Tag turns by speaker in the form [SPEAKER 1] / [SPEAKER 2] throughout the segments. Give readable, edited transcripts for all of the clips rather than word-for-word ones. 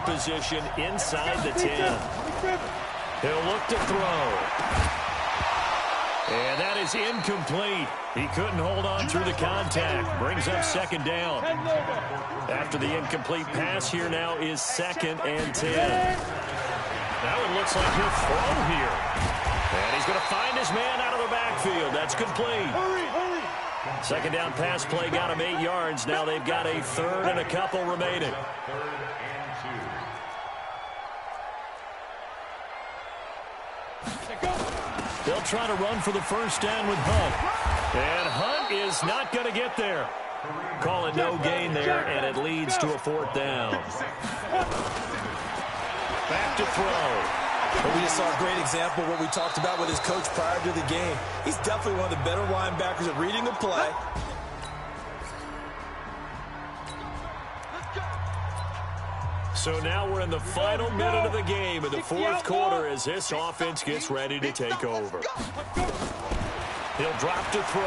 [SPEAKER 1] position inside the 10. He'll look to throw. And that is incomplete. He couldn't hold on through the contact. Brings up second down. After the incomplete pass, here now is 2nd and 10. Now it looks like he'll throw here. And he's going to find his man out of the backfield. That's complete. Second down pass play got him 8 yards. Now they've got a 3rd and a couple remaining. They'll try to run for the first down with Hunt. And Hunt is not going to get there. Call it no gain there, and it leads to a 4th down. Back to throw.
[SPEAKER 2] Well, we just saw a great example of what we talked about with his coach prior to the game. He's definitely one of the better linebackers at reading a play.
[SPEAKER 1] So now we're in the final minute of the game in the 4th quarter as this offense gets ready to take over. He'll drop to throw,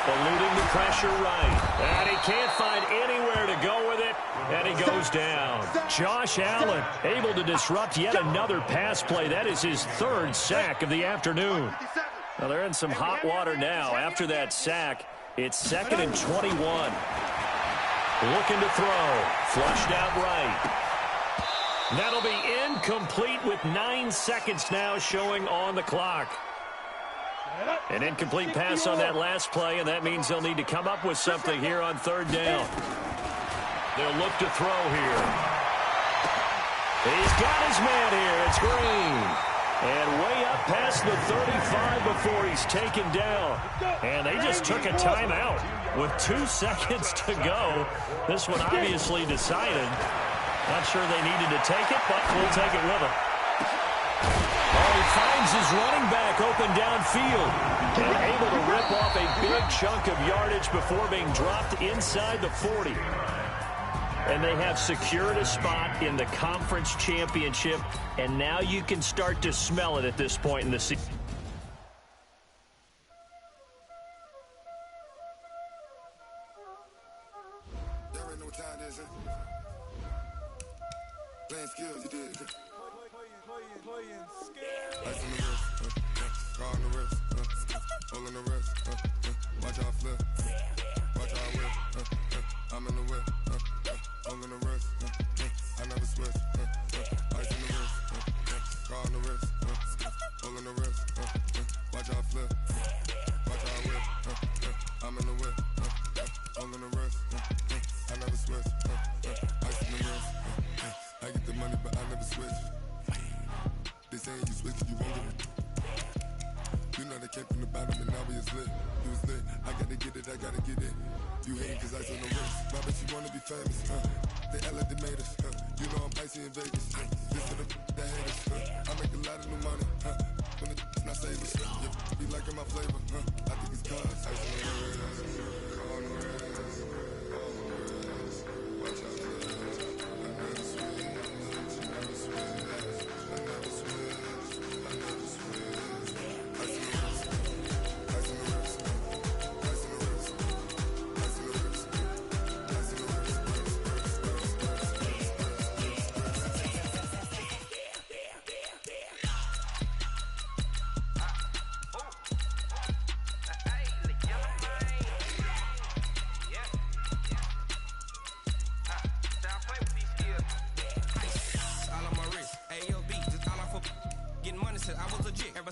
[SPEAKER 1] eluding the pressure right. And he can't find anywhere to go with it, and he goes down. Josh Allen able to disrupt yet another pass play. That is his 3rd sack of the afternoon. Now they're in some hot water now. After that sack, it's 2nd and 21. Looking to throw, flushed out right. That'll be incomplete with 9 seconds now showing on the clock. An incomplete pass on that last play, and that means they'll need to come up with something here on 3rd down. They'll look to throw here. He's got his man here. It's Green. And way up past the 35 before he's taken down. And they just took a timeout with 2 seconds to go. This one obviously decided. Not sure they needed to take it, but we'll take it with them. Oh, he finds his running back open downfield and able to rip off a big chunk of yardage before being dropped inside the 40. And they have secured a spot in the conference championship, and now you can start to smell it at this point in the season.
[SPEAKER 3] Playing skills, you did. Playing skills. Ice on the wrist, car on the wrist, hole in the wrist, watch out flip, watch out whip, I'm in the whip, hole in the wrist, I never switch, ice on the wrist, car on the wrist, hole in the wrist, watch out flip, watch out whip, I'm in the whip, hole in the wrist, I never switch, ice on the wrist. I get the money, but I never switch. They saying you switch, you won't get it. You know they came from the bottom and now we is lit. You was lit, I gotta get it, I gotta get it. You hating cause ice on the wrist. Why bet you wanna be famous, They act like they made us, You know I'm icy in Vegas, This for the that hate us, I make a lot of new money, When it's not savers, be liking my flavor, I think it's cause ice on the wrist, on the wrist, watch out.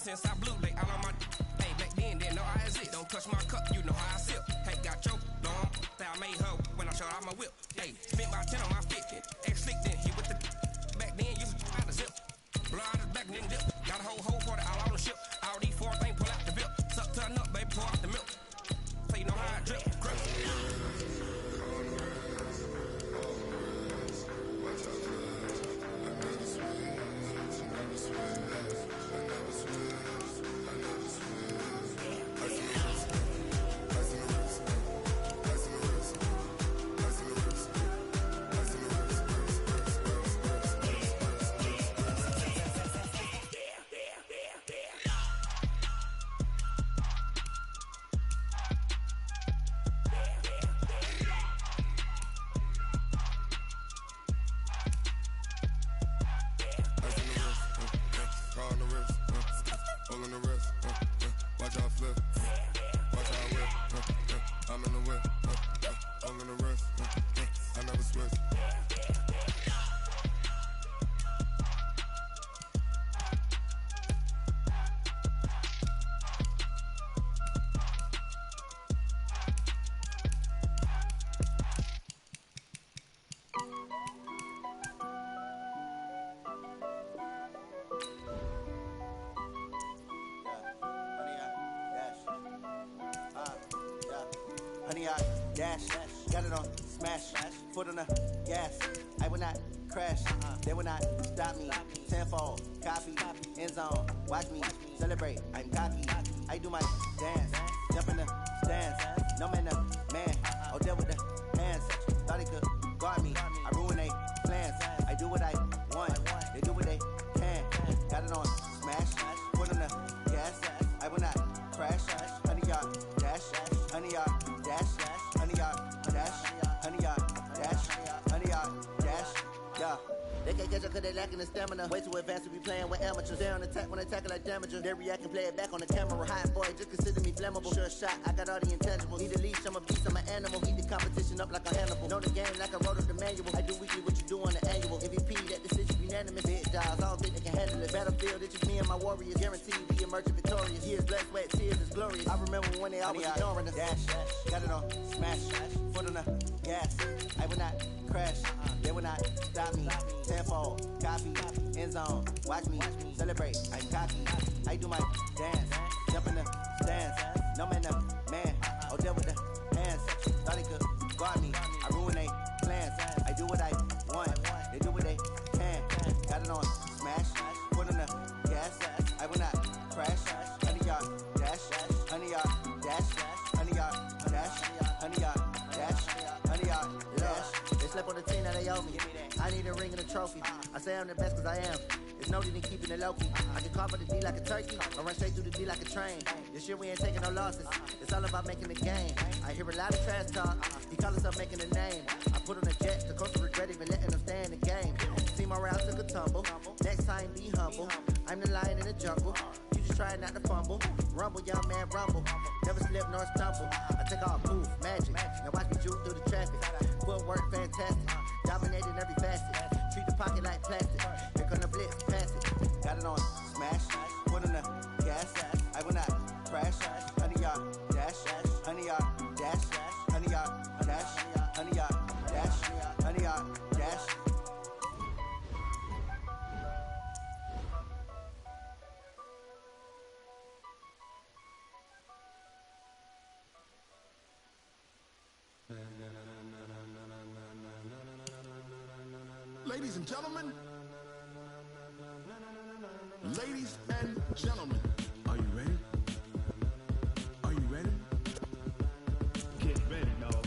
[SPEAKER 4] Since I blew, they all on my hey, back then, didn't know I exist. Don't touch my cup, you know how I sip. Hey, got choked on, that I made her when I showed out my whip. Hey, spent my 10 on my fit, ex-slick then, he with the back then, used to out the zip. Blow out his back, then dip. Got a whole 40 all on the ship. All these 4 things pull out the bip. Suck, turn up, baby, pour out the milk. So you know how I drip, grip.
[SPEAKER 3] I'm in the whip, all in the wrist, I never switch.
[SPEAKER 5] Honey, I dash, got it on smash, foot on the gas. I will not crash, they will not stop me. Tenfold, copy, end zone, watch me celebrate. I'm cocky, I do my dance, jump in the stands. No man, the man, oh deal with the hands. Thought he could guard me, I ruin they plans. I do what I want, they do what they can. Got it on smash, foot on the gas. I will not crash, honey, y'all dash, honey, y'all dash, honey, y'all dash, honey, y'all dash, honey, y'all dash, yeah. They can't catch up cause they lacking the stamina. Way too advanced to be playing with amateurs. They on attack when they tackle like damager. They react and play it back on the camera. Hot boy, just consider me flammable. Sure shot, I got all the intangibles. Need a leash, I'm a beast, I'm an animal. Heat the competition up like a Hannibal. Know the game like I wrote up the manual. I do weekly what you do on the annual. MVP, that decision unanimous. Big dogs, I don't think they can handle it. Battlefield, it's just me and my warriors. Guaranteed we emerge victorious. Years, blood, sweat, tears is glorious. I remember when they always ignoring us. Dash, got it on smash, foot on the gas. I will not crash, they will not stop me. Tenfold, copy, end zone, watch me celebrate. I'm cocky, I do my dance, jump in the stands. No man, the man, oh deal with the hands. Thought he could guard me, I ruin they plans. I do what I want, they do what they can. Got it on smash, foot on the gas. I will not crash, honey y'all dash, honey y'all dash, honey y'all dash, honey y'all dash, honey y'all dash. They slept on the team that they owe me. I need a ring and a trophy. I say I'm the best cause I am. There's no need in keeping it low key. I can carve the D like a turkey. I run straight through the D like a train. This year we ain't taking no losses. It's all about making the game. I hear a lot of trash talk. He call himself making a name. I put on a jet. The coach will regret even letting them stay in the game. See my route took a tumble. Next time be humble. I'm the lion in the jungle. You just try not to fumble. Rumble, young man, rumble. Never slip nor stumble. I take off, move, magic. Now watch me juke through the traffic. Footwork fantastic. Dominating every facet. Treat the pocket like plastic. Here come the blitz, pass it. Got it on smash. Foot on the gas. I will not crash. Honey y'all dash. Honey y'all dash. Honey y'all dash. Honey y'all dash. Honey y'all dash.
[SPEAKER 6] Ladies and gentlemen, ladies and gentlemen, are you ready? Are you ready? Get ready, dog.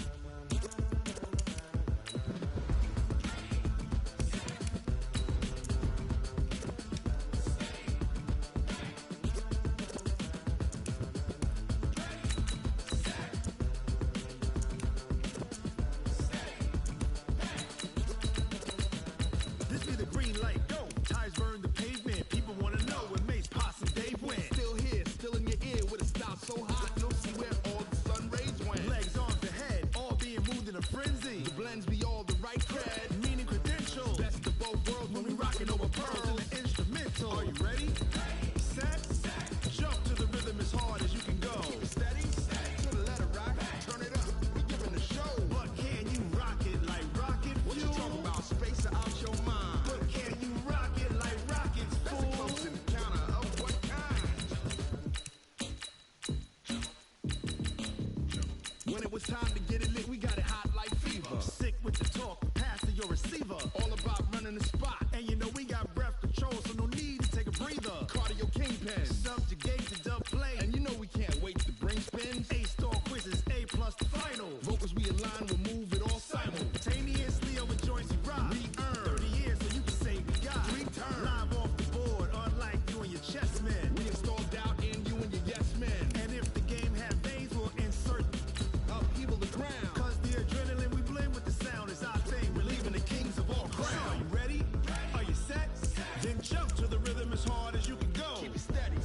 [SPEAKER 6] When it was time to get it lit, we got it hot like fever. Sick with the talk, pass to your receiver. All about running the spot. And you know we got breath control, so no need to take a breather. Cardio kingpin, subjugate the dub play. And you know we can't wait to bring spins. A-star quizzes, A+ the final. Vocals we align, we'll move it all simultaneously over joints we rock. We earn 30 years, so you can say we got 3 turns. Live off the board, unlike you and your chess men. We installed doubt in you and your yes men. And if the game had veins, we'll insert upheaval the ground. Cause the adrenaline we blend with the sound is our thing. We're leaving the kings of all crowns. Are you ready? Are you set? Then jump to the rhythm as hard as you can go. Keep it steady.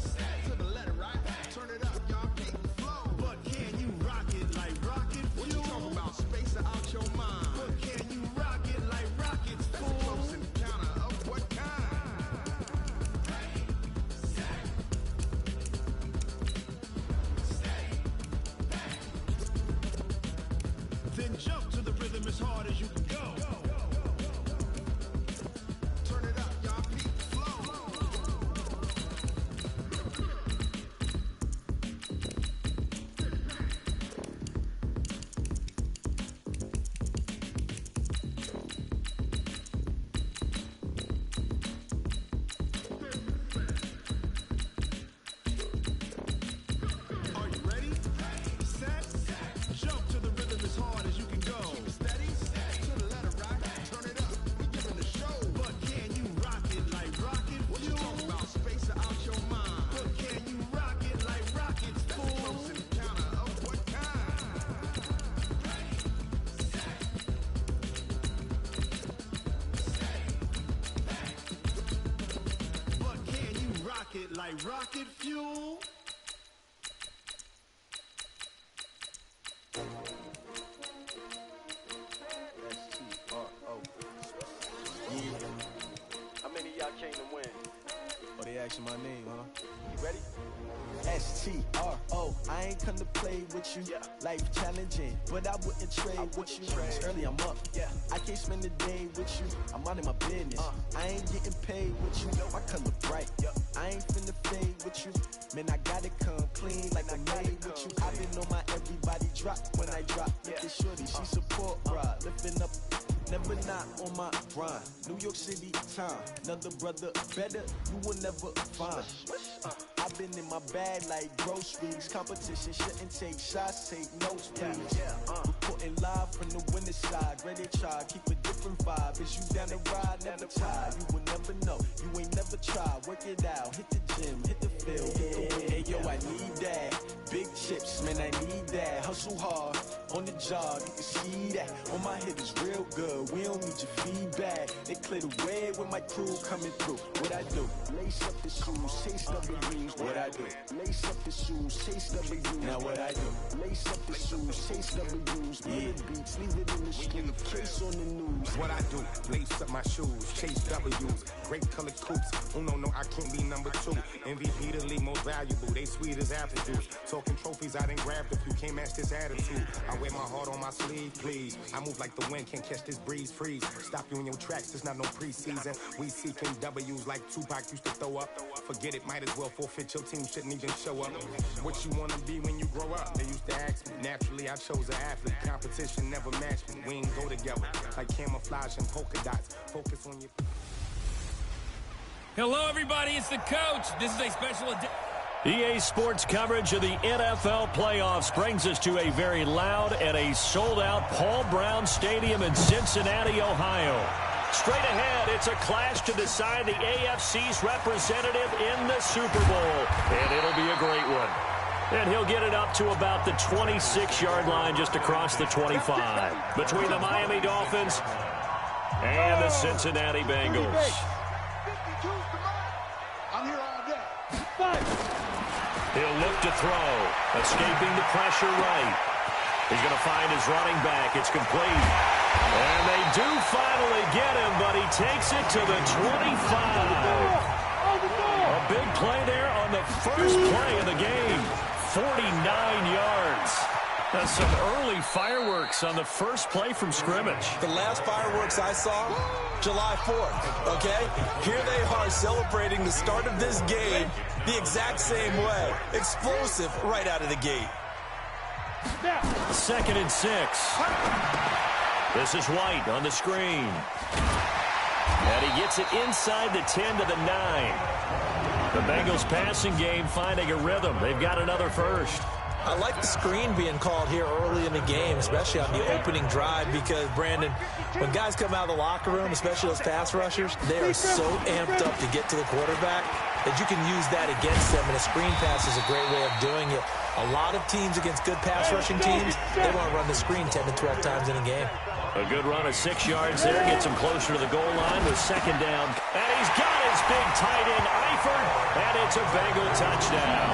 [SPEAKER 6] it like rocket fuel.
[SPEAKER 5] S-T-R-O. Yeah. How many of y'all came to win?
[SPEAKER 2] Oh, they asking my name, huh?
[SPEAKER 5] You ready?
[SPEAKER 7] S-T-R-O. I ain't come to play with you.
[SPEAKER 5] Yeah.
[SPEAKER 7] Life challenging, but I wouldn't trade with you. It's early, I'm up.
[SPEAKER 5] Yeah.
[SPEAKER 7] I can't spend the day with you. I'm out of my business. I ain't getting paid with you. My color bright.
[SPEAKER 5] Yeah.
[SPEAKER 7] I ain't finna fade with you. Man, I gotta come clean like I made with you. I've been on my everybody drop when I drop. Look at shorty, she support ride. Lifting up, never not on my grind. New York City time. Another brother better, you will never find. I've been in my bag like groceries. Competition shouldn't take shots, take notes, please. Reporting live from the winter side. Ready to try, keep a different vibe. Is you down the ride, never tired. You will never know, you ain't never tried. Work it out, hit the gym, hit the field. Hey yo, I need that. Big chips, man, I need that. Hustle hard, on the job, you can see that. On my head is real good, we don't need your feedback. They clear the way with my crew coming through. What I do? Lace up the shoes, chase W's. What I do? Lace up the shoes, chase W's. Now what I do? Lace up the shoes, chase W's. Yeah. Beats, leave it in the street, case on the news.
[SPEAKER 8] What I do? Lace up my shoes, chase W's. Great color coops. Oh no, I can't be number 2. MVP the league most valuable. They sweet as apple juice. Talking trophies, I didn't grab a few. Can't match this attitude. I wear my heart on my sleeve, please. I move like the wind, can't catch this breeze, freeze. Stop you in your tracks, there's not no preseason. We seeking W's like Tupac used to throw up. Forget it, might as well forfeit. Your team shouldn't even show up. What you wanna be when you grow up? They used to ask me. Naturally, I chose an athlete. Competition never matched me. We ain't go together like camouflage and polka dots. Focus on your...
[SPEAKER 9] Hello, everybody. It's the coach. This is a special edition.
[SPEAKER 1] EA Sports coverage of the NFL playoffs brings us to a very loud and a sold-out Paul Brown Stadium in Cincinnati, Ohio. Straight ahead, it's a clash to decide the AFC's representative in the Super Bowl, and it'll be a great one. And he'll get it up to about the 26-yard line just across the 25 between the Miami Dolphins and the Cincinnati Bengals.
[SPEAKER 6] I'm here all day.
[SPEAKER 1] He'll look to throw, escaping the pressure right. He's going to find his running back. It's complete. And they do finally get him, but he takes it to the 25. A big play there on the first play of the game. 49 yards. That's some early fireworks on the first play from scrimmage.
[SPEAKER 2] The last fireworks I saw, July 4th, okay? Here they are celebrating the start of this game the exact same way. Explosive right out of the gate.
[SPEAKER 1] 2nd and 6. This is White on the screen. And he gets it inside the 10 to the 9. The Bengals passing game finding a rhythm. They've got another first.
[SPEAKER 2] I like the screen being called here early in the game, especially on the opening drive, because, Brandon, when guys come out of the locker room, especially those pass rushers, they are so amped up to get to the quarterback that you can use that against them, and a screen pass is a great way of doing it. A lot of teams against good pass rushing teams, they want to run the screen 10 to 12 times in a game.
[SPEAKER 1] A good run of 6 yards there gets him closer to the goal line with 2nd down. And he's got his big tight end, Eifert, and it's a Bengal touchdown.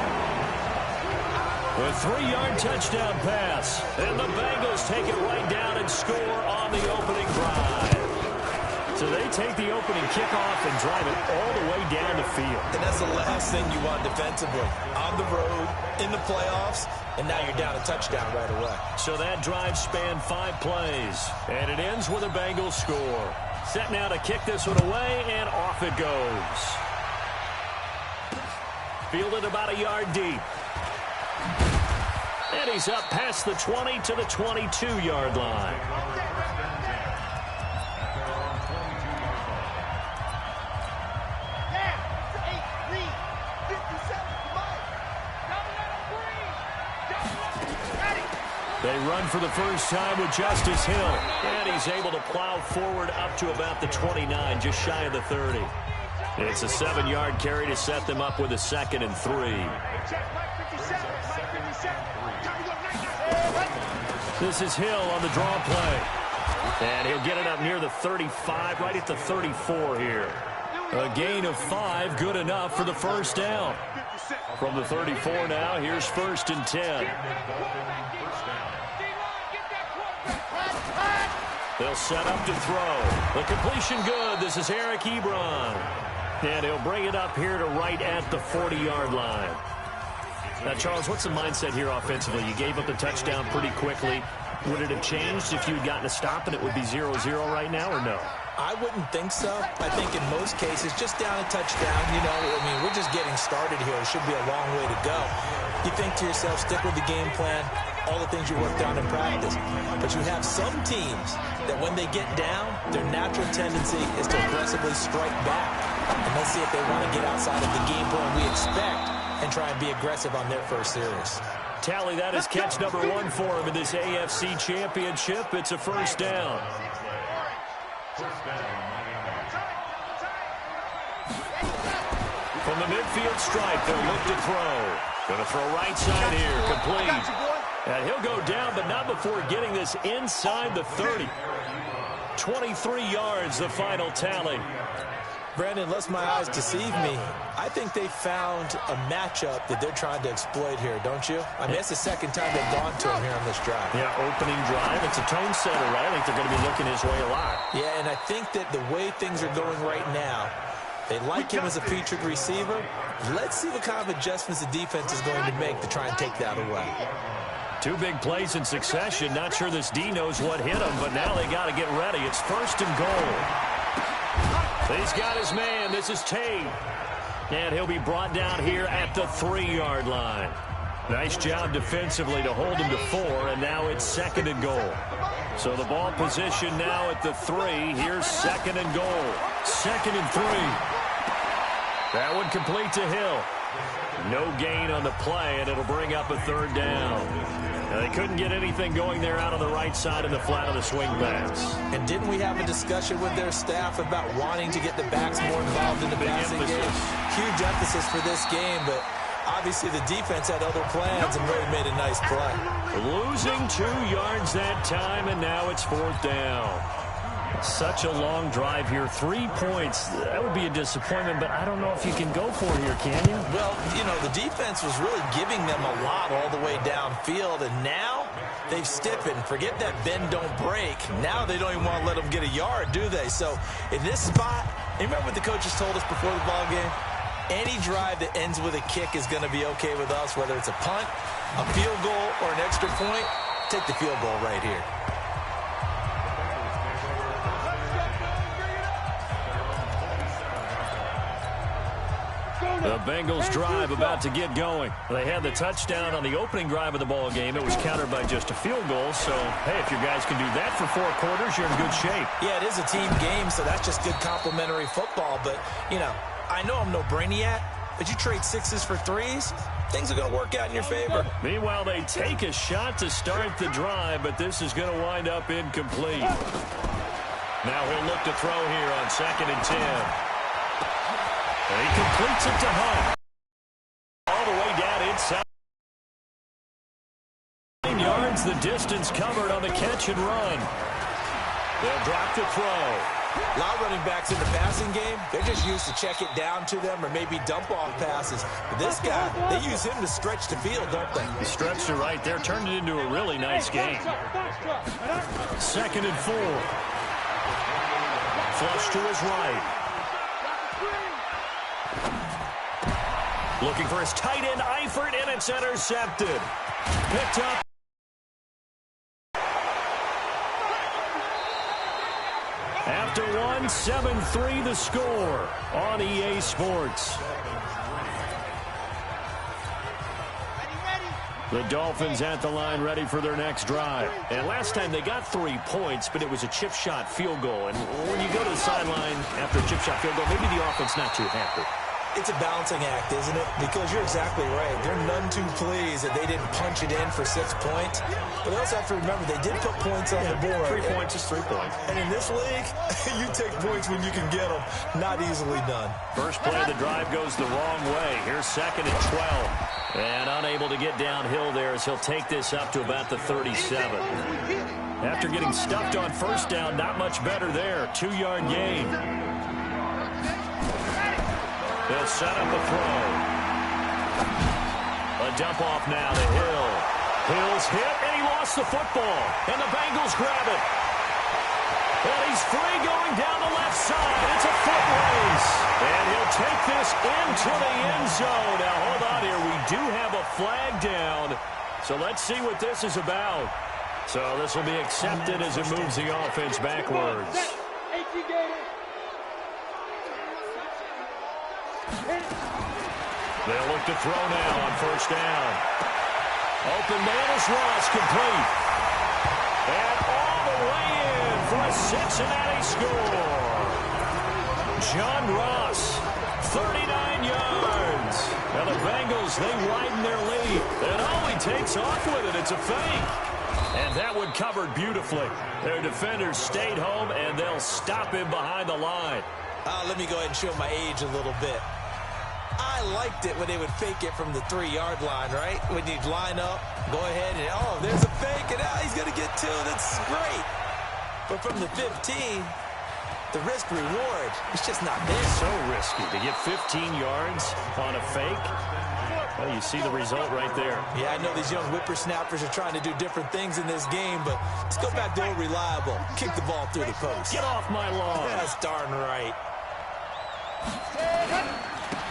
[SPEAKER 1] A 3-yard touchdown pass, and the Bengals take it right down and score on the opening drive. So they take the opening kickoff and drive it all the way down the field.
[SPEAKER 2] And that's the last thing you want defensively. On the road, in the playoffs, and now you're down a touchdown right away.
[SPEAKER 1] So that drive spanned 5 plays, and it ends with a Bengals score. Set now to kick this one away, and off it goes. Fielded about a yard deep. And he's up past the 20 to the 22-yard line. They run for the first time with Justice Hill. And he's able to plow forward up to about the 29, just shy of the 30. It's a 7-yard carry to set them up with a 2nd and 3. This is Hill on the draw play. And he'll get it up near the 35, right at the 34 here. A gain of 5, good enough for the first down. From the 34 now, here's 1st and 10. They'll set up to throw. The completion good. This is Eric Ebron. And he'll bring it up here to right at the 40-yard line. Now, Charles, what's the mindset here offensively? You gave up the touchdown pretty quickly. Would it have changed if you had gotten a stop and it would be 0-0 right now, or no?
[SPEAKER 2] I wouldn't think so. I think in most cases, just down a touchdown, we're just getting started here. It should be a long way to go. You think to yourself, stick with the game plan, all the things you worked on in practice. But you have some teams that when they get down, their natural tendency is to aggressively strike back. And let's see if they want to get outside of the game plan we expect and try and be aggressive on their first series.
[SPEAKER 1] Tally, that is catch number 1 for him in this AFC Championship. It's a first down. From the midfield stripe, they'll look to throw. Going to throw right side here, complete. And he'll go down, but not before getting this inside the 30. 23 yards, the final tally.
[SPEAKER 2] Brandon, lest my eyes deceive me, I think they found a matchup that they're trying to exploit here, don't you? I mean, it's the second time they've gone to him here on this drive.
[SPEAKER 1] Yeah, opening drive. It's a tone setter, right? I think they're going to be looking his way a lot.
[SPEAKER 2] Yeah, and I think that the way things are going right now, they like him as a featured receiver. Let's see what kind of adjustments the defense is going to make to try and take that away.
[SPEAKER 1] 2 big plays in succession. Not sure this D knows what hit him, but now they got to get ready. It's 1st and goal. He's got his man. This is Tate. And he'll be brought down here at the 3-yard line. Nice job defensively to hold him to 4, and now it's 2nd and goal. So the ball position now at the 3. Here's 2nd and goal. 2nd and 3. That one complete to Hill. No gain on the play, and it'll bring up a 3rd down. Now, they couldn't get anything going there out on the right side of the flat of the swing pass.
[SPEAKER 2] And didn't we have a discussion with their staff about wanting to get the backs more involved in the passing game? Huge emphasis for this game, but obviously the defense had other plans and really made a nice play.
[SPEAKER 1] Losing 2 yards that time, and now it's 4th down. Such a long drive here. 3 points. That would be a disappointment, but I don't know if you can go for it here, can you?
[SPEAKER 2] Well, the defense was really giving them a lot all the way downfield, and now they've stiffened. Forget that bend, don't break. Now they don't even want to let them get a yard, do they? So in this spot, remember what the coaches told us before the ball game? Any drive that ends with a kick is going to be okay with us, whether it's a punt, a field goal, or an extra point. Take the field goal right here.
[SPEAKER 1] The Bengals drive about to get going. They had the touchdown on the opening drive of the ball game. It was countered by just a field goal. So, hey, if your guys can do that for 4 quarters, you're in good shape.
[SPEAKER 2] Yeah, it is a team game, so that's just good complimentary football. But, I know I'm no brainiac, but you trade 6s for 3s, things are going to work out in your favor.
[SPEAKER 1] Meanwhile, they take a shot to start the drive, but this is going to wind up incomplete. Now he'll look to throw here on 2nd and 10. And he completes it to Hunt. All the way down inside. 9 yards, the distance covered on the catch and run. They'll drop the throw.
[SPEAKER 2] A lot of running backs in the passing game, they're just used to check it down to them or maybe dump off passes. But this guy, they use him to stretch the field, don't they?
[SPEAKER 1] He stretched it right there, turned it into a really nice game. 2nd and 4. Flush to his right. Looking for his tight end, Eifert, and it's intercepted. Picked up. After 1, 7-3 the score on EA Sports. The Dolphins at the line ready for their next drive. And last time they got 3 points, but it was a chip shot field goal. And when you go to the sideline after a chip shot field goal, maybe the offense not too happy.
[SPEAKER 2] It's a balancing act, isn't it? Because you're exactly right. They're none too pleased that they didn't punch it in for 6 points. But they also have to remember they did put points on the board.
[SPEAKER 1] 3 points is 3 points.
[SPEAKER 2] And in this league, you take points when you can get them. Not easily done.
[SPEAKER 1] First play of the drive goes the wrong way. Here's 2nd and 12. And unable to get downhill there as he'll take this up to about the 37. After getting stuffed on 1st down, not much better there. 2-yard gain. They'll set up a throw. A dump off now to Hill. Hill's hit, and he lost the football. And the Bengals grab it. And he's free going down the left side. It's a foot race. And he'll take this into the end zone. Now, hold on here. We do have a flag down. So let's see what this is about. So this will be accepted as it moves the offense backwards. They'll look to throw now on first down. Open man is Ross, complete. And all the way in for a Cincinnati score. John Ross, 39 yards. Now the Bengals, they widen their lead. And all he takes off with it, it's a fake. And that one covered beautifully. Their defenders stayed home, and they'll stop him behind the line.
[SPEAKER 2] Let me go ahead and show my age a little bit. I liked it when they would fake it from the 3-yard line, right? When you'd line up, go ahead, and oh, there's a fake, and now he's going to get 2. That's great. But from the 15, the risk-reward, it's just not there.
[SPEAKER 1] So risky to get 15 yards on a fake. Well, you see the result right there.
[SPEAKER 2] Yeah, I know these young whippersnappers are trying to do different things in this game, but let's go back to old reliable. Kick the ball through the post.
[SPEAKER 1] Get off my lawn.
[SPEAKER 2] That's darn right.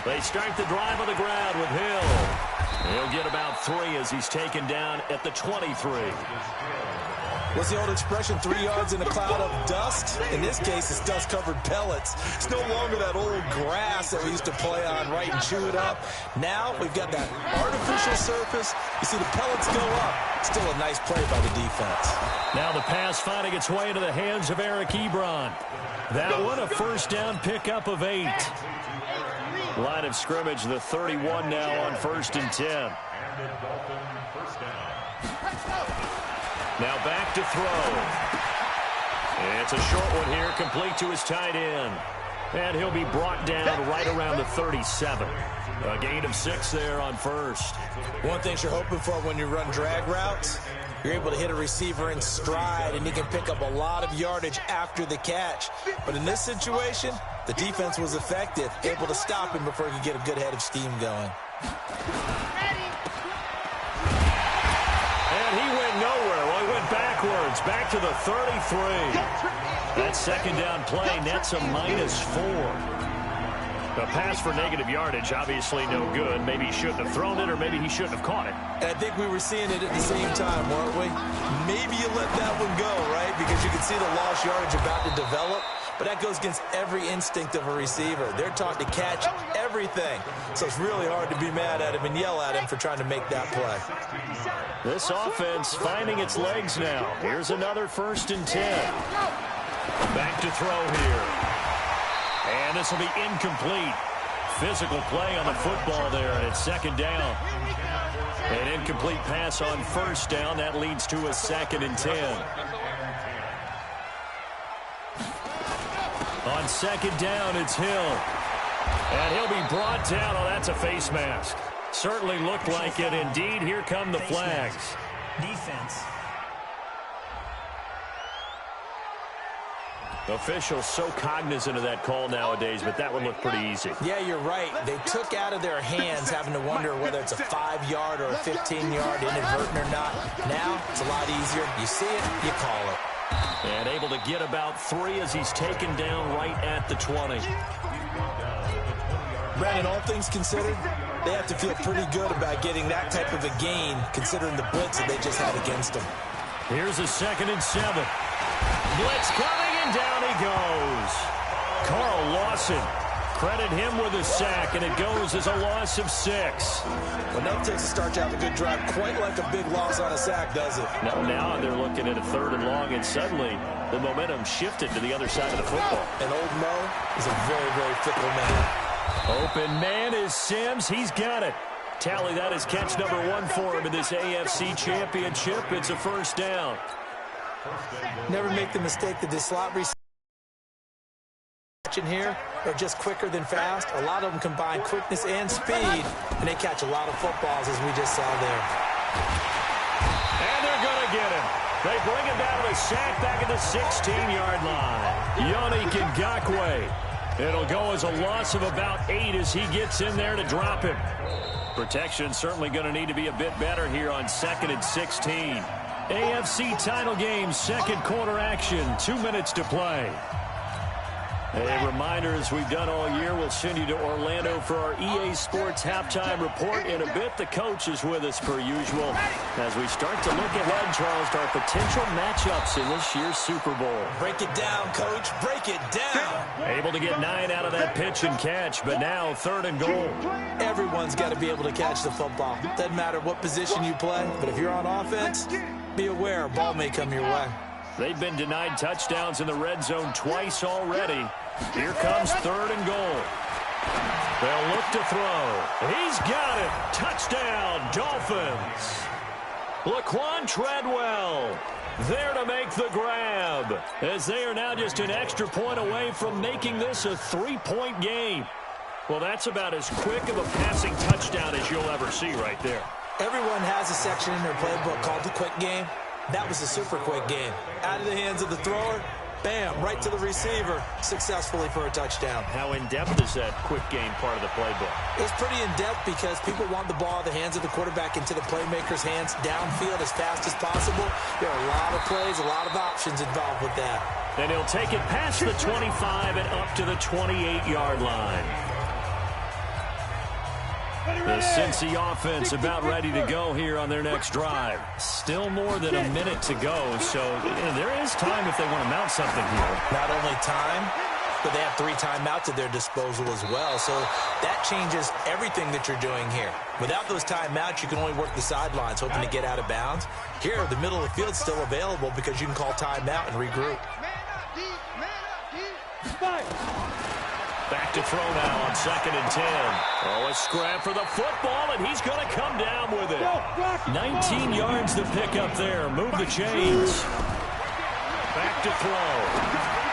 [SPEAKER 1] They start the drive on the ground with Hill. He'll get about 3 as he's taken down at the 23.
[SPEAKER 2] What's the old expression, 3 yards in a cloud of dust? In this case, it's dust-covered pellets. It's no longer that old grass that we used to play on, right, and chew it up. Now we've got that artificial surface. You see the pellets go up. Still a nice play by the defense.
[SPEAKER 1] Now the pass finding its way into the hands of Eric Ebron. That one a first down pickup of 8. Line of scrimmage, the 31 now on 1st and 10. Now back to throw. It's a short one here, complete to his tight end. And he'll be brought down right around the 37. A gain of 6 there on first.
[SPEAKER 2] One thing you're hoping for when you run drag routes, you're able to hit a receiver in stride, and he can pick up a lot of yardage after the catch. But in this situation, the defense was effective, able to stop him before he could get a good head of steam going.
[SPEAKER 1] And he went nowhere. Well, he went backwards, back to the 33. That second down play nets a -4. A pass for negative yardage, obviously no good. Maybe he shouldn't have thrown it, or maybe he shouldn't have caught it.
[SPEAKER 2] And I think we were seeing it at the same time, weren't we? Maybe you let that one go, right? Because you can see the lost yardage about to develop. But that goes against every instinct of a receiver. They're taught to catch everything. So it's really hard to be mad at him and yell at him for trying to make that play.
[SPEAKER 1] This offense finding its legs now. Here's another 1st and 10. Back to throw here. And this will be incomplete. Physical play on the football there, and it's 2nd down. An incomplete pass on 1st down. That leads to a 2nd and 10. On 2nd down, it's Hill. And he'll be brought down. Oh, that's a face mask. Certainly looked like it. Indeed, here come the flags.
[SPEAKER 10] Defense.
[SPEAKER 1] Officials so cognizant of that call nowadays, but that one looked pretty easy.
[SPEAKER 2] Yeah, you're right. They took out of their hands having to wonder whether it's a 5-yard or a 15-yard, inadvertent or not. Now, it's a lot easier. You see it, you call it.
[SPEAKER 1] And able to get about 3 as he's taken down right at the 20.
[SPEAKER 2] Brandon, all things considered, they have to feel pretty good about getting that type of a gain, considering the blitz that they just had against them.
[SPEAKER 1] Here's a 2nd and 7. Blitz coming, and down he goes. Carl Lawson, credit him with a sack, and it goes as a loss of 6.
[SPEAKER 2] Well, that takes a start to have a good drive, quite like a big loss on a sack, does it?
[SPEAKER 1] Now they're looking at a 3rd and long, and suddenly the momentum shifted to the other side of the football.
[SPEAKER 2] And old Mo is a very, very fickle man.
[SPEAKER 1] Open man is Sims. He's got it. Tally, that is catch number 1 for him in this AFC Championship. It's a 1st down.
[SPEAKER 2] Never make the mistake that this slot receiver in here are just quicker than fast. A lot of them combine quickness and speed, and they catch a lot of footballs, as we just saw there.
[SPEAKER 1] And they're going to get him. They bring him down with a sack back at the 16-yard line. Yannick Ngakoue It'll go as a loss of about 8 as he gets in there to drop him. Protection certainly going to need to be a bit better here on 2nd and 16. AFC title game, second quarter action, 2 minutes to play. A reminder, as we've done all year, we'll send you to Orlando for our EA Sports halftime report in a bit. The coach is with us per usual as we start to look ahead, Charles, to our potential matchups in this year's Super Bowl.
[SPEAKER 2] Break it down, Coach. Break it down.
[SPEAKER 1] Able to get 9 out of that pitch and catch, but now 3rd and goal.
[SPEAKER 2] Everyone's got to be able to catch the football. Doesn't matter what position you play, but if you're on offense, be aware a ball may come your way.
[SPEAKER 1] They've been denied touchdowns in the red zone twice already. Here comes 3rd and goal. They'll look to throw. He's got it. Touchdown, Dolphins. Laquan Treadwell there to make the grab, as they are now just an extra point away from making this a 3-point game. Well, that's about as quick of a passing touchdown as you'll ever see right there.
[SPEAKER 2] Everyone has a section in their playbook called the quick game. That was a super quick game. Out of the hands of the thrower, bam, right to the receiver, successfully for a touchdown.
[SPEAKER 1] How in-depth is that quick game part of the playbook?
[SPEAKER 2] It's pretty in-depth because people want the ball in the hands of the quarterback into the playmaker's hands downfield as fast as possible. There are a lot of plays, a lot of options involved with that.
[SPEAKER 1] And he'll take it past the 25 and up to the 28-yard line. The Cincy offense about ready to go here on their next drive. Still more than a minute to go, so there is time if they want to mount something here.
[SPEAKER 2] Not only time, but they have 3 timeouts at their disposal as well, so that changes everything that you're doing here. Without those timeouts, you can only work the sidelines, hoping to get out of bounds. Here, the middle of the field is still available because you can call timeout and regroup.
[SPEAKER 1] Back to throw now on 2nd and 10. Oh, a scrap for the football, and he's going to come down with it. 19 yards to pick up there. Move the chains. Back to throw.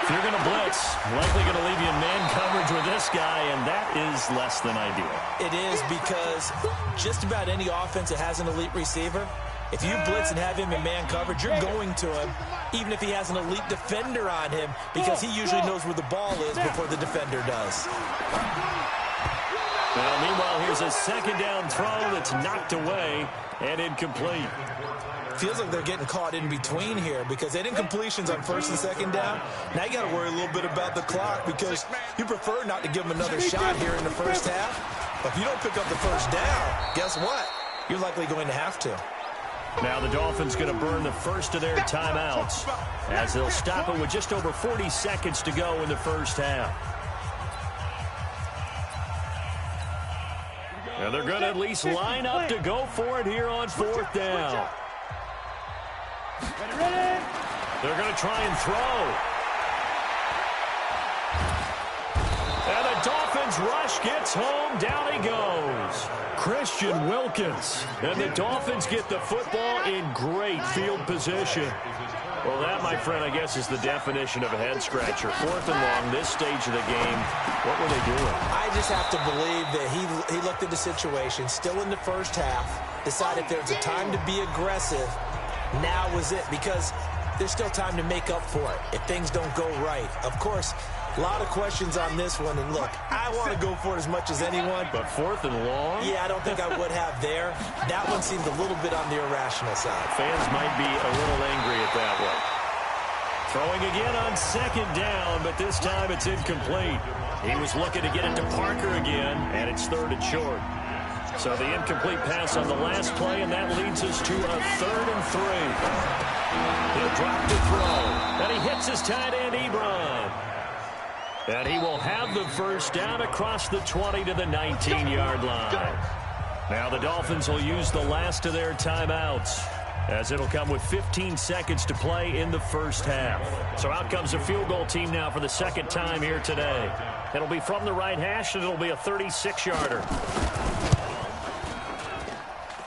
[SPEAKER 1] If you're going to blitz, likely going to leave you in man coverage with this guy, and that is less than ideal.
[SPEAKER 2] It is because just about any offense that has an elite receiver, if you blitz and have him in man coverage, you're going to him, even if he has an elite defender on him, because he usually knows where the ball is before the defender does.
[SPEAKER 1] Well, meanwhile, here's a 2nd down throw that's knocked away and incomplete.
[SPEAKER 2] Feels like they're getting caught in between here because they didn't completions on 1st and 2nd down. Now you got to worry a little bit about the clock because you prefer not to give them another shot here in the first half. But if you don't pick up the 1st down, guess what? You're likely going to have to.
[SPEAKER 1] Now the Dolphins going to burn the first of their timeouts as they'll stop it with just over 40 seconds to go in the first half. And they're going to at least line up to go for it here on 4th down. They're going to try and throw. And the Dolphins rush gets home. Down he goes. Christian Wilkins. And the Dolphins get the football in great field position. Well, that, my friend, I guess is the definition of a head-scratcher. 4th and long, this stage of the game. What were they doing?
[SPEAKER 2] I just have to believe that he looked at the situation, still in the first half, decided there's a time to be aggressive. Now was it, because there's still time to make up for it if things don't go right. Of course, a lot of questions on this one, and look, I want to go for it as much as anyone.
[SPEAKER 1] But 4th and long?
[SPEAKER 2] Yeah, I don't think I would have there. That one seemed a little bit on the irrational side.
[SPEAKER 1] Fans might be a little angry at that one. Throwing again on 2nd down, but this time it's incomplete. He was looking to get it to Parker again, and it's 3rd and short. So the incomplete pass on the last play, and that leads us to a 3rd and 3. He'll drop to throw, and he hits his tight end, Ebron. And he will have the first down across the 20 to the 19-yard line. Now the Dolphins will use the last of their timeouts, as it'll come with 15 seconds to play in the first half. So out comes a field goal team now for the 2nd time here today. It'll be from the right hash, and it'll be a 36-yarder.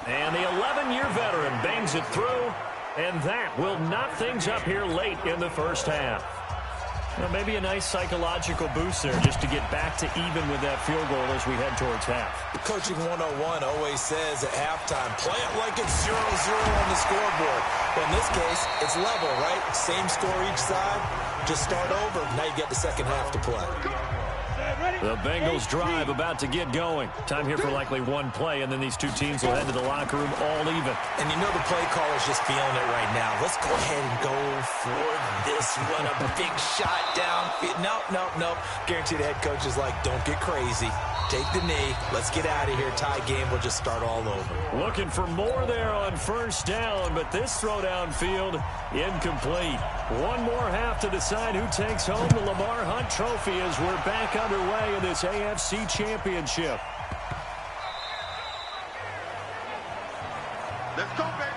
[SPEAKER 1] And the 11-year veteran bangs it through, and that will knock things up here late in the first half. Well, maybe a nice psychological boost there just to get back to even with that field goal as we head towards half.
[SPEAKER 2] Coaching 101 always says at halftime, play it like it's 0-0 on the scoreboard. But in this case, it's level, right? Same score each side. Just start over. Now you get the second half to play.
[SPEAKER 1] The Bengals drive about to get going. Time here for likely one play, and then these two teams will head to the locker room all even.
[SPEAKER 2] And you know the play caller's just feeling it right now. Let's go ahead and go for this one. A big shot downfield. Nope. Guarantee the head coach is like, don't get crazy. Take the knee. Let's get out of here. Tie game. We'll just start all over.
[SPEAKER 1] Looking for more there on first down, but this throw downfield incomplete. One more half to decide who takes home the Lamar Hunt Trophy as we're back underway in this AFC Championship.
[SPEAKER 6] Let's go, baby.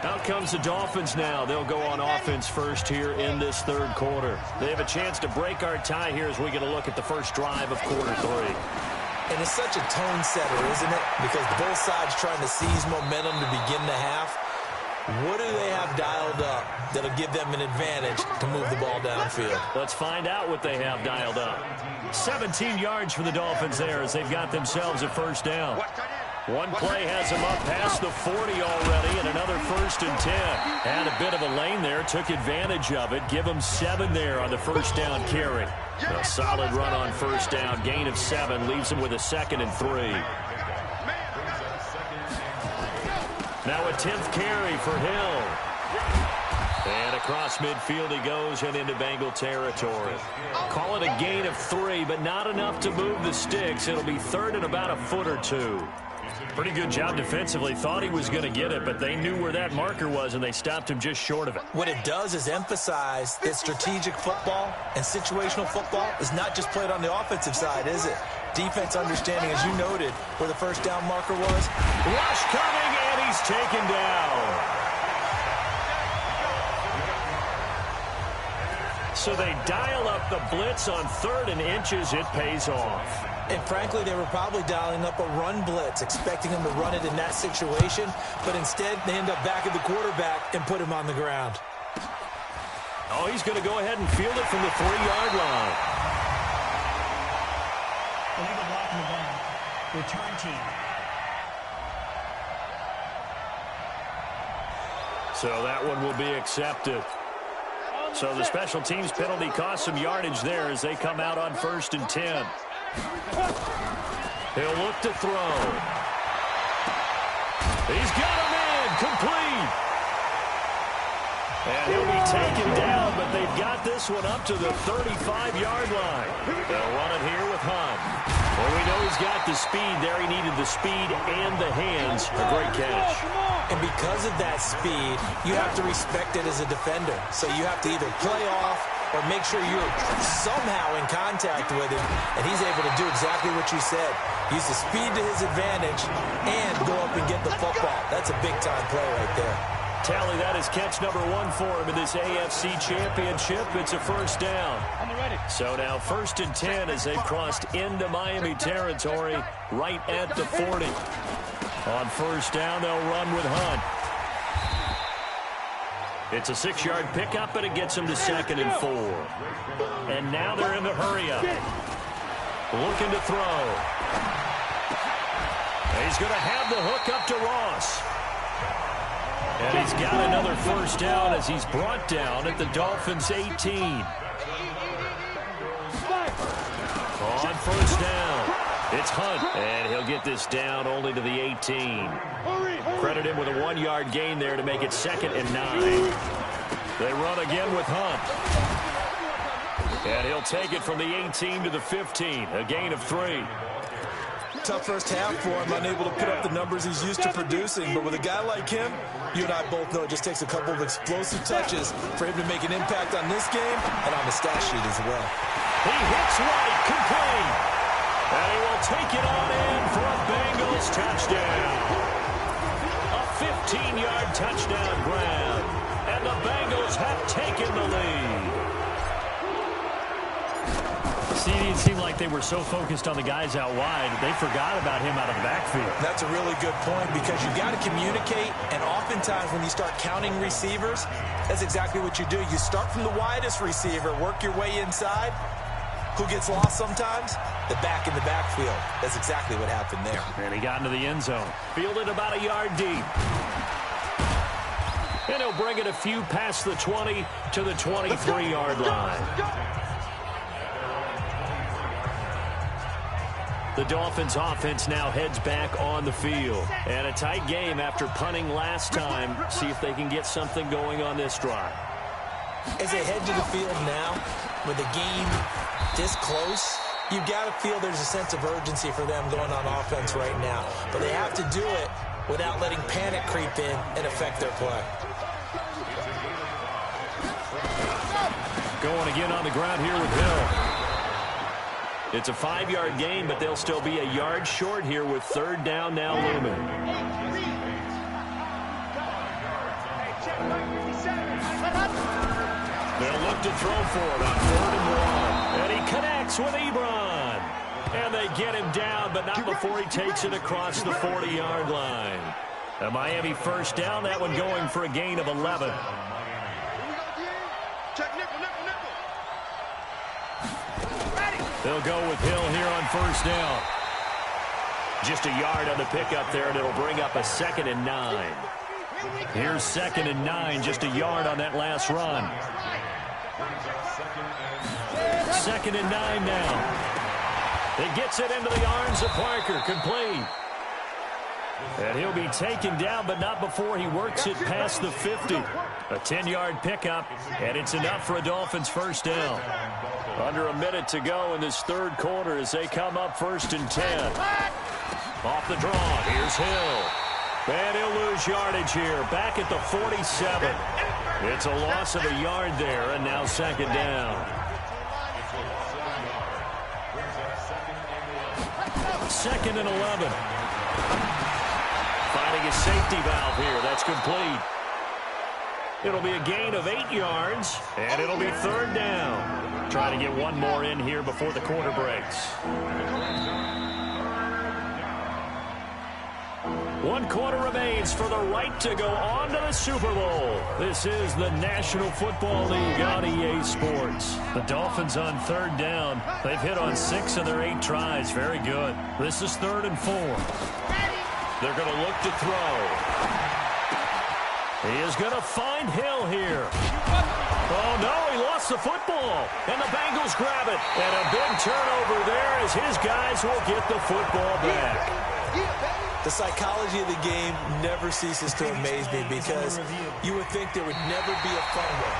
[SPEAKER 1] Out comes the Dolphins now. They'll go on offense first here in this third quarter. They have a chance to break our tie here as we get a look at the first drive of quarter three.
[SPEAKER 2] And it's such a tone setter, isn't it? Because both sides trying to seize momentum to begin the half. What do they have dialed up that'll give them an advantage to move the ball downfield?
[SPEAKER 1] Let's find out what they have dialed up. 17 yards for the Dolphins there as they've got themselves a first down. One play has them up past the 40 already, and another 1st and 10. Had a bit of a lane there, took advantage of it. Give them 7 there on the first down carry. A solid run on first down, gain of 7, leaves them with a 2nd and 3. Now a 10th carry for Hill. And across midfield he goes and into Bengal territory. Call it a gain of 3, but not enough to move the sticks. It'll be 3rd and about a foot or 2. Pretty good job defensively. Thought he was going to get it, but they knew where that marker was, and they stopped him just short of it.
[SPEAKER 2] What it does is emphasize that strategic football and situational football is not just played on the offensive side, is it? Defense understanding, as you noted, where the first down marker was.
[SPEAKER 1] Rush coming, and he's taken down. So they dial up the blitz on 3rd and inches. It pays off.
[SPEAKER 2] And frankly, they were probably dialing up a run blitz, expecting him to run it in that situation. But instead, they end up back at the quarterback and put him on the ground.
[SPEAKER 1] Oh, he's going to go ahead and field it from the 3-yard line.
[SPEAKER 10] Illegal block in the back. Return team.
[SPEAKER 1] So that one will be accepted. So the special teams penalty cost some yardage there as they come out on 1st and 10. He'll look to throw. He's got him in, complete. And he'll be taken down, but they've got this one up to the 35-yard line. They'll run it here with Hunt. Well, we know he's got the speed there. He needed the speed and the hands. A great catch.
[SPEAKER 2] And because of that speed, you have to respect it as a defender. So you have to either play off or make sure you're somehow in contact with him, and he's able to do exactly what you said. Use the speed to his advantage and go up and get the football. That's a big-time play right there.
[SPEAKER 1] Tally, that is catch number 1 for him in this AFC Championship. It's a first down. So now 1st and 10 as they've crossed into Miami territory right at the 40. On first down, they'll run with Hunt. It's a 6-yard pickup, and it gets them to 2nd and 4. And now they're in the hurry-up. Looking to throw. He's going to have the hook up to Ross. And he's got another first down as he's brought down at the Dolphins' 18. On first down, it's Hunt, and he'll get this down only to the 18. Credit him with a 1-yard gain there to make it 2nd and 9. They run again with Hunt. And he'll take it from the 18 to the 15, a gain of 3.
[SPEAKER 2] Tough first half for him, unable to put up the numbers he's used to producing. But with a guy like him, you and I both know it just takes a couple of explosive touches for him to make an impact on this game and on the stat sheet as well.
[SPEAKER 1] He hits right, complete. And he will take it on in for a Bengals touchdown. A 15-yard touchdown grab. And the Bengals have taken the lead. See, it seemed like they were so focused on the guys out wide, they forgot about him out of the backfield.
[SPEAKER 2] That's a really good point because you got to communicate, and oftentimes when you start counting receivers, that's exactly what you do. You start from the widest receiver, work your way inside. Who gets lost sometimes? The back in the backfield. That's exactly what happened there.
[SPEAKER 1] And he got into the end zone. Fielded about a yard deep. And he'll bring it a few past the 20 to the 23-yard line. The Dolphins offense now heads back on the field. And a tight game after punting last time. See if they can get something going on this drive.
[SPEAKER 2] As they head to the field now, with the game this close, you've got to feel there's a sense of urgency for them going on offense right now. But they have to do it without letting panic creep in and affect their play.
[SPEAKER 1] Going again on the ground here with Hill. It's a 5-yard gain, but they'll still be a yard short here with third down now looming. They'll look to throw for it on 3rd and 1. And he connects with Ebron. And they get him down, but not before he takes it across the 40-yard line. A Miami first down, that one going for a gain of 11. They'll go with Hill here on first down. Just a yard on the pickup there, and it'll bring up a 2nd and 9. Here's 2nd and 9, just a yard on that last run. 2nd and 9 now. It gets it into the arms of Parker, complete. And he'll be taken down, but not before he works it past the 50. A 10-yard pickup, and it's enough for a Dolphins first down. Under a minute to go in this third quarter as they come up 1st and 10. Off the draw, here's Hill. And he'll lose yardage here, back at the 47. It's a loss of a yard there, and now 2nd down. 2nd and 11. Finding a safety valve here. That's complete. It'll be a gain of 8 yards, and it'll be 3rd down. Trying to get one more in here before the quarter breaks. 1 quarter remains for the right to go on to the Super Bowl. This is the National Football League on EA Sports. The Dolphins on 3rd down. They've hit on 6 of their 8 tries. Very good. This is 3rd and 4. They're going to look to throw. He is going to find Hill here. Oh, no, he lost the football. And the Bengals grab it. And a big turnover there as his guys will get the football back.
[SPEAKER 2] The psychology of the game never ceases to amaze me because you would think there would never be a fumble.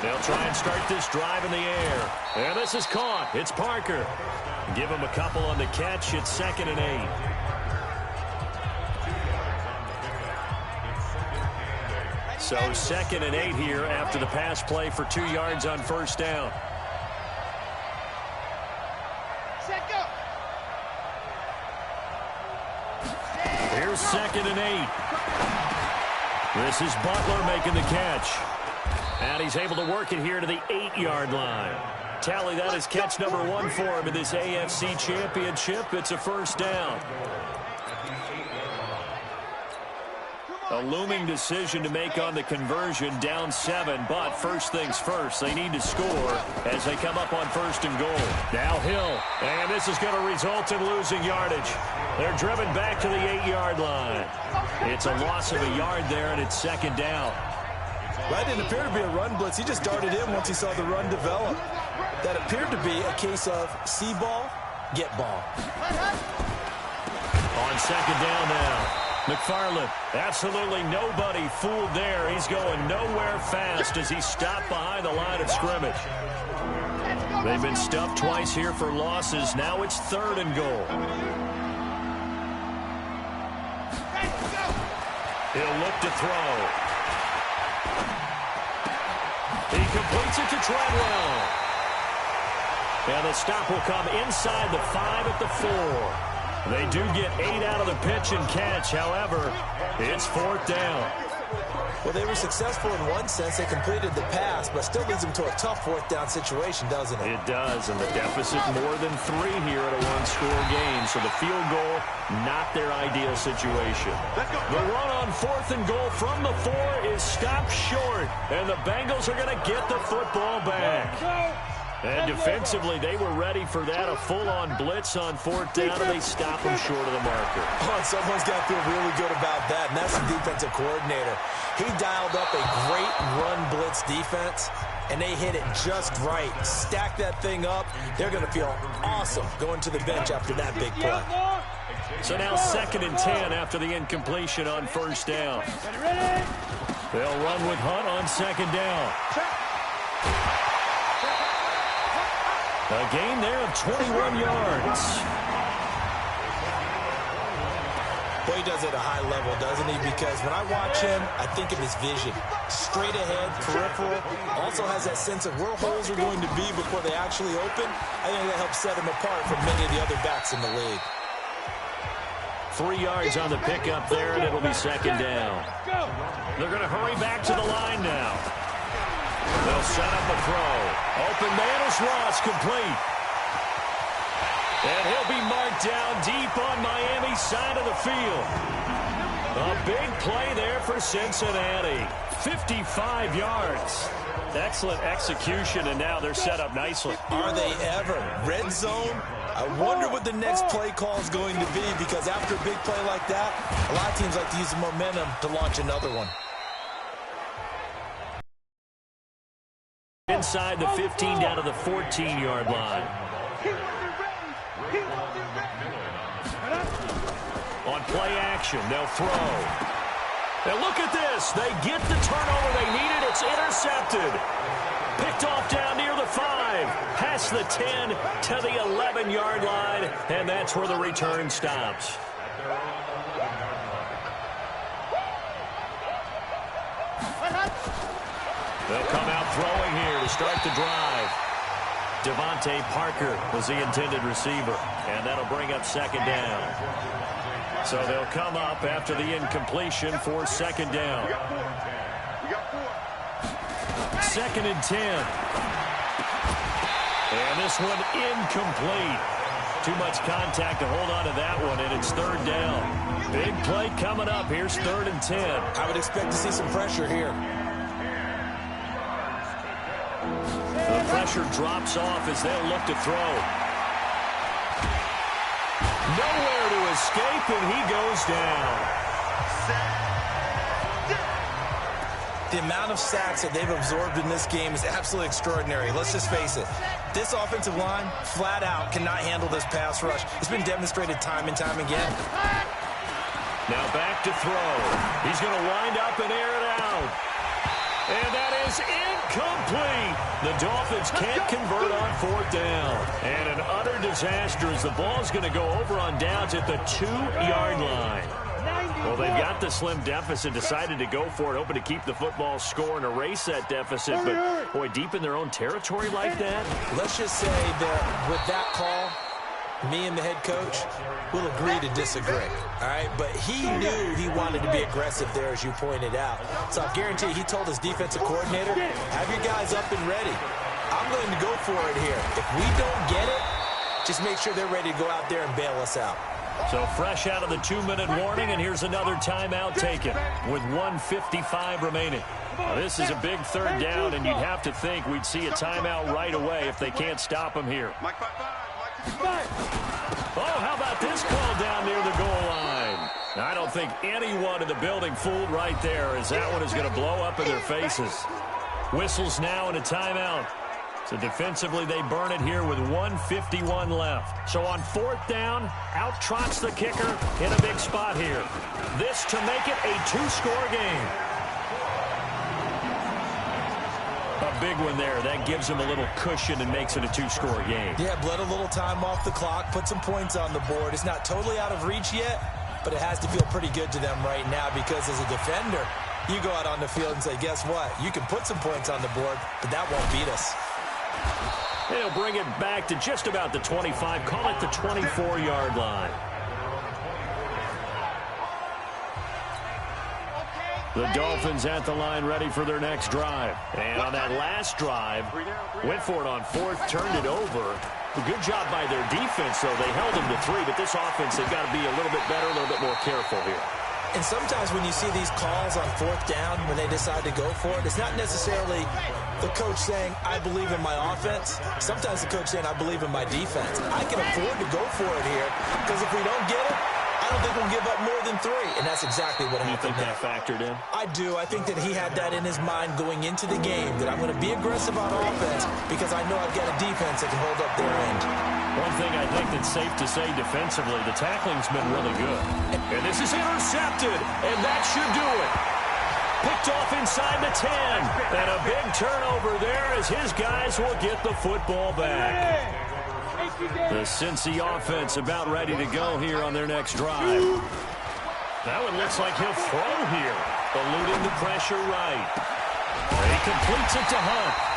[SPEAKER 1] They'll try and start this drive in the air. And this is caught. It's Parker. Give him a couple on the catch. It's 2nd and 8. So 2nd and 8 here after the pass play for 2 yards on first down. Here's 2nd and 8. This is Butler making the catch. And he's able to work it here to the 8-yard line. Tally, that is catch number 1 for him in this AFC Championship. It's a first down. A looming decision to make on the conversion, down 7. But first things first, they need to score as they come up on 1st and goal. Now Hill, and this is going to result in losing yardage. They're driven back to the 8-yard line. It's a loss of a yard there, and it's 2nd down.
[SPEAKER 2] Right, it appeared to be a run blitz. He just darted in once he saw the run develop. That appeared to be a case of see ball, get ball.
[SPEAKER 1] On 2nd down now. McFarland, absolutely nobody fooled there. He's going nowhere fast as he's stopped behind the line of scrimmage. They've been stuffed twice here for losses. Now it's 3rd and goal. He'll look to throw. He completes it to Treadwell. And the stop will come inside the 5 at the 4. They do get 8 out of the pitch and catch. However, it's 4th down.
[SPEAKER 2] Well, they were successful in one sense. They completed the pass, but still leads them to a tough 4th down situation, doesn't it?
[SPEAKER 1] It does, and the deficit more than 3 here at a one-score game. So the field goal, not their ideal situation. The run on 4th and goal from the 4 is stopped short, and the Bengals are going to get the football back. And defensively, they were ready for that, a full-on blitz on 4th down, and they stop them short of the marker.
[SPEAKER 2] Oh, someone's got to feel really good about that, and that's the defensive coordinator. He dialed up a great run blitz defense, and they hit it just right. Stack that thing up. They're going to feel awesome going to the bench after that big play.
[SPEAKER 1] So now 2nd and 10 after the incompletion on 1st down. They'll run with Hunt on 2nd down. A gain there of 21 yards.
[SPEAKER 2] Boy, he does it at a high level, doesn't he? Because when I watch him, I think of his vision. Straight ahead, peripheral. Also has that sense of where holes are going to be before they actually open. I think that helps set him apart from many of the other backs in the league.
[SPEAKER 1] 3 yards on the pickup there, and it'll be 2nd down. They're going to hurry back to the line now. They'll set up a throw. Open man is Ross, complete. And he'll be marked down deep on Miami's side of the field. A big play there for Cincinnati. 55 yards. Excellent execution, and now they're set up nicely.
[SPEAKER 2] Are they ever? Red zone? I wonder what the next play call is going to be, because after a big play like that, a lot of teams like to use the momentum to launch another one.
[SPEAKER 1] Inside the 15 down to the 14-yard line. On play action, they'll throw. And look at this. They get the turnover they needed. It's intercepted. Picked off down near the 5. Past the 10 to the 11-yard line. And that's where the return stops. They'll come out throwing here to start the drive. Devontae Parker was the intended receiver. And that'll bring up 2nd down. So they'll come up after the incompletion for 2nd down. 2nd and 10. And this one incomplete. Too much contact to hold on to that one, and it's 3rd down. Big play coming up. Here's 3rd and 10.
[SPEAKER 2] I would expect to see some pressure here.
[SPEAKER 1] The pressure drops off as they'll look to throw. Nowhere to escape, and he goes down.
[SPEAKER 2] The amount of sacks that they've absorbed in this game is absolutely extraordinary. Let's just face it. This offensive line, flat out, cannot handle this pass rush. It's been demonstrated time and time again.
[SPEAKER 1] Now back to throw. He's going to wind up and air it out. And that is incomplete. The Dolphins can't convert on 4th down. And an utter disaster as the ball's going to go over on downs at the 2-yard line. Well, they've got the slim deficit, decided to go for it, hoping to keep the football score and erase that deficit. But, boy, deep in their own territory like that?
[SPEAKER 2] Let's just say that with that call, me and the head coach will agree to disagree, all right? But he knew he wanted to be aggressive there, as you pointed out. So I guarantee he told his defensive coordinator, have your guys up and ready. I'm going to go for it here. If we don't get it, just make sure they're ready to go out there and bail us out.
[SPEAKER 1] So fresh out of the 2-minute warning, and here's another timeout taken with 1:55 remaining. Now, this is a big 3rd down, and you'd have to think we'd see a timeout right away if they can't stop him here. Oh, how about this call down near the goal line? Now, I don't think anyone in the building fooled right there, as that one is going to blow up in their faces. Whistles now and a timeout. So defensively, they burn it here with 1:51 left. So on 4th down, out trots the kicker in a big spot here. This to make it a 2-score game. A big one there. That gives them a little cushion and makes it a 2-score game.
[SPEAKER 2] Yeah, bled a little time off the clock, put some points on the board. It's not totally out of reach yet, but it has to feel pretty good to them right now, because as a defender, you go out on the field and say, guess what? You can put some points on the board, but that won't beat us.
[SPEAKER 1] They'll bring it back to just about the 25. Call it the 24-yard line. The Dolphins at the line ready for their next drive. And on that last drive, went for it on 4th, turned it over. A good job by their defense, though. They held them to 3, but this offense, they've got to be a little bit better, a little bit more careful here.
[SPEAKER 2] And sometimes when you see these calls on fourth down, when they decide to go for it, it's not necessarily the coach saying, I believe in my offense. Sometimes the coach saying, I believe in my defense. I can afford to go for it here because if we don't get it, I don't think we'll give up more than 3, and that's exactly what happened.
[SPEAKER 1] You think that factored in?
[SPEAKER 2] I do. I think that he had that in his mind going into the game, that I'm going to be aggressive on offense because I know I've got a defense that can hold up their end.
[SPEAKER 1] One thing I think that's safe to say defensively, the tackling's been really good. And this is intercepted, and that should do it. Picked off inside the 10, and a big turnover there as his guys will get the football back. The Cincy offense about ready to go here on their next drive. Now it looks like he'll throw here, eluding the pressure right. He completes it to Hunt.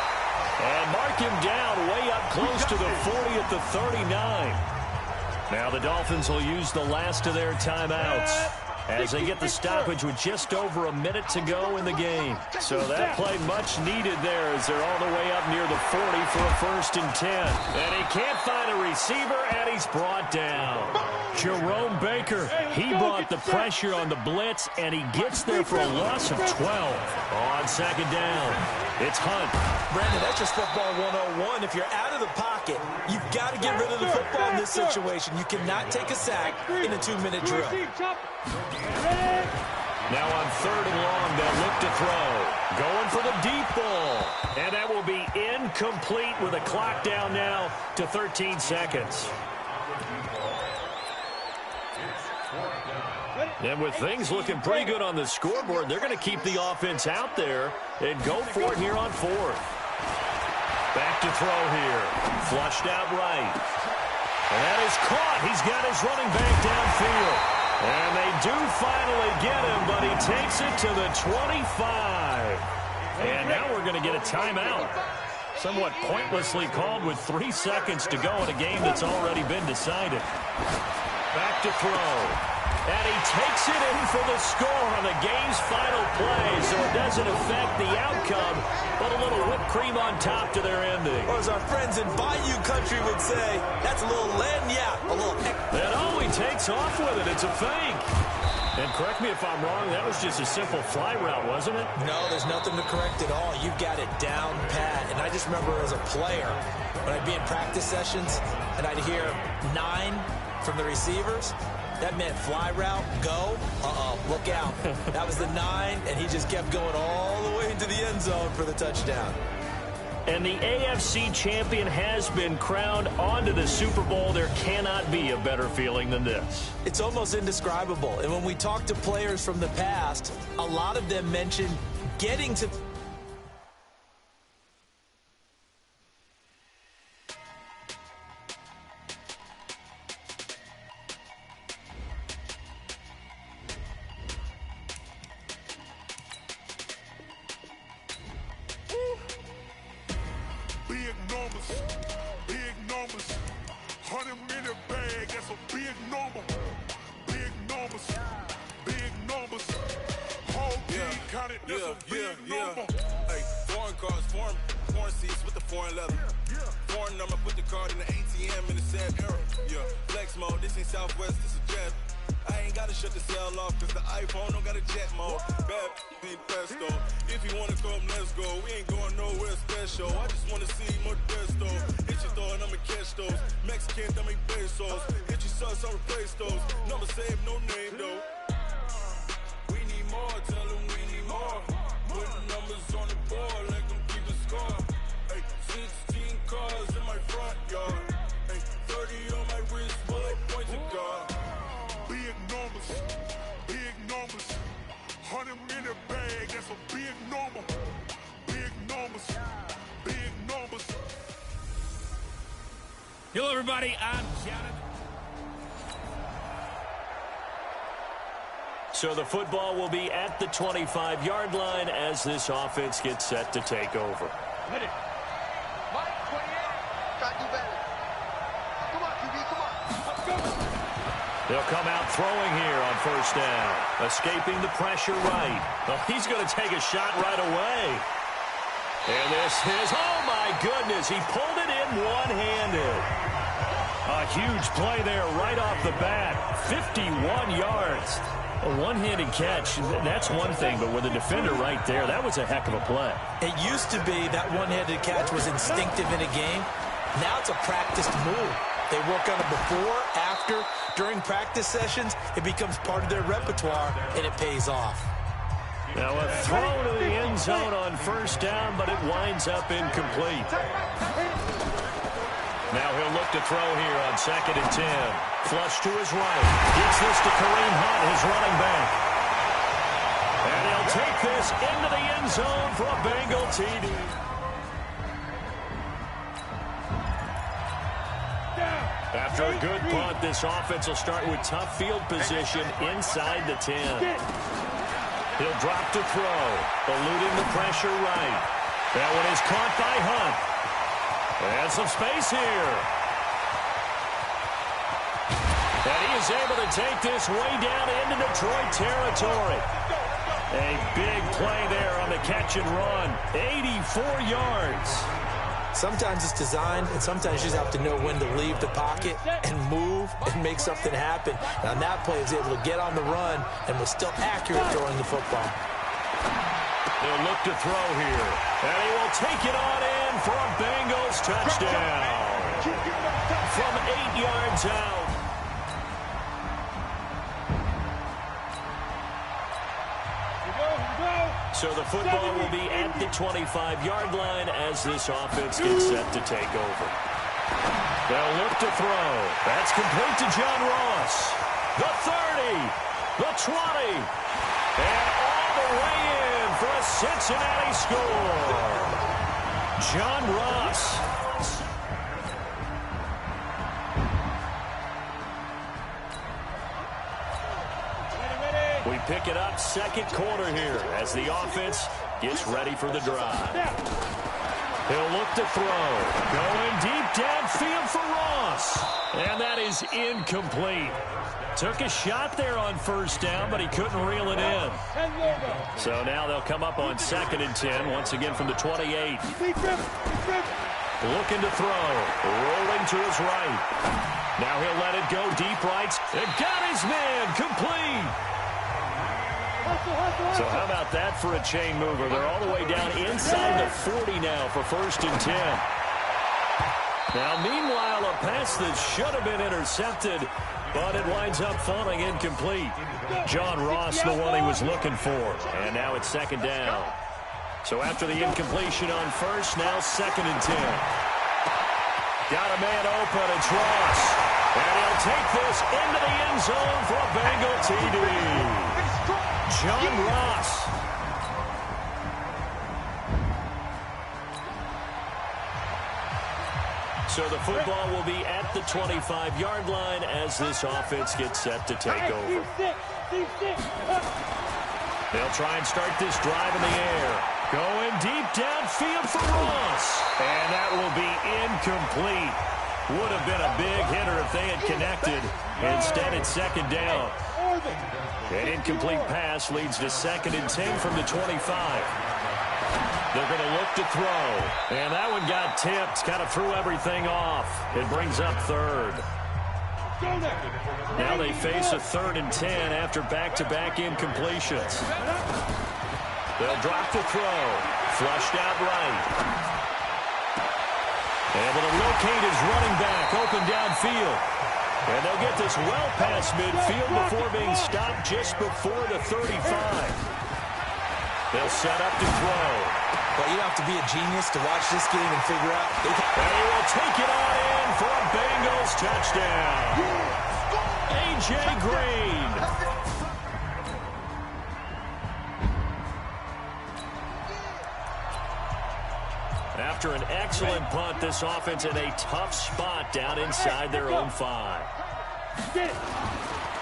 [SPEAKER 1] And mark him down way up close to the 40 at the 39. Now the Dolphins will use the last of their timeouts as they get the stoppage with just over a minute to go in the game. So that play much needed there as they're all the way up near the 40 for a 1st and 10. And he can't find a receiver, and he's brought down. Jerome Baker, he brought the pressure on the blitz, and he gets there for a loss of 12. On 2nd down, it's Hunt.
[SPEAKER 2] Brandon, that's just football 101. If you're out of the pocket, you've got to get rid of the football in this situation. You cannot take a sack in a 2-minute drill.
[SPEAKER 1] Now on 3rd and long, they'll look to throw. Going for the deep ball. And that will be incomplete with a clock down now to 13 seconds. And with things looking pretty good on the scoreboard, they're going to keep the offense out there and go for it here on 4th. Back to throw here. Flushed out right. And that is caught. He's got his running back downfield. And they do finally get him, but he takes it to the 25. And now we're going to get a timeout. Somewhat pointlessly called with 3 seconds to go in a game that's already been decided. Back to throw. And he takes it in for the score on the game's final play, so it doesn't affect the outcome, but a little whipped cream on top to their ending.
[SPEAKER 2] Or as our friends in Bayou Country would say, that's a little lagniappe, a little heck.
[SPEAKER 1] And oh, he takes off with it. It's a fake. And correct me if I'm wrong, that was just a simple fly route, wasn't it?
[SPEAKER 2] No, there's nothing to correct at all. You've got it down pat. And I just remember as a player, when I'd be in practice sessions and I'd hear 9 from the receivers, that meant fly route, go, look out. That was the 9, and he just kept going all the way into the end zone for the touchdown.
[SPEAKER 1] And the AFC champion has been crowned onto the Super Bowl. There cannot be a better feeling than this.
[SPEAKER 2] It's almost indescribable. And when we talk to players from the past, a lot of them mention getting to...
[SPEAKER 9] Hello, everybody. I'm Jonathan.
[SPEAKER 1] So the football will be at the 25-yard line as this offense gets set to take over.
[SPEAKER 11] Hit it. Mike, 28. Try to do better. Come on, QB, come on. Let's go.
[SPEAKER 1] They'll come out throwing here on 1st down. Escaping the pressure right. Well, he's going to take a shot right away. And this is, oh my goodness, he pulled it in one-handed. A huge play there right off the bat. 51 yards. A one-handed catch, that's one thing, but with a defender right there, that was a heck of a play.
[SPEAKER 2] It used to be that one-handed catch was instinctive in a game. Now it's a practiced move. They work on it before, after, during practice sessions. It becomes part of their repertoire, and it pays off.
[SPEAKER 1] Now a throw to the end zone on first down, but it winds up incomplete. Now he'll look to throw here on 2nd and 10. Flush to his right. Gets this to Kareem Hunt, his running back. And he'll take this into the end zone for a Bengal TD. After a good punt, this offense will start with tough field position inside the 10. He'll drop to throw, eluding the pressure right. That one is caught by Hunt. And some space here. And he is able to take this way down into Detroit territory. A big play there on the catch and run. 84 yards.
[SPEAKER 2] Sometimes it's designed, and sometimes you just have to know when to leave the pocket and move and make something happen. And on that play, he was able to get on the run and was still accurate throwing the football.
[SPEAKER 1] They'll look to throw here. And he will take it on in for a Bengals touchdown. From 8 yards out. So the football will be at the 25-yard line as this offense gets set to take over. They'll look to throw. That's complete to John Ross. The 30, the 20, and all the way in for a Cincinnati score. John Ross. We pick it up second quarter here as the offense gets ready for the drive. He'll look to throw. Going deep downfield for Ross. And that is incomplete. Took a shot there on first down, but he couldn't reel it in. So now they'll come up on 2nd and 10, once again from the 28. Looking to throw. Rolling to his right. Now he'll let it go deep right. And got his man complete. So how about that for a chain mover? They're all the way down inside the 40 now for 1st and 10. Now, meanwhile, a pass that should have been intercepted, but it winds up falling incomplete. John Ross, the one he was looking for. And now it's 2nd down. So after the incompletion on first, now 2nd and 10. Got a man open, it's Ross. And he'll take this into the end zone for a Bengal TD. John Ross. So the football will be at the 25-yard line as this offense gets set to take over. They'll try and start this drive in the air. Going deep downfield for Ross. And that will be incomplete. Would have been a big hitter if they had connected. Instead, it's 2nd down. An incomplete pass leads to 2nd and 10 from the 25. They're going to look to throw. And that one got tipped. Kind of threw everything off. It brings up 3rd. Now they face a 3rd and 10 after back-to-back incompletions. They'll drop the throw. Flushed out right. Able to locate his running back open downfield. And they'll get this well past midfield before being stopped just before the 35. They'll set up to throw.
[SPEAKER 2] Well, you don't have to be a genius to watch this game and figure out.
[SPEAKER 1] And he will take it on in for a Bengals touchdown. A.J. Green. After an excellent punt, this offense in a tough spot down inside their own 5.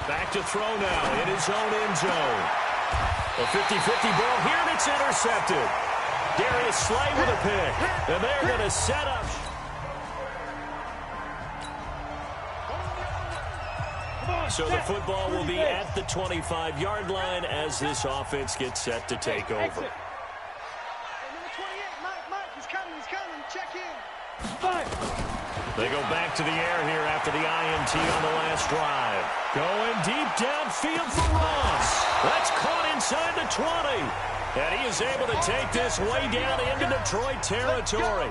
[SPEAKER 1] Back to throw now in his own end zone. A 50-50 ball here, and it's intercepted. Darius Slay with a pick. And they're going to set up. So the football will be at the 25-yard line as this offense gets set to take over. They go back to the air here after the INT on the last drive. Going deep downfield for Ross. That's caught inside the 20. And he is able to take this way down into Detroit territory.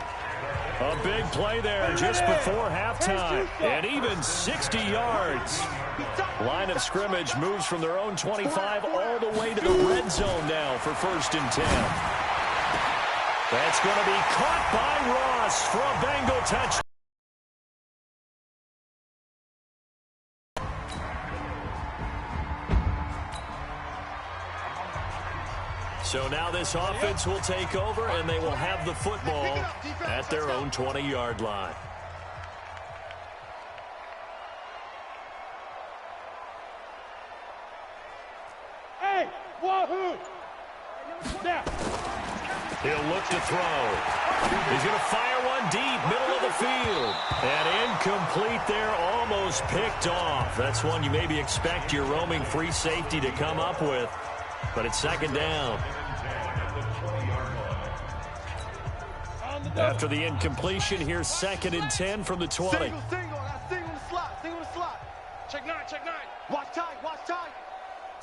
[SPEAKER 1] A big play there just before halftime. And even 60 yards. Line of scrimmage moves from their own 25 all the way to the red zone now for 1st and 10. That's going to be caught by Ross for a Bengal touchdown. So now this offense will take over, and they will have the football at their own 20-yard line.
[SPEAKER 6] Hey, wahoo! Now.
[SPEAKER 1] He'll look to throw. He's going to fire one deep, middle of the field. And incomplete there, almost picked off. That's one you maybe expect your roaming free safety to come up with. But it's 2nd down. After the incompletion, here's 2nd and 10 from the 20.
[SPEAKER 11] Single on the slot. Check 9. Watch tight.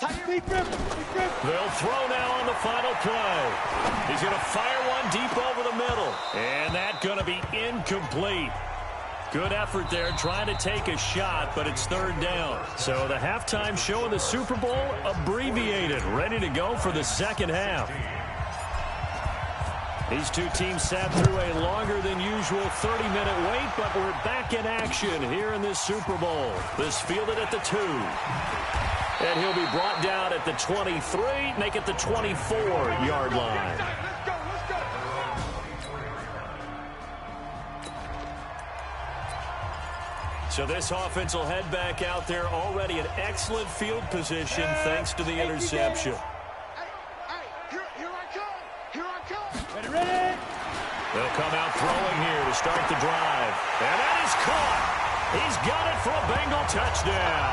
[SPEAKER 1] They'll throw now on the final play. He's going to fire one deep over the middle. And that's going to be incomplete. Good effort there trying to take a shot, but it's 3rd down. So the halftime show of the Super Bowl abbreviated, ready to go for the 2nd half. These two teams sat through a longer than usual 30-minute wait, but we're back in action here in this Super Bowl. This fielded at the 2. And he'll be brought down at the 23, make it the 24-yard line.
[SPEAKER 11] Let's go.
[SPEAKER 1] So this offense will head back out there, already in excellent field position thanks to the interception.
[SPEAKER 11] Here I come.
[SPEAKER 6] Ready?
[SPEAKER 1] They'll come out throwing here to start the drive. And that is caught. He's got it for a Bengal touchdown.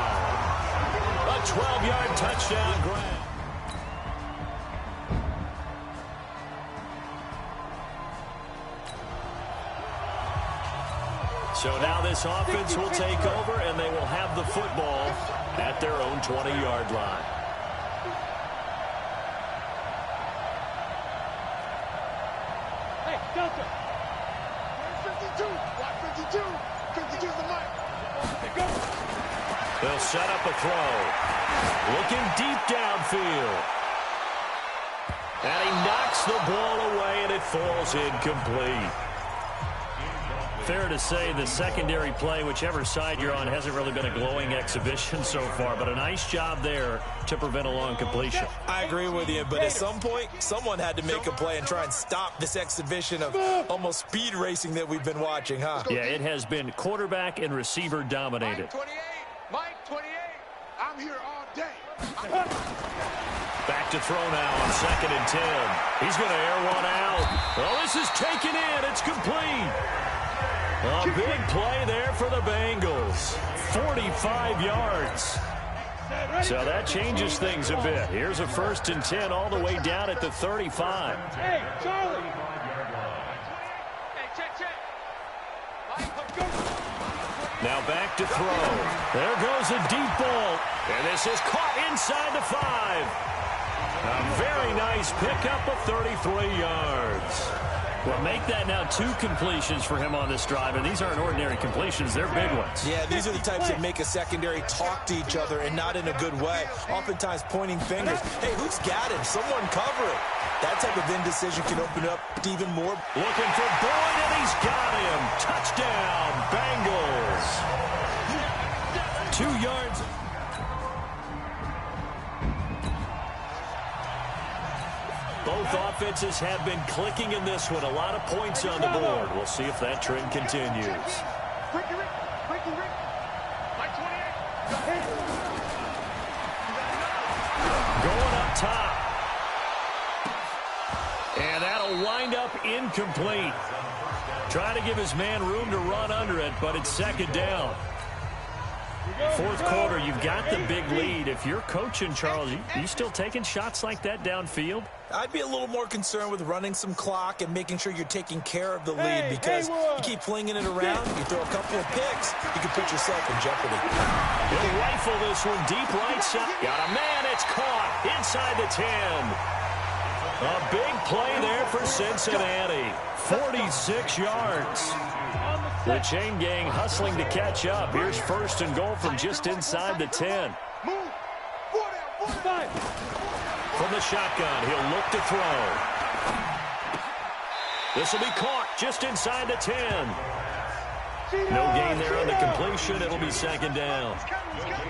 [SPEAKER 1] A 12-yard touchdown grab. So now this offense will take over, and they will have the football at their own 20-yard line.
[SPEAKER 6] Hey, Delta.
[SPEAKER 11] 52. Watch 52. 52's the mark.
[SPEAKER 6] Go.
[SPEAKER 1] They'll set up a throw. Looking deep downfield. And he knocks the ball away, and it falls incomplete. Fair to say the secondary play, whichever side you're on, hasn't really been a glowing exhibition so far, but a nice job there to prevent a long completion.
[SPEAKER 2] I agree with you, but at some point, someone had to make a play and try and stop this exhibition of almost speed racing that we've been watching, huh?
[SPEAKER 1] Yeah, it has been quarterback and receiver dominated.
[SPEAKER 11] Mike 28. I'm here all day.
[SPEAKER 1] Back to throw now on 2nd and 10. He's going to air one out. Well, this is taken in. It's complete. A big play there for the Bengals. 45 yards. So that changes things a bit. Here's a 1st and 10 all the way down at the 35.
[SPEAKER 6] Hey, Charlie.
[SPEAKER 11] Hey, check.
[SPEAKER 1] Now back to throw. There goes a deep ball. And this is caught inside the 5. A very nice pickup of 33 yards. Well, make that now 2 completions for him on this drive, and these aren't ordinary completions. They're big ones.
[SPEAKER 2] Yeah, these are the types that make a secondary talk to each other and not in a good way. Oftentimes pointing fingers. Hey, who's got him? Someone cover it. That type of indecision can open up even more.
[SPEAKER 1] Looking for Boyd, and he's got him. Touchdown, Bengals. 2 yards. Both offenses have been clicking in this one. A lot of points on the board. We'll see if that trend continues.
[SPEAKER 11] Ricky. Mike 28.
[SPEAKER 1] Going up top. And that'll wind up incomplete. Trying to give his man room to run under it, but it's 2nd down. 4th quarter, you've got the big lead. If you're coaching, Charles, you still taking shots like that downfield?
[SPEAKER 2] I'd be a little more concerned with running some clock and making sure you're taking care of the lead because you keep flinging it around, you throw a couple of picks, you can put yourself in jeopardy.
[SPEAKER 1] He'll rifle this one deep right side. Got a man, it's caught inside the 10. A big play there for Cincinnati. 46 yards. The chain gang hustling to catch up. Here's 1st and goal from just inside the 10. From the shotgun, he'll look to throw. This will be caught just inside the 10. No gain there on the completion. It'll be 2nd down.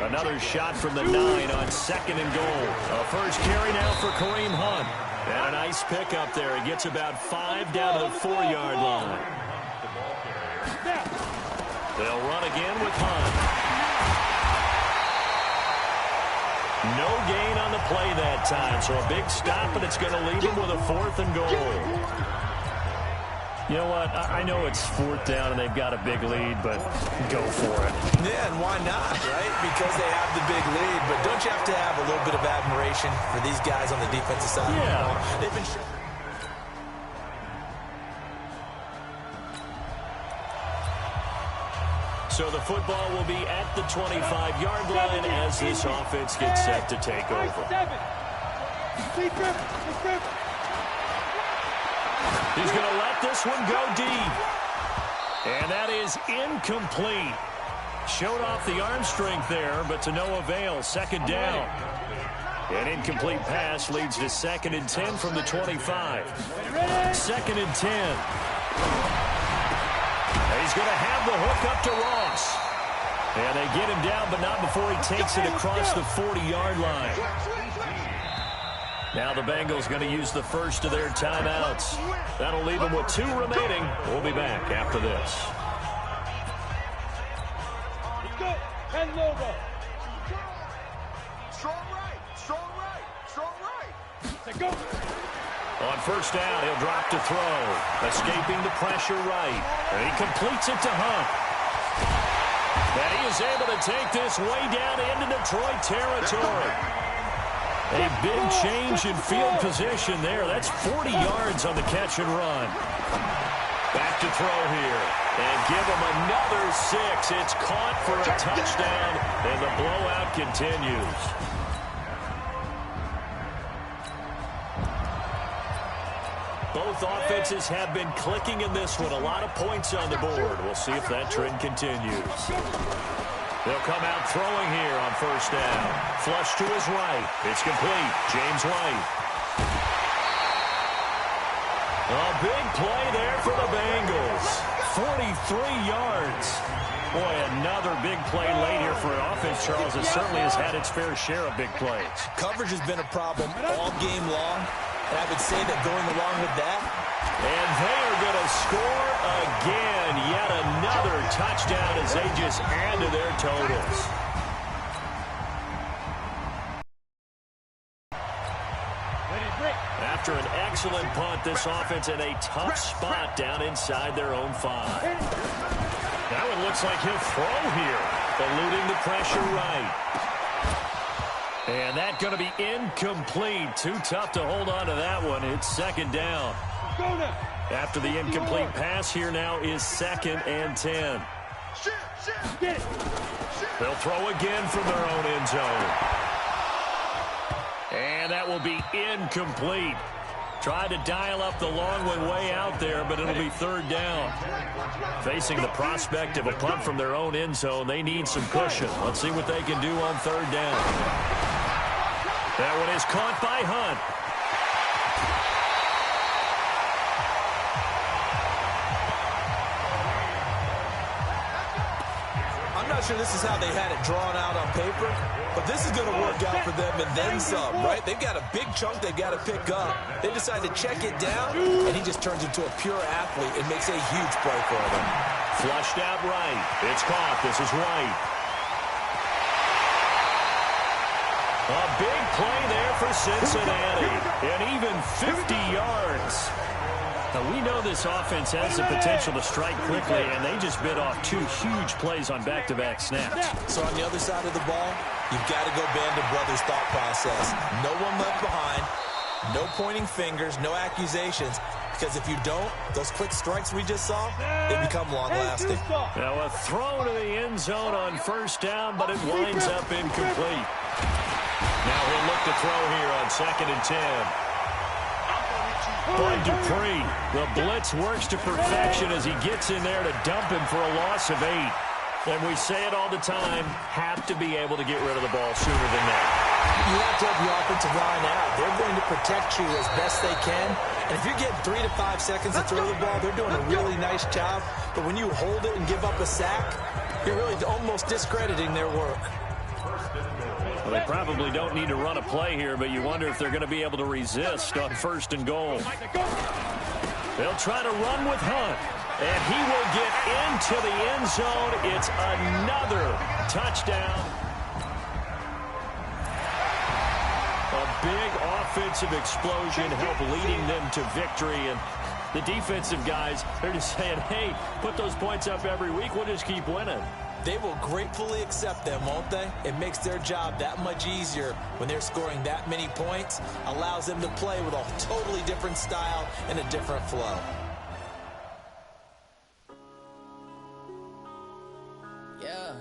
[SPEAKER 1] Another shot from the 9 on 2nd and goal. A first carry now for Kareem Hunt. And a nice pick up there. He gets about 5 down to the 4-yard line. They'll run again with Hunt. No gain on the play that time, so a big stop, and it's going to leave him with a 4th and goal.
[SPEAKER 9] You know what? I know it's 4th down and they've got a big lead, but go for it.
[SPEAKER 2] Yeah, and why not, right? Because they have the big lead, but don't you have to have a little bit of admiration for these guys on the defensive side?
[SPEAKER 1] Yeah.
[SPEAKER 2] They've been...
[SPEAKER 1] So the football will be at the 25-yard line as this offense gets set to take over. He's going to let this one go deep. And that is incomplete. Showed off the arm strength there, but to no avail. 2nd down. An incomplete pass leads to 2nd and 10 from the 25. 2nd and 10. He's going to have the hook up to Ross. And they get him down, but not before he takes it across the 40-yard line. Now the Bengals going to use the first of their timeouts. That'll leave them with 2 remaining. We'll be back after this.
[SPEAKER 11] Strong right, strong right, strong right.
[SPEAKER 1] Go. On 1st down, he'll drop to throw. Escaping the pressure right. And he completes it to Hunt. And he is able to take this way down into Detroit territory. A big change in field position there. That's 40 yards on the catch and run. Back to throw here. And give him another 6. It's caught for a touchdown. And the blowout continues. Both offenses have been clicking in this one. A lot of points on the board. We'll see if that trend continues. They'll come out throwing here on 1st down. Flush to his right. It's complete. James White. A big play there for the Bengals. 43 yards. Boy, another big play late here for an offense, Charles, that certainly has had its fair share of big plays.
[SPEAKER 2] Coverage has been a problem all game long. And I would say that going along with that.
[SPEAKER 1] And they are going to score again. Yet another touchdown as they just add to their totals. After an excellent punt, this offense in a tough spot down inside their own 5. Now it looks like he'll throw here, eluding the pressure right. And that's going to be incomplete. Too tough to hold on to that one. It's 2nd down. After the incomplete pass, here now is 2nd and 10. They'll throw again from their own end zone. And that will be incomplete. Tried to dial up the long one way out there, but it'll be 3rd down. Facing the prospect of a punt from their own end zone, they need some cushion. Let's see what they can do on 3rd down. That one is caught by Hunt.
[SPEAKER 2] I'm not sure this is how they had it drawn out on paper, but this is going to work out for them and then some, right? They've got a big chunk they've got to pick up. They decide to check it down, and he just turns into a pure athlete and makes a huge play for them.
[SPEAKER 1] Flushed out right. It's caught. This is White. A big play there for Cincinnati. And even 50 yards. Now, we know this offense has the potential to strike quickly, and they just bit off 2 huge plays on back-to-back snaps.
[SPEAKER 2] So on the other side of the ball, you've got to go Band of Brothers thought process. No one left behind. No pointing fingers, no accusations, because if you don't, those quick strikes we just saw, they become long-lasting.
[SPEAKER 1] Now a throw to the end zone on first down, but it winds up incomplete. Now he'll look to throw here on 2nd and 10. Bud Dupree, the blitz works to perfection as he gets in there to dump him for a loss of 8. And we say it all the time, have to be able to get rid of the ball sooner than that.
[SPEAKER 2] You have to help your offensive line out. They're going to protect you as best they can. And if you're getting 3 to 5 seconds to throw the ball, they're doing a really nice job. But when you hold it and give up a sack, you're really almost discrediting their work.
[SPEAKER 1] Well, they probably don't need to run a play here, but you wonder if they're going to be able to resist on 1st and goal. They'll try to run with Hunt, and he will get into the end zone. It's another touchdown. A big offensive explosion helped leading them to victory, and the defensive guys, they're just saying, hey, put those points up every week, we'll just keep winning.
[SPEAKER 2] They will gratefully accept them, won't they? It makes their job that much easier when they're scoring that many points. Allows them to play with a totally different style and a different flow.
[SPEAKER 12] Yeah.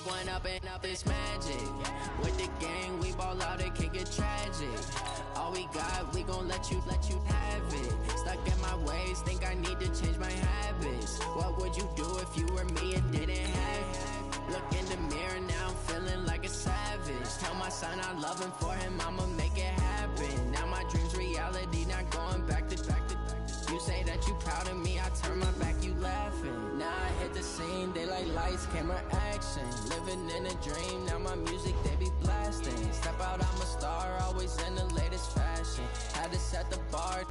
[SPEAKER 12] One up and up is magic. With the gang, we ball out, it can get tragic. All we got, we gon' let you have it. Stuck in my ways, think I need to change my habits. What would you do if you were me and didn't have it? Look in the mirror, now I'm feeling like a savage. Tell my son I love him, for him I'ma make it happen. Now my dream's reality, not going back to. You say that you proud of me, I turn my back, you laughing. Now I hit the scene, they like lights, camera, action. Living in a dream, now my music, they be blasting. Step out, I'm a star, always in the latest fashion. Had to set the bar.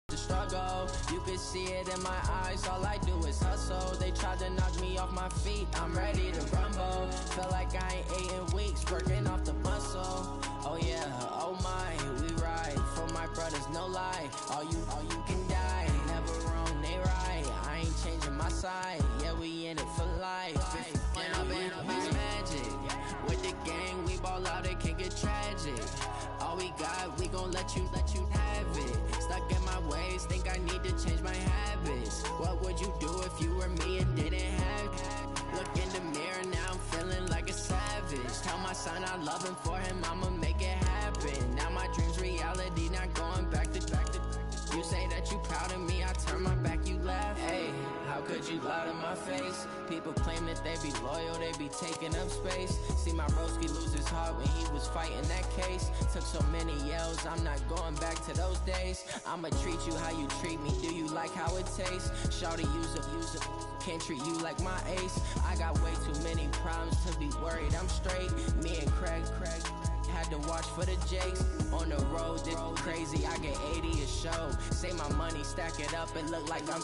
[SPEAKER 12] The struggle, you can see it in my eyes, all I do is hustle. They tried to knock me off my feet, I'm ready to rumble. Feel like I ain't ate in weeks, working off the muscle. Oh yeah, oh my, we ride for my brothers, no lie. All you can die, never wrong, they right. I ain't changing my side, yeah, we in it for life. When up and up is magic. With the gang, we ball out, it can get tragic. All we got, we gon' let you have it. Stuck in my ways, think I need to change my habits. What would you do if you were me and didn't have it? Look in the mirror, now I'm feeling like a savage. Tell my son I love him, for him I'ma make it happen. Now my dream's reality, not going back to. You say that you proud of me, I turn my back, you laugh. Hey, how could you lie to my face? People claim that they be loyal, they be taking up space. See my broski lose his heart when he was fighting that case. Took so many yells, I'm not going back to those days. I'ma treat you how you treat me, do you like how it tastes? Shawty, use it, can't treat you like my ace. I got way too many problems to be worried, I'm straight. Me and Craig had to watch for the Jakes. On the road, this crazy, I get 80 a show. Say my money, stack it up, and look like I'm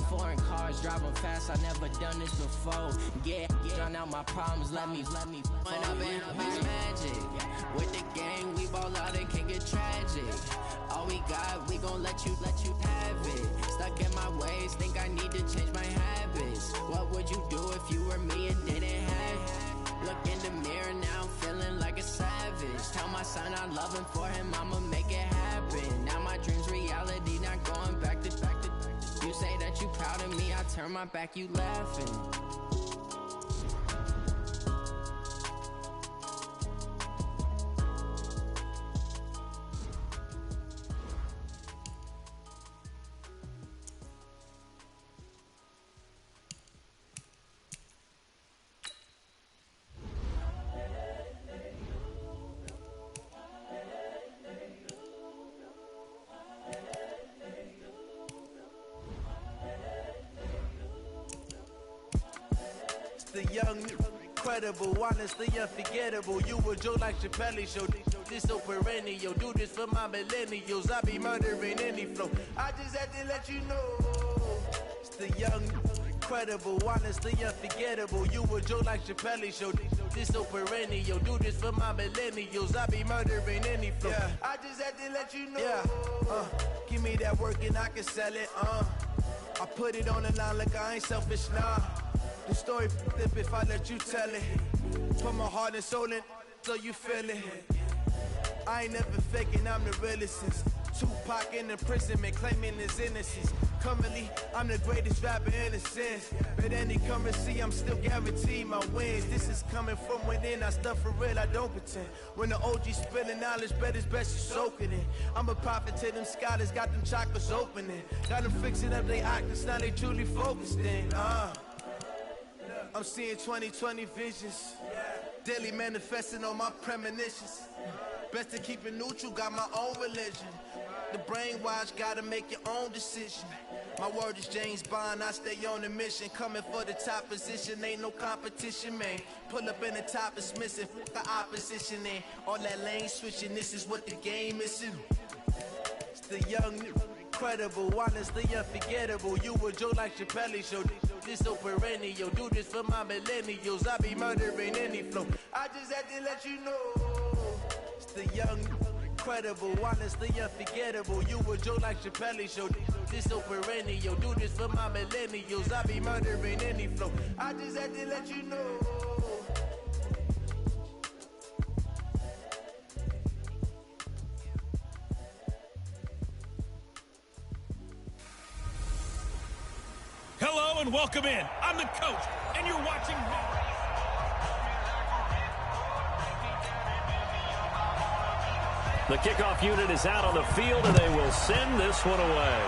[SPEAKER 12] foreign cars, driving fast, I never done this before. Yeah, drown out my problems, let me When up and up is magic. With the gang, we ball out, it can get tragic. All we got, we gon' let you have it. Stuck in my ways, think I need to change my habits. What would you do if you were me and didn't have it? Look in the mirror, now I'm feeling like a savage. Tell my son I love him, for him I'ma make it happen. Now my dream's reality, not going back to. You say that you proud of me, I turn my back, you laughing.
[SPEAKER 13] The young, incredible, honestly unforgettable. You a joke like Chappelle Show. This so perennial. Do this for my millennials. I be murdering any flow. I just had to let you know. It's the young, incredible, honestly unforgettable. You a joke like Chappelle Show. This so perennial. Do this for my millennials. I be murdering any flow. Yeah. I just had to let you know. Yeah. Give me that work and I can sell it. I put it on the line like I ain't selfish, nah. The story flip if I let you tell it. Put my heart and soul in so you feel it. I ain't never faking, I'm the realest since Tupac in the prison, man, claiming his innocence. Currently, I'm the greatest rapper in a sense. But any currency, I'm still guaranteed my wins. This is coming from within, I stuff for real, I don't pretend. When the OG spilling knowledge, bet it's best you soak it in. I'm a prophet to them scholars, got them chakras opening. Got them fixing up they octaves, now they truly focused in. I'm seeing 2020 visions. Daily manifesting on my premonitions. Best to keep it neutral, got my own religion. The brainwash, gotta make your own decision. My word is James Bond, I stay on a mission. Coming for the top position, ain't no competition, man. Pull up in the top, it's missing, fuck the opposition, and all that lane switching, this is what the game is. It's the young, incredible, honestly unforgettable. You a Joe like Chappelle show. This so perennial, do this for my millennials. I be murdering any flow. I just had to let you know. It's the young, incredible, honestly unforgettable. You a Joe like Chappelle show. This so perennial, do this for my millennials. I be murdering any flow. I just had to let you know.
[SPEAKER 14] Hello and welcome in. I'm the coach, and you're watching Raw.
[SPEAKER 1] The kickoff unit is out on the field, and they will send this one away.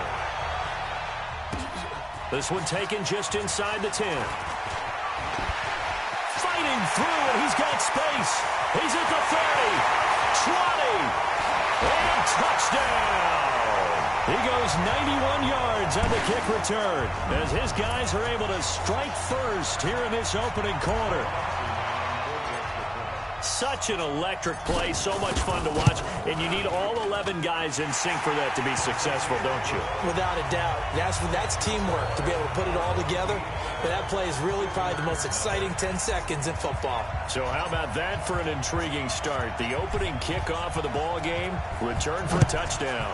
[SPEAKER 1] This one taken just inside the 10. Fighting through, and he's got space. He's at the 30, 20, and touchdown. He goes 91 yards on the kick return as his guys are able to strike first here in this opening quarter. Such an electric play, so much fun to watch, and you need all 11 guys in sync for that to be successful, don't you?
[SPEAKER 2] Without a doubt. That's teamwork to be able to put it all together. But that play is really probably the most exciting 10 seconds in football.
[SPEAKER 1] So how about that for an intriguing start? The opening kickoff of the ball game, return for a touchdown.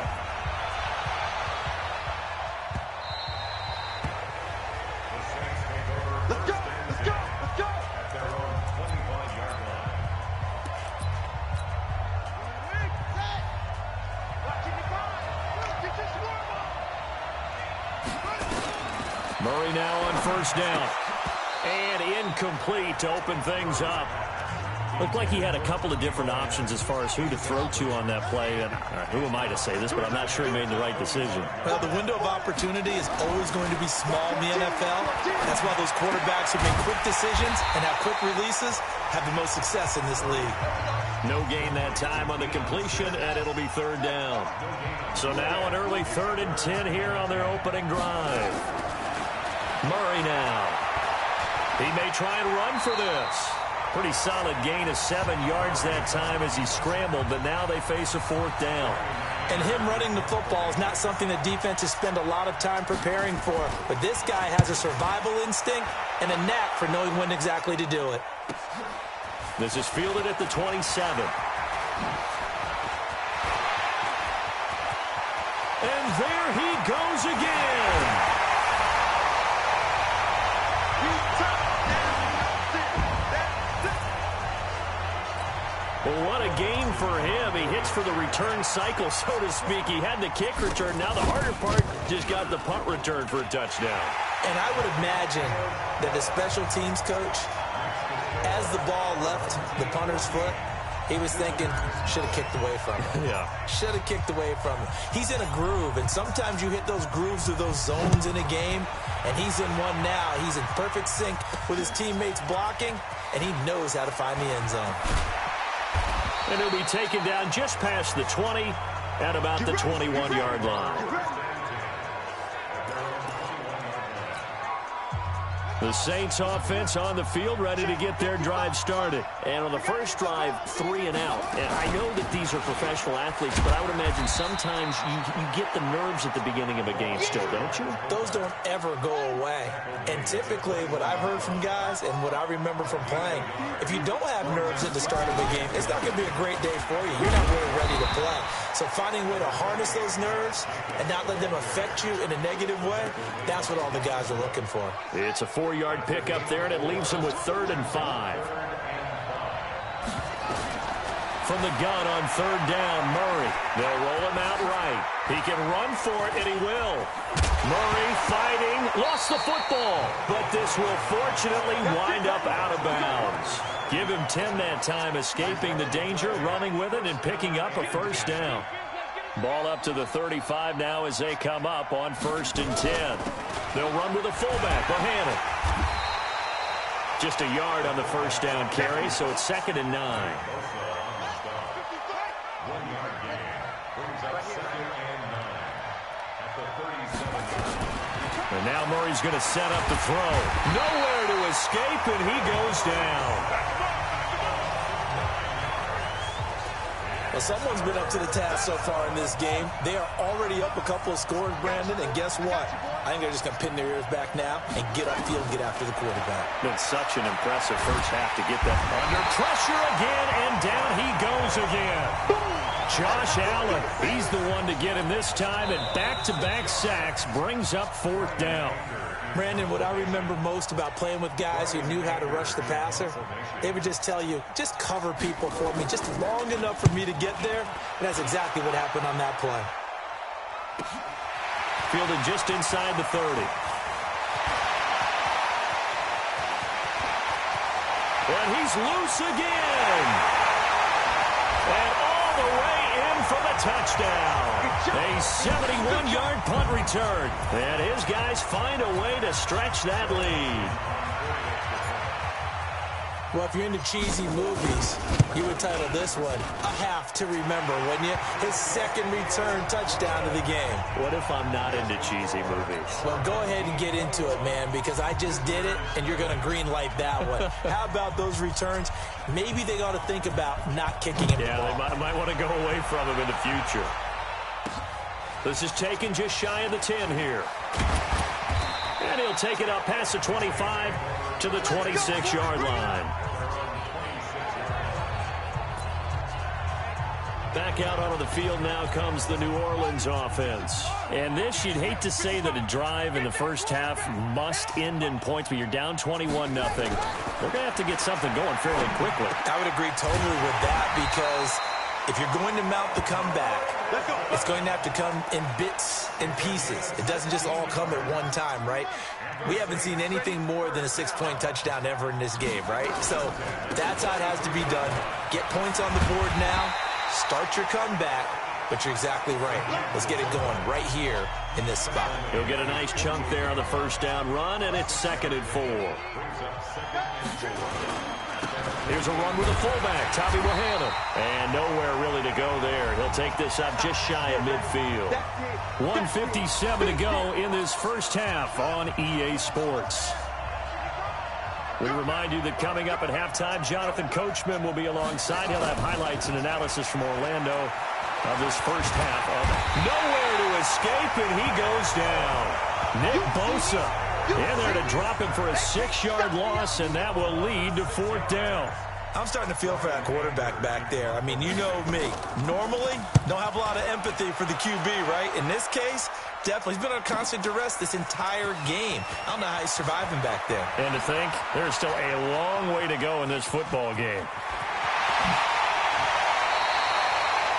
[SPEAKER 1] Murray now on first down. And incomplete to open things up. Looked like he had a couple of different options as far as who to throw to on that play. And who am I to say this, but I'm not sure he made the right decision.
[SPEAKER 2] Well, the window of opportunity is always going to be small in the NFL. That's why those quarterbacks who make quick decisions and have quick releases have the most success in this league.
[SPEAKER 1] No gain that time on the completion, and it'll be third down. So now an early 3rd and 10 here on their opening drive. Murray now. He may try and run for this. Pretty solid gain of 7 yards that time as he scrambled, but now they face a 4th down.
[SPEAKER 2] And him running the football is not something that defenses spend a lot of time preparing for. But this guy has a survival instinct and a knack for knowing when exactly to do it.
[SPEAKER 1] This is fielded at the 27. And there he goes again. Well, what a game for him. He hits for the return cycle, so to speak. He had the kick return. Now the harder part, just got the punt return for a touchdown.
[SPEAKER 2] And I would imagine that the special teams coach, as the ball left the punter's foot, he was thinking, should have kicked away from it.
[SPEAKER 1] Yeah.
[SPEAKER 2] Should have kicked away from it. He's in a groove, and sometimes you hit those grooves or those zones in a game, and he's in one now. He's in perfect sync with his teammates blocking, and he knows how to find the end zone.
[SPEAKER 1] And he'll be taken down just past the 20 at about the 21-yard line. The Saints offense on the field, ready to get their drive started. And on the first drive, 3 and out. And I know that these are professional athletes, but I would imagine sometimes you get the nerves at the beginning of a game still, don't you?
[SPEAKER 2] Those don't ever go away. And typically what I've heard from guys and what I remember from playing, if you don't have nerves at the start of a game, it's not going to be a great day for you. You're not really ready to play. So finding a way to harness those nerves and not let them affect you in a negative way, that's what all the guys are looking for.
[SPEAKER 1] It's a 4-yard pickup there, and it leaves them with 3rd and 5. From the gun on 3rd down, Murray. They'll roll him out right. He can run for it, and he will. Murray fighting, lost the football, but this will fortunately wind up out of bounds. Give him 10 that time, escaping the danger, running with it, and picking up a 1st down. Ball up to the 35 now as they come up on 1st and 10. They'll run with a fullback, Bohannon. Just a yard on the 1st down carry, so it's 2nd and 9. And now Murray's going to set up the throw. Nowhere to escape, and he goes down.
[SPEAKER 2] Well, someone's been up to the task so far in this game. They are already up a couple of scores, Brandon, and guess what? I think they're just going to pin their ears back now and get upfield and get after the quarterback.
[SPEAKER 1] Been such an impressive first half to get that under pressure again, and down he goes again. Josh Allen, he's the one to get him this time, and back-to-back sacks brings up 4th down.
[SPEAKER 2] Brandon, what I remember most about playing with guys who knew how to rush the passer, they would just tell you, just cover people for me, just long enough for me to get there. And that's exactly what happened on that play.
[SPEAKER 1] Fielded just inside the 30. And he's loose again. And all the way in for the touchdown. A 71-yard punt return. And his guys find a way to stretch that lead.
[SPEAKER 2] Well, if you're into cheesy movies, you would title this one A Half to Remember, wouldn't you? His 2nd return touchdown of the game.
[SPEAKER 1] What if I'm not into cheesy movies?
[SPEAKER 2] Well, go ahead and get into it, man, because I just did it, and you're going to green light that one. How about those returns? Maybe they ought to think about not kicking him the ball.
[SPEAKER 1] Yeah, they might want to go away from him in the future. This is taken just shy of the 10 here. And he'll take it up past the 25 to the 26-yard line. Back out onto the field now comes the New Orleans offense. And this, you'd hate to say that a drive in the first half must end in points, but you're down 21-0. They're going to have to get something going fairly quickly.
[SPEAKER 2] I would agree totally with that, because if you're going to mount the comeback, it's going to have to come in bits and pieces. It doesn't just all come at one time, right? We haven't seen anything more than a 6-point touchdown ever in this game, right? So that's how it has to be done. Get points on the board now. Start your comeback. But you're exactly right. Let's get it going right here in this spot.
[SPEAKER 1] He'll get a nice chunk there on the 1st down run, and it's 2nd and 4. Here's a run with a fullback, Tommy Bohannon. And nowhere really to go there. He'll take this up just shy of midfield. 1:57 to go in this first half on EA Sports. We remind you that coming up at halftime, Jonathan Coachman will be alongside. He'll have highlights and analysis from Orlando of this first half. Nowhere to escape, and he goes down. Nick Bosa in there to drop him for a 6-yard loss, and that will lead to 4th down.
[SPEAKER 2] I'm starting to feel for that quarterback back there. I mean, you know me. Normally, don't have a lot of empathy for the QB, right? In this case, definitely. He's been under constant duress this entire game. I don't know how he's surviving back there.
[SPEAKER 1] And to think, there's still a long way to go in this football game.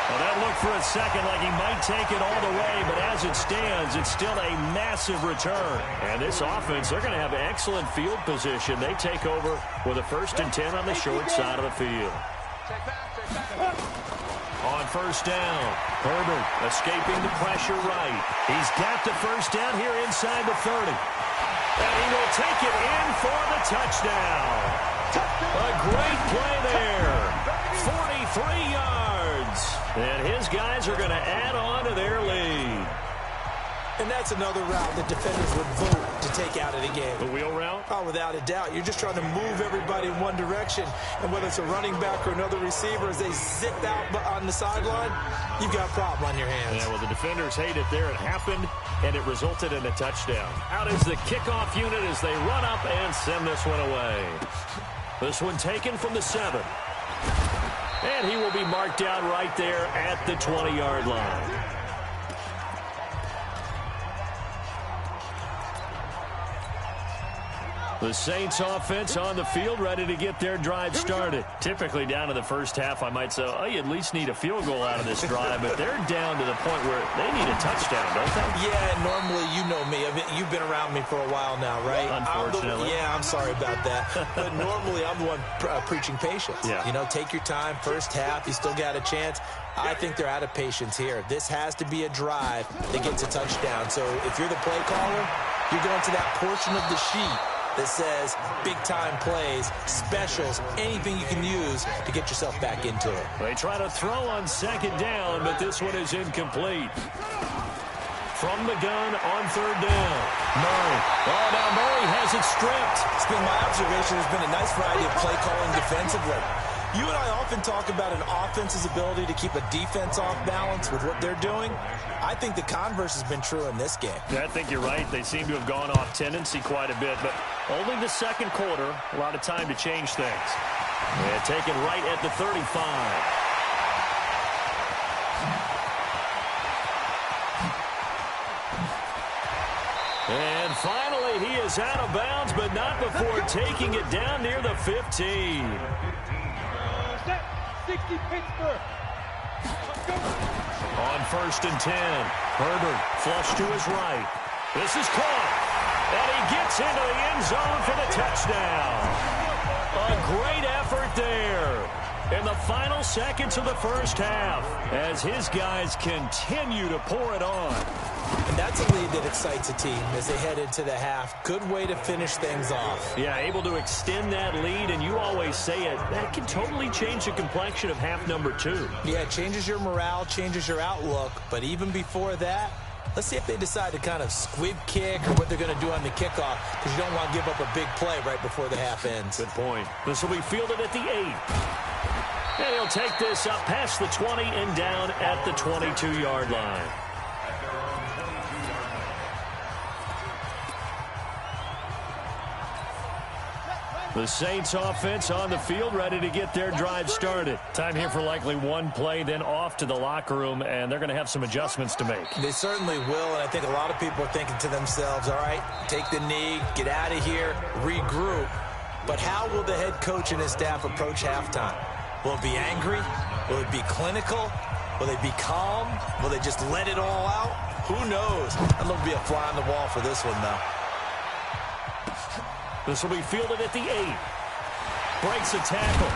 [SPEAKER 1] Well, that looked for a second like he might take it all the way, but as it stands, it's still a massive return. And this offense, they're going to have excellent field position. They take over with a 1st and 10 on the short side of the field. On 1st down, Herbert escaping the pressure right. He's got the 1st down here inside the 30. And he will take it in for the touchdown. A great play there. 43 yards. And his guys are going to add on to their lead.
[SPEAKER 2] And that's another route that defenders would vote to take out of the game.
[SPEAKER 1] The wheel route?
[SPEAKER 2] Oh, without a doubt. You're just trying to move everybody in one direction. And whether it's a running back or another receiver, as they zip out on the sideline, you've got a problem on your hands.
[SPEAKER 1] Yeah, well, the defenders hate it there. It happened, and it resulted in a touchdown. Out is the kickoff unit as they run up and send this one away. This one taken from the 7. And he will be marked down right there at the 20-yard line. The Saints offense on the field, ready to get their drive started. Typically down to the first half, I might say, oh, you at least need a field goal out of this drive, but they're down to the point where they need a touchdown, don't they?
[SPEAKER 2] Yeah, normally, you know me. You've been around me for a while now, right?
[SPEAKER 1] Unfortunately.
[SPEAKER 2] I'm sorry about that. But normally, I'm the one preaching patience.
[SPEAKER 1] Yeah.
[SPEAKER 2] You know, take your time. First half, you still got a chance. I think they're out of patience here. This has to be a drive that gets a touchdown. So if you're the play caller, you're going to that portion of the sheet that says big-time plays, specials, anything you can use to get yourself back into it.
[SPEAKER 1] They try to throw on second down, but this one is incomplete. From the gun on third down. Murray. Oh, now Murray has it stripped.
[SPEAKER 2] It's been my observation. There's been a nice variety of play calling defensively. You and I often talk about an offense's ability to keep a defense off balance with what they're doing. I think the converse has been true in this game.
[SPEAKER 1] Yeah, I think you're right. They seem to have gone off tendency quite a bit, but only the second quarter, a lot of time to change things. And taken right at the 35. And finally, he is out of bounds, but not before taking it down near the 15.
[SPEAKER 11] 60 Pittsburgh.
[SPEAKER 1] On 1st and 10, Herbert flush to his right. This is caught, and he gets into the end zone for the touchdown. A great effort there in the final seconds of the first half as his guys continue to pour it on.
[SPEAKER 2] And that's a lead that excites a team as they head into the half. Good way to finish things off.
[SPEAKER 1] Yeah, able to extend that lead, and you always say it, that can totally change the complexion of half number 2.
[SPEAKER 2] Yeah, it changes your morale, changes your outlook, but even before that, let's see if they decide to kind of squib kick or what they're going to do on the kickoff, because you don't want to give up a big play right before the half ends.
[SPEAKER 1] Good point. This will be fielded at the 8. And he'll take this up past the 20 and down at the 22-yard line. The Saints offense on the field, ready to get their drive started. Time here for likely one play, then off to the locker room, and they're going to have some adjustments to make.
[SPEAKER 2] They certainly will, and I think a lot of people are thinking to themselves, all right, take the knee, get out of here, regroup. But how will the head coach and his staff approach halftime? Will it be angry? Will it be clinical? Will they be calm? Will they just let it all out? Who knows? I'd love to be a fly on the wall for this one, though.
[SPEAKER 1] This will be fielded at the 8. Breaks a tackle.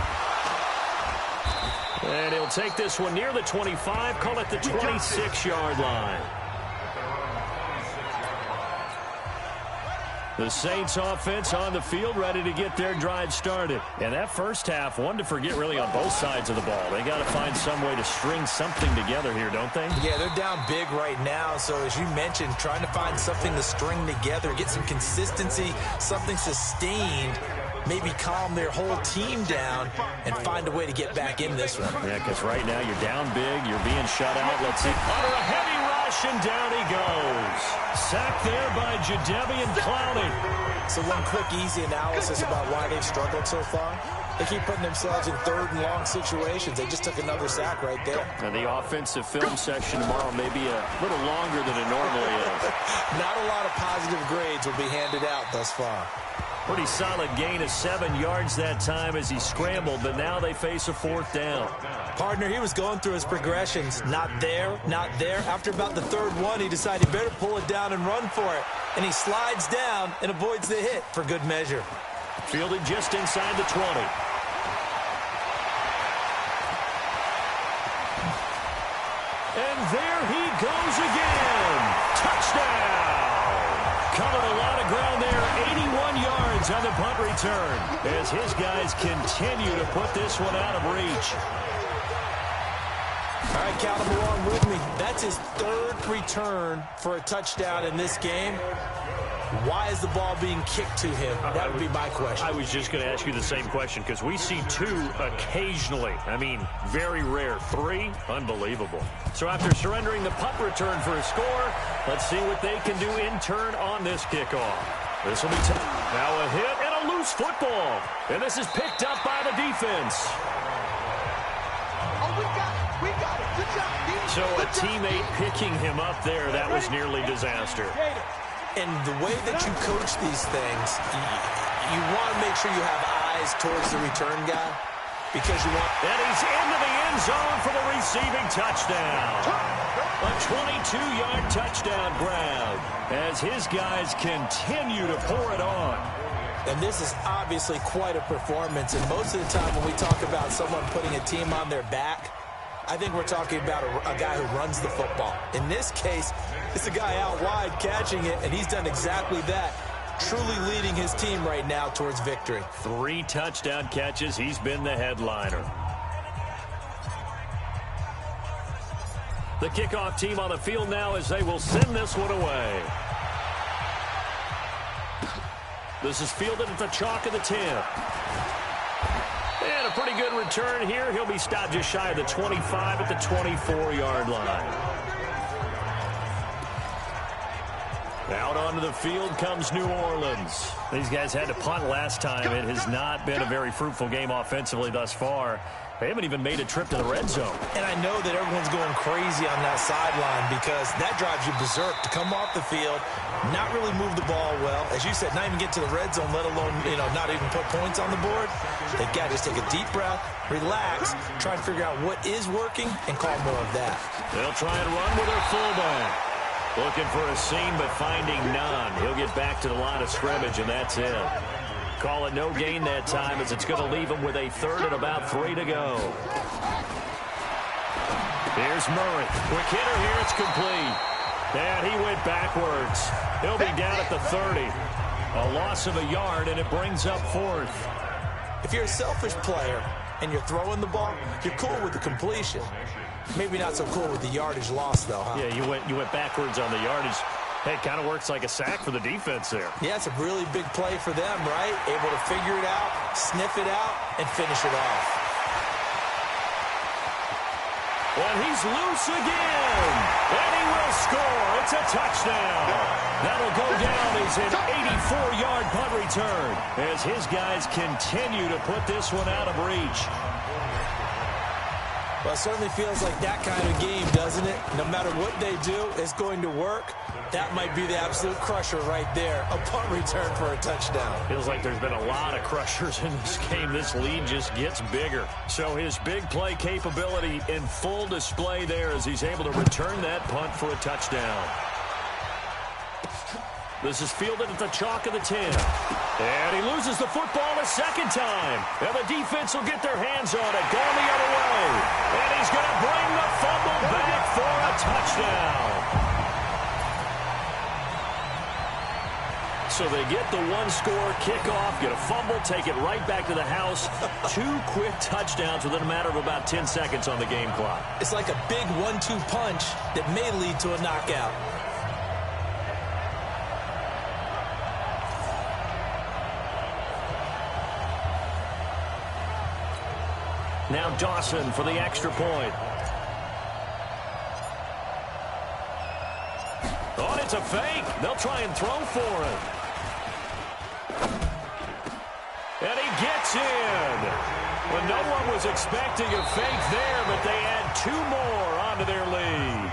[SPEAKER 1] And he'll take this one near the 25, call it the 26-yard line. The Saints offense on the field, ready to get their drive started. And that first half, one to forget really on both sides of the ball. They got to find some way to string something together here, don't they?
[SPEAKER 2] Yeah, they're down big right now. So as you mentioned, trying to find something to string together, get some consistency, something sustained, maybe calm their whole team down and find a way to get back in this one.
[SPEAKER 1] Yeah, because right now you're down big, you're being shut out. Let's see. Under a heavy rush, and down he goes. Sacked there by Jadeveon Clowney.
[SPEAKER 2] So one quick, easy analysis about why they've struggled so far. They keep putting themselves in third and long situations. They just took another sack right there.
[SPEAKER 1] And the offensive film section tomorrow may be a little longer than it normally is.
[SPEAKER 2] Not a lot of positive grades will be handed out thus far.
[SPEAKER 1] Pretty solid gain of 7 yards that time as he scrambled, but now they face a 4th down.
[SPEAKER 2] Partner, he was going through his progressions. Not there, not there. After about the third one, he decided he better pull it down and run for it. And he slides down and avoids the hit for good measure.
[SPEAKER 1] Fielded just inside the 20. And there he goes again. Touchdown. Covered a lot of ground there. 81 yards on the punt return as his guys continue to put this one out of reach.
[SPEAKER 2] All right, count him along with me. That's his third return for a touchdown in this game. Why is the ball being kicked to him? That would be my question.
[SPEAKER 1] I was just going to ask you the same question because we see 2 occasionally. I mean, very rare. 3, unbelievable. So after surrendering the punt return for a score, let's see what they can do in turn on this kickoff. This will be now a hit and a loose football. And this is picked up by the defense.
[SPEAKER 11] Oh, we got it. We got it. Good job, D.
[SPEAKER 1] So a teammate picking him up there, that was nearly disaster.
[SPEAKER 2] And the way that you coach these things, you want to make sure you have eyes towards the return guy because you want...
[SPEAKER 1] And he's into the end zone for the receiving touchdown. A 22-yard touchdown grab as his guys continue to pour it on.
[SPEAKER 2] And this is obviously quite a performance. And most of the time when we talk about someone putting a team on their back, I think we're talking about a guy who runs the football. In this case, it's a guy out wide catching it, and he's done exactly that, truly leading his team right now towards victory.
[SPEAKER 1] 3 touchdown catches. He's been the headliner. The kickoff team on the field now as they will send this one away. This is fielded at the chalk of the 10. And a pretty good return here. He'll be stopped just shy of the 25 at the 24-yard line. Out onto the field comes New Orleans. These guys had to punt last time. It has not been a very fruitful game offensively thus far. They haven't even made a trip to the red zone.
[SPEAKER 2] And I know that everyone's going crazy on that sideline because that drives you berserk to come off the field, not really move the ball well. As you said, not even get to the red zone, let alone, not even put points on the board. They've got to just take a deep breath, relax, try and figure out what is working, and call more of that.
[SPEAKER 1] They'll try and run with their fullback. Looking for a seam, but finding none. He'll get back to the line of scrimmage, and that's it. Call it no gain that time as it's going to leave him with a 3rd and about 3 to go. Here's Murray. Quick hitter here. It's complete. And he went backwards. He'll be down at the 30. A loss of a yard, and it brings up 4th.
[SPEAKER 2] If you're a selfish player and you're throwing the ball, you're cool with the completion. Maybe not so cool with the yardage loss, though, huh?
[SPEAKER 1] Yeah, you went backwards on the yardage. Hey, it kind of works like a sack for the defense there.
[SPEAKER 2] Yeah, it's a really big play for them, right? Able to figure it out, sniff it out, and finish it off.
[SPEAKER 1] And he's loose again. And he will score. It's a touchdown. That'll go down as an 84-yard punt return as his guys continue to put this one out of reach.
[SPEAKER 2] Well, it certainly feels like that kind of game, doesn't it? No matter what they do, it's going to work. That might be the absolute crusher right there. A punt return for a touchdown.
[SPEAKER 1] Feels like there's been a lot of crushers in this game. This lead just gets bigger. So his big play capability in full display there as he's able to return that punt for a touchdown. This is fielded at the chalk of the 10. And he loses the football a second time. And the defense will get their hands on it. Going the other way. And he's going to bring the fumble back for a touchdown. So they get the one-score kickoff, get a fumble, take it right back to the house. 2 quick touchdowns within a matter of about 10 seconds on the game clock.
[SPEAKER 2] It's like a big 1-2 punch that may lead to a knockout.
[SPEAKER 1] Now Dawson for the extra point. Oh, it's a fake. They'll try and throw for it. And he gets in. Well, no one was expecting a fake there, but they add 2 more onto their lead.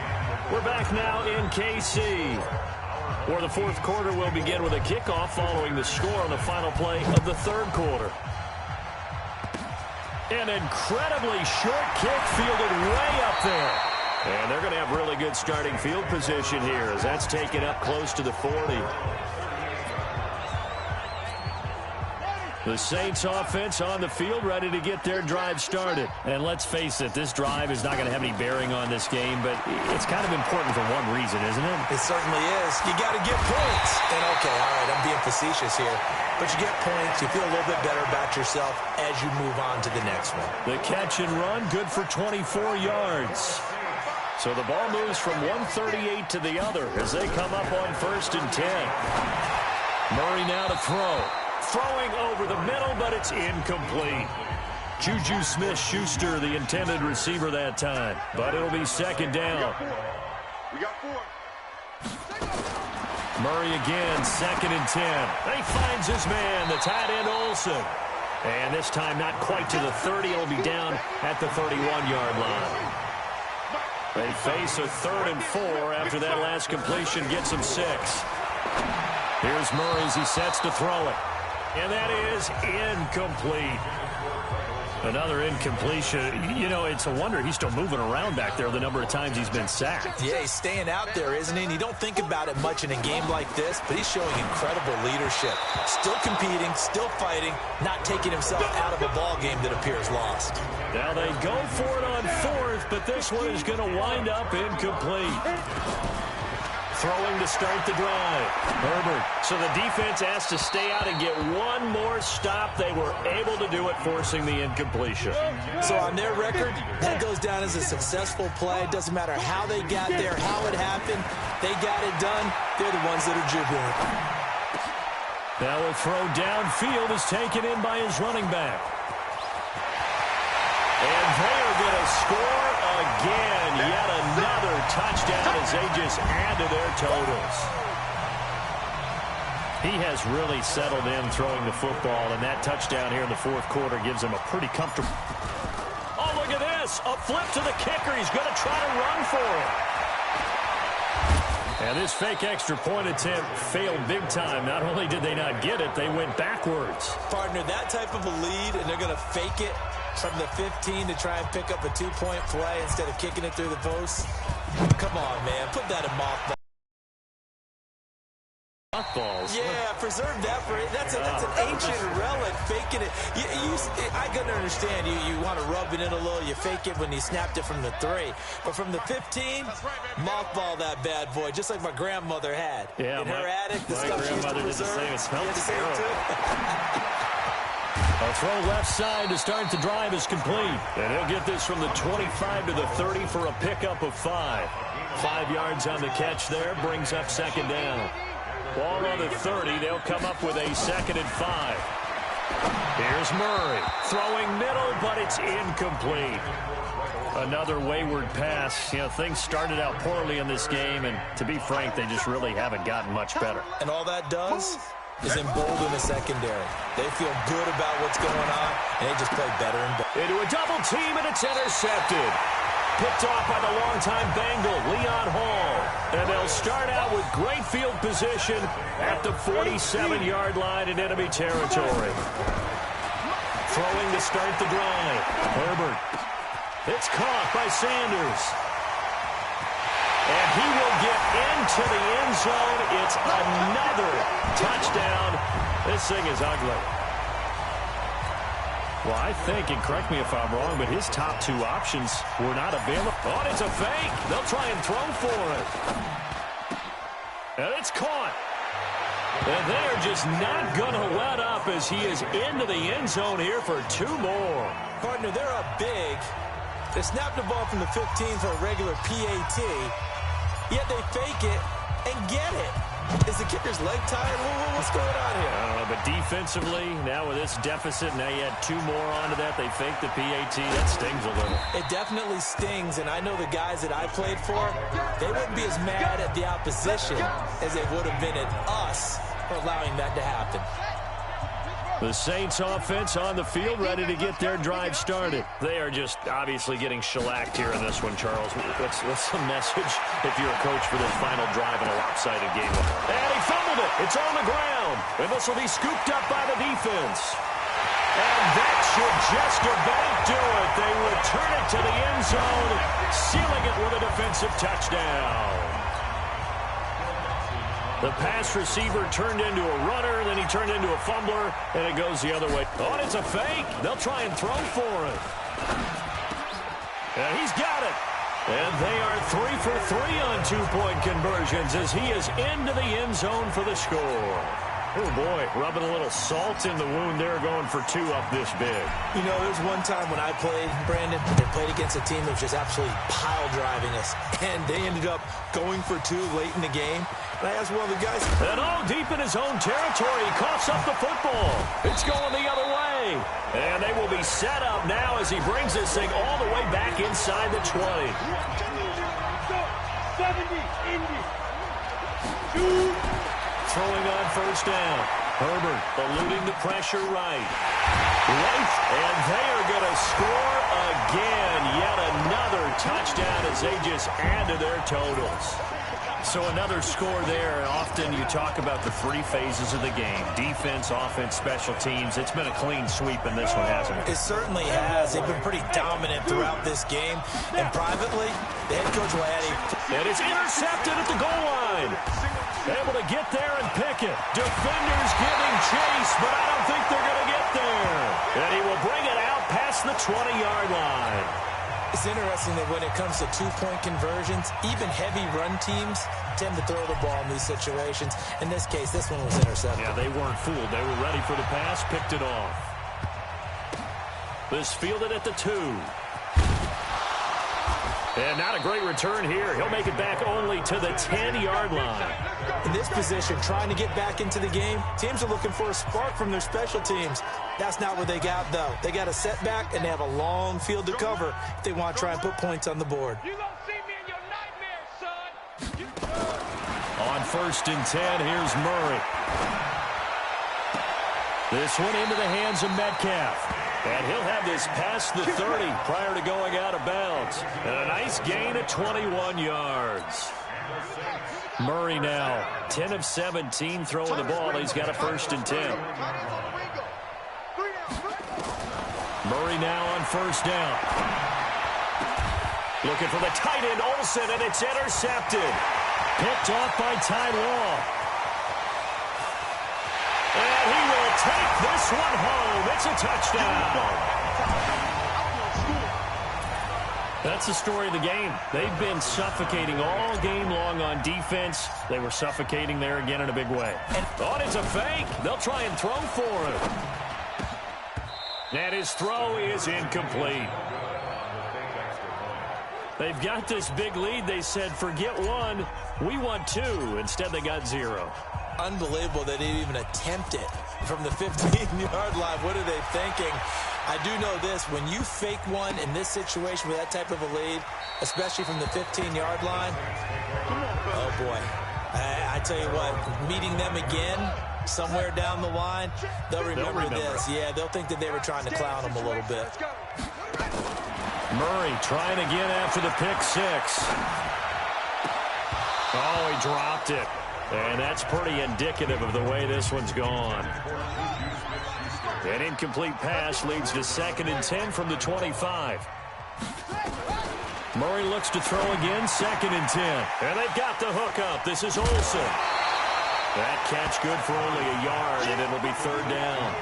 [SPEAKER 1] We're back now in KC, where the 4th quarter will begin with a kickoff following the score on the final play of the 3rd quarter. An incredibly short kick fielded way up there. And they're going to have really good starting field position here as that's taken up close to the 40. The Saints offense on the field, ready to get their drive started. And let's face it, this drive is not going to have any bearing on this game, but it's kind of important for one reason, isn't it?
[SPEAKER 2] It certainly is. You got to get points. And okay, all right, I'm being facetious here. But you get points, you feel a little bit better about yourself as you move on to the next one.
[SPEAKER 1] The catch and run, good for 24 yards. So the ball moves from 138 to the other as they come up on 1st and 10. Murray now to throw. Throwing over the middle, but it's incomplete. Juju Smith-Schuster, the intended receiver that time. But it'll be 2nd down.
[SPEAKER 11] We got 4.
[SPEAKER 1] Murray again, 2nd and 10. And he finds his man, the tight end Olsen. And this time not quite to the 30. It'll be down at the 31-yard line. They face a 3rd and 4 after that last completion gets them 6. Here's Murray as he sets to throw it. And that is incomplete. Another incompletion. You know, it's a wonder he's still moving around back there the number of times he's been sacked.
[SPEAKER 2] Yeah, he's staying out there, isn't he? And you don't think about it much in a game like this, but he's showing incredible leadership. Still competing, still fighting, not taking himself out of a ball game that appears lost.
[SPEAKER 1] Now they go for it on 4th, but this one is going to wind up incomplete. Throwing to start the drive. Herbert. So the defense has to stay out and get one more stop. They were able to do it, forcing the incompletion.
[SPEAKER 2] So on their record, that goes down as a successful play. It doesn't matter how they got there, how it happened. They got it done. They're the ones that are jubilant.
[SPEAKER 1] Now a throw downfield is taken in by his running back. And they are going to score again. Yet another touchdown as they just add to their totals. He has really settled in throwing the football, and that touchdown here in the 4th quarter gives him a pretty comfortable. Oh, look at this. A flip to the kicker. He's going to try to run for it. And this fake extra point attempt failed big time. Not only did they not get it, they went backwards.
[SPEAKER 2] Partner, that type of a lead, and they're going to fake it from the 15 to try and pick up a 2-point play instead of kicking it through the post. Come on, man. Put that in mothballs.
[SPEAKER 1] Mothballs?
[SPEAKER 2] Yeah, preserve that for it. That's an ancient relic, faking it. I couldn't understand. You want to rub it in a little. You fake it when you snapped it from the 3. But from the 15, mothball that bad boy, just like my grandmother had.
[SPEAKER 1] Yeah,
[SPEAKER 2] in her attic, the
[SPEAKER 1] my
[SPEAKER 2] stuff she used to
[SPEAKER 1] grandmother did the
[SPEAKER 2] preserve.
[SPEAKER 1] same. It smells
[SPEAKER 2] terrible.
[SPEAKER 1] A throw left side to start the drive is complete. And he'll get this from the 25 to the 30 for a pickup of 5. 5 yards on the catch there, brings up 2nd down. Ball on the 30, they'll come up with a 2nd and 5. Here's Murray, throwing middle, but it's incomplete. Another wayward pass. You know, things started out poorly in this game, and to be frank, they just really haven't gotten much better.
[SPEAKER 2] And all that does is embolden the secondary. They feel good about what's going on, and they just play better and better.
[SPEAKER 1] Into a double team, and it's intercepted. Picked off by the longtime Bengal, Leon Hall. And they'll start out with great field position at the 47-yard line in enemy territory. Throwing to start the drive. Herbert. It's caught by Sanders. And he will get into the end zone. It's another touchdown. This thing is ugly. Well, I think, and correct me if I'm wrong, but his top 2 options were not available. Oh, it's a fake. They'll try and throw for it. And it's caught. And they are just not going to let up as he is into the end zone here for 2 more.
[SPEAKER 2] Partner, they're up big. They snap the ball from the 15 for a regular PAT, yet they fake it and get it. Is the kicker's leg tired? What's going on here?
[SPEAKER 1] I don't know, but defensively, now with this deficit, now you add 2 more onto that. They fake the PAT. That stings a little.
[SPEAKER 2] It definitely stings, and I know the guys that I played for, they wouldn't be as mad at the opposition as they would have been at us for allowing that to happen.
[SPEAKER 1] The Saints offense on the field, ready to get their drive started. They are just obviously getting shellacked here in this one, Charles. What's the message if you're a coach for this final drive in a lopsided game? And he fumbled it. It's on the ground. And this will be scooped up by the defense. And that should just about do it. They return it to the end zone, sealing it with a defensive touchdown. The pass receiver turned into a runner, then he turned into a fumbler, and it goes the other way. Oh, and it's a fake. They'll try and throw for it. And he's got it. And they are 3 for 3 on two-point conversions as he is into the end zone for the score. Oh, boy, rubbing a little salt in the wound there, going for 2 up this big.
[SPEAKER 2] You know, there was one time when I played, Brandon, they played against a team that was just absolutely pile-driving us, and they ended up going for 2 late in the game. And I asked one of the guys.
[SPEAKER 1] And deep in his own territory, he coughs up the football. It's going the other way. And they will be set up now as he brings this thing all the way back inside the 20.
[SPEAKER 6] 70, Indy.
[SPEAKER 1] Throwing on first down. Herbert eluding the pressure right. And they are going to score again. Yet another touchdown as they just add to their totals. So another score there. Often you talk about the 3 phases of the game. Defense, offense, special teams. It's been a clean sweep in this one, hasn't it?
[SPEAKER 2] It certainly has. They've been pretty dominant throughout this game. And privately, the head coach will add
[SPEAKER 1] and it's intercepted at the goal line. Able to get there and pick it. Defenders giving chase, but I don't think they're going to get there. And he will bring it out past the 20-yard line.
[SPEAKER 2] It's interesting that when it comes to two-point conversions, even heavy run teams tend to throw the ball in these situations. In this case, this one was intercepted.
[SPEAKER 1] Yeah, they weren't fooled. They were ready for the pass, picked it off. This fielded at the 2. And not a great return here. He'll make it back only to the 10-yard line.
[SPEAKER 2] In this position, trying to get back into the game, teams are looking for a spark from their special teams. That's not what they got, though. They got a setback, and they have a long field to cover if they want to try and put points on the board.
[SPEAKER 6] You gonna see me in your nightmares, son.
[SPEAKER 1] On first and 10, here's Murray. This one into the hands of Metcalf. And he'll have this past the 30 prior to going out of bounds. And a nice gain of 21 yards. Murray now 10 of 17 throwing the ball. He's got a first and 10. Murray now on first down. Looking for the tight end, Olsen, and it's intercepted. Picked off by Ty Law. And he will take this one home. It's a touchdown. That's the story of the game. They've been suffocating all game long on defense. They were suffocating there again in a big way. Oh, it's a fake. They'll try and throw for him. And his throw is incomplete. They've got this big lead. They said, forget 1. We want 2. Instead, they got 0.
[SPEAKER 2] Unbelievable that they even attempt it from the 15-yard line. What are they thinking? I do know this. When you fake one in this situation with that type of a lead, especially from the 15-yard line, oh, boy. I tell you what, meeting them again somewhere down the line, they'll remember this. Yeah, they'll think that they were trying to clown them a little bit.
[SPEAKER 1] Murray trying again after the pick 6. Oh, he dropped it. And that's pretty indicative of the way this one's gone. An incomplete pass leads to 2nd and 10 from the 25. Murray looks to throw again, 2nd and 10. And they've got the hook up. This is Olsen. That catch good for only a yard, and it'll be 3rd down.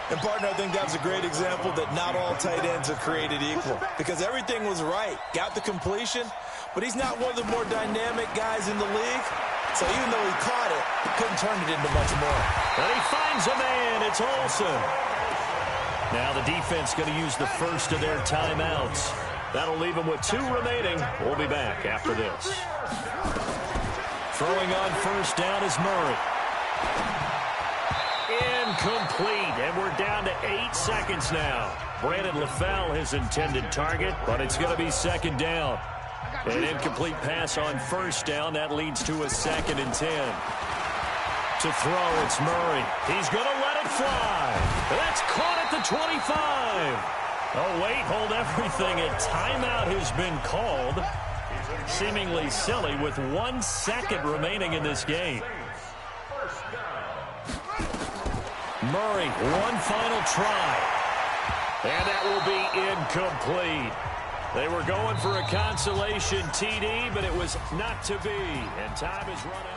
[SPEAKER 2] And, partner, I think that was a great example that not all tight ends are created equal. Because everything was right. Got the completion, but he's not one of the more dynamic guys in the league. So even though he caught it, he couldn't turn it into much more.
[SPEAKER 1] And he finds a man. It's Olsen. Now the defense going to use the first of their timeouts. That'll leave them with 2 remaining. We'll be back after this. Throwing on first down is Murray. Incomplete. And we're down to 8 seconds now. Brandon LaFell, his intended target, but it's going to be 2nd down. An incomplete pass on first down. That leads to a 2nd and 10. To throw, it's Murray. He's going to let it fly. That's caught at the 25. Oh, wait, hold everything. A timeout has been called. Seemingly silly with 1 second remaining in this game. Murray, one final try. And that will be incomplete. They were going for a consolation TD, but it was not to be. And time is run out.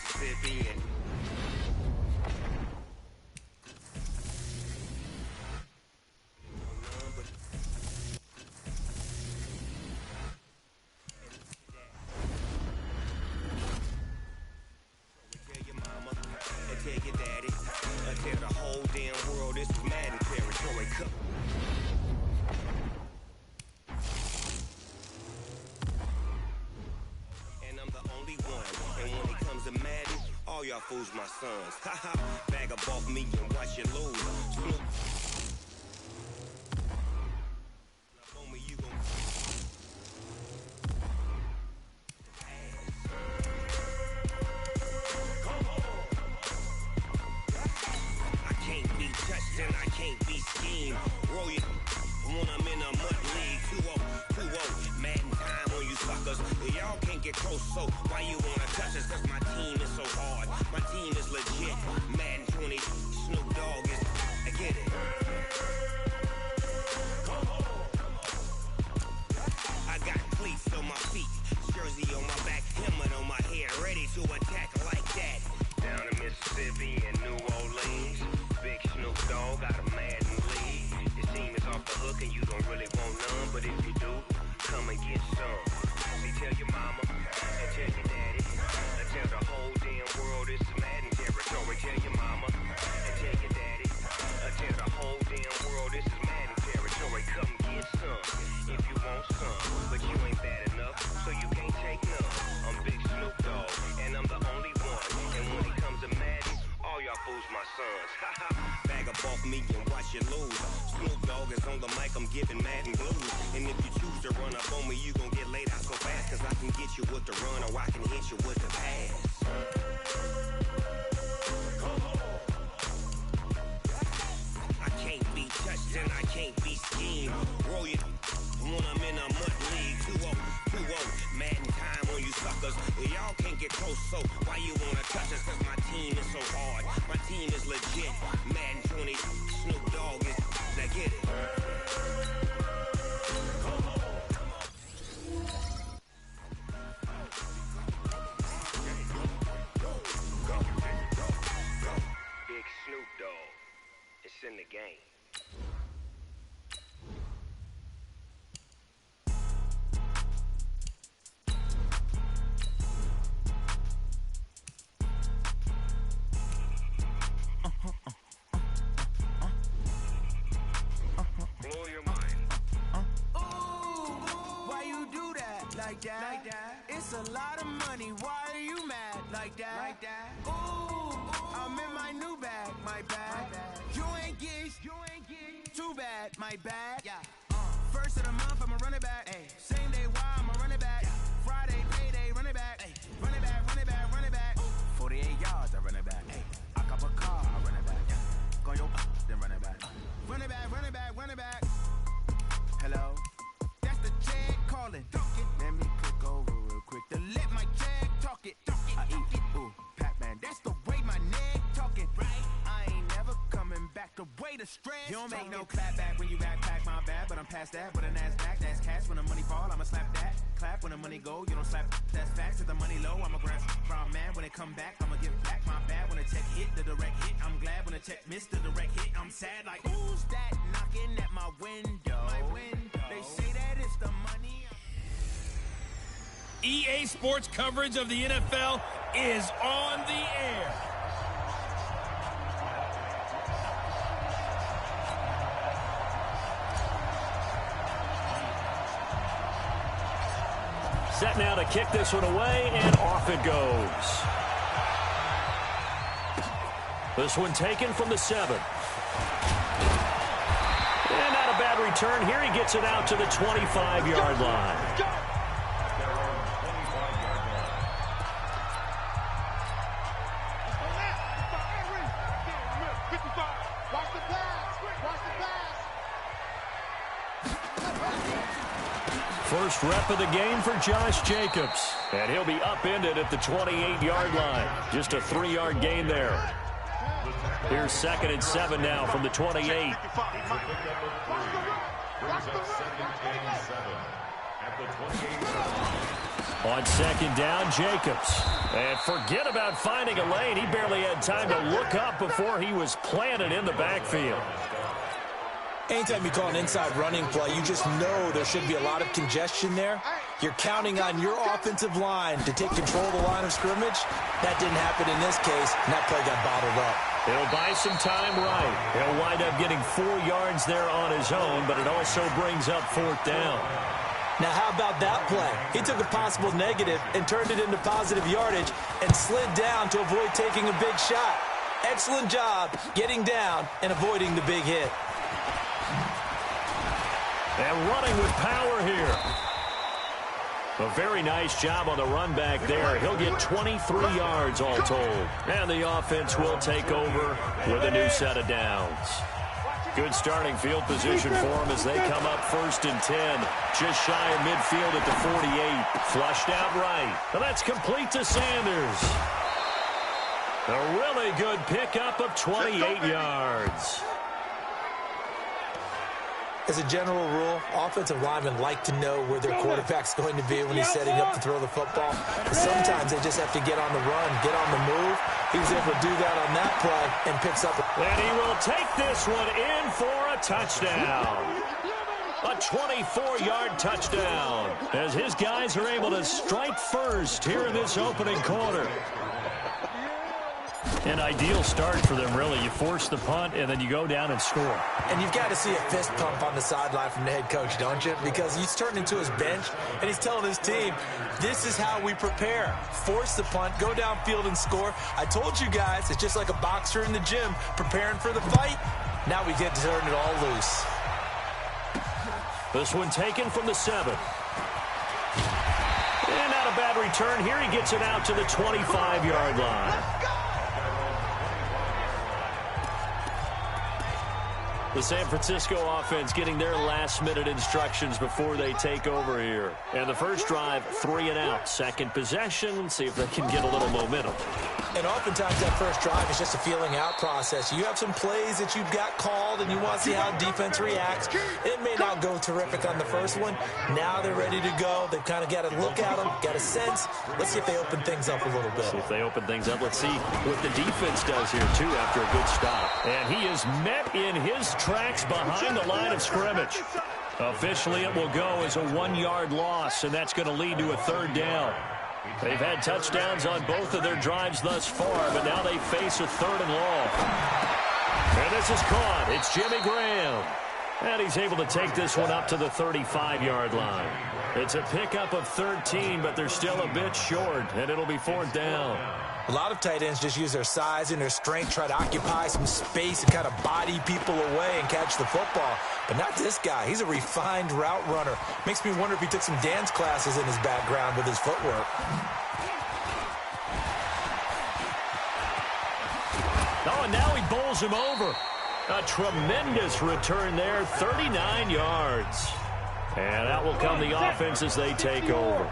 [SPEAKER 15] Mississippi and tell your daddy, tell the whole damn world this is Madden territory. And I'm the only one. And when it comes to Madden, all y'all fools my sons. Haha, bag up off me and watch you lose. Snoop. On me, you gon' touched and I can't be schemed. Roll you when I'm in a mud league. 2-0, Madden time on you suckers. Y'all can't get close, so why you wanna touch us? Cause my team is so hard. My team is legit. Madden 20, Snoop Dogg is. I get it. I got cleats on my feet, jersey on my back, helmet on my head, ready to attack like that. Down in Mississippi and New Orleans. Big Snoop Dogg got a Madden league. Your team is off the hook and you don't really want none, but if you do, come and get some. See, tell your mama and tell your daddy, and tell the whole damn world this is Madden territory. Tell your mama and tell your daddy, and tell the whole damn world this is Madden territory. Come get some if you want some, but you ain't bad enough, so you can't take none. I'm Big Snoop Dogg and I'm the only one. And when it comes to Madden, all y'all fools my sons. Bag up off me and watch you lose. Snoop Dogg is on the mic, I'm giving Madden blues. And if you choose to run up on me, you gon' get laid out so fast. Cause I can get you with the run or I can hit you with the pass. I can't be touched and I can't be schemed. Roll you when I'm in a mud league. 2-0, Madden time on you suckers. Y'all can't get close, so why you wanna touch us? Cause my team is so hard. My team is legit. Madden 20, Snoop Dogg is. Now get it. Big Snoop Dogg. It's in the game.
[SPEAKER 7] Like that. It's a lot of money. Why are you mad like that? Ooh, I'm in my new bag, my bag. You ain't geeks, too bad, my bag. Yeah. First of the month, I'ma run it back. Ay. Same day, why I'ma run it back. Friday, payday, run it back. Ay. Run it back, run it back, run it back. 48 yards, I run it back. Ay. I cop a car, I run it back. Yeah. Go your then run it back. Run it back, run it back, run it back. Hello, that's the check calling. Let me click over real quick to let my check talk it. I eat it, ooh, Pac-Man. That's the way my neck talking. Right? I ain't never coming back. The way the stress. You don't make no clap back when you backpack my bad, but I'm past that. With a NASDAQ, that's cash. When the money fall, I'ma slap that. Clap when the money go, you don't slap. That's facts. If the money low, I'ma grab from man. When it come back, I'ma give back my bad. When the check hit, the direct hit. I'm glad when the check missed the direct hit. I'm sad like who's that knocking at my window? My window. They say that it's the money.
[SPEAKER 14] EA Sports coverage of the NFL is on the air.
[SPEAKER 1] Set now to kick this one away, and off it goes. This one taken from the 7. And not a bad return here. He gets it out to the 25-yard line. First rep of the game for Josh Jacobs. And he'll be upended at the 28-yard line. Just a 3-yard gain there. Here's 2nd and 7 now from the 28. On second down, Jacobs. And forget about finding a lane. He barely had time to look up before he was planted in the backfield.
[SPEAKER 2] Anytime you call an inside running play, you just know there should be a lot of congestion there. You're counting on your offensive line to take control of the line of scrimmage. That didn't happen in this case, and that play got bottled up.
[SPEAKER 1] He'll buy some time right. He'll wind up getting 4 yards there on his own, but it also brings up 4th down.
[SPEAKER 2] Now, how about that play? He took a possible negative and turned it into positive yardage and slid down to avoid taking a big shot. Excellent job getting down and avoiding the big hit.
[SPEAKER 1] And running with power here. A very nice job on the run back there. He'll get 23 yards all told. And the offense will take over with a new set of downs. Good starting field position for them as they come up 1st and 10. Just shy of midfield at the 48. Flushed out right. And that's complete to Sanders. A really good pickup of 28 yards.
[SPEAKER 2] As a general rule, offensive linemen like to know where their quarterback's going to be when he's setting up to throw the football. But sometimes they just have to get on the run, get on the move. He was able to do that on that play and picks up.
[SPEAKER 1] And he will take this one in for a touchdown. A 24-yard touchdown as his guys are able to strike first here in this opening quarter. An ideal start for them, really. You force the punt, and then you go down and score.
[SPEAKER 2] And you've got to see a fist pump on the sideline from the head coach, don't you? Because he's turned into his bench, and he's telling his team, this is how we prepare. Force the punt, go downfield and score. I told you guys, it's just like a boxer in the gym preparing for the fight. Now we get to turn it all loose.
[SPEAKER 1] This one taken from the 7. And not a bad return here. He gets it out to the 25-yard line. The San Francisco offense getting their last-minute instructions before they take over here. And the first drive, 3 and out. Second possession, see if they can get a little momentum.
[SPEAKER 2] And oftentimes that first drive is just a feeling out process. You have some plays that you've got called and you want to see how defense reacts. It may not go terrific on the first one. Now they're ready to go. They've kind of got to look at them, got a sense. Let's see if they open things up a little bit.
[SPEAKER 1] See if they open things up. Let's see what the defense does here, too, after a good stop. And he is met in his tracks behind the line of scrimmage. Officially, it will go as a 1-yard loss, and that's going to lead to a 3rd down. They've had touchdowns on both of their drives thus far, but now they face a 3rd and long. And this is caught. It's Jimmy Graham. And he's able to take this one up to the 35-yard line. It's a pickup of 13, but they're still a bit short, and it'll be 4th down.
[SPEAKER 2] A lot of tight ends just use their size and their strength, try to occupy some space and kind of body people away and catch the football. But not this guy. He's a refined route runner. Makes me wonder if he took some dance classes in his background with his footwork.
[SPEAKER 1] Oh, and now he bowls him over. A tremendous return there, 39 yards. And that will come the offense as they take over.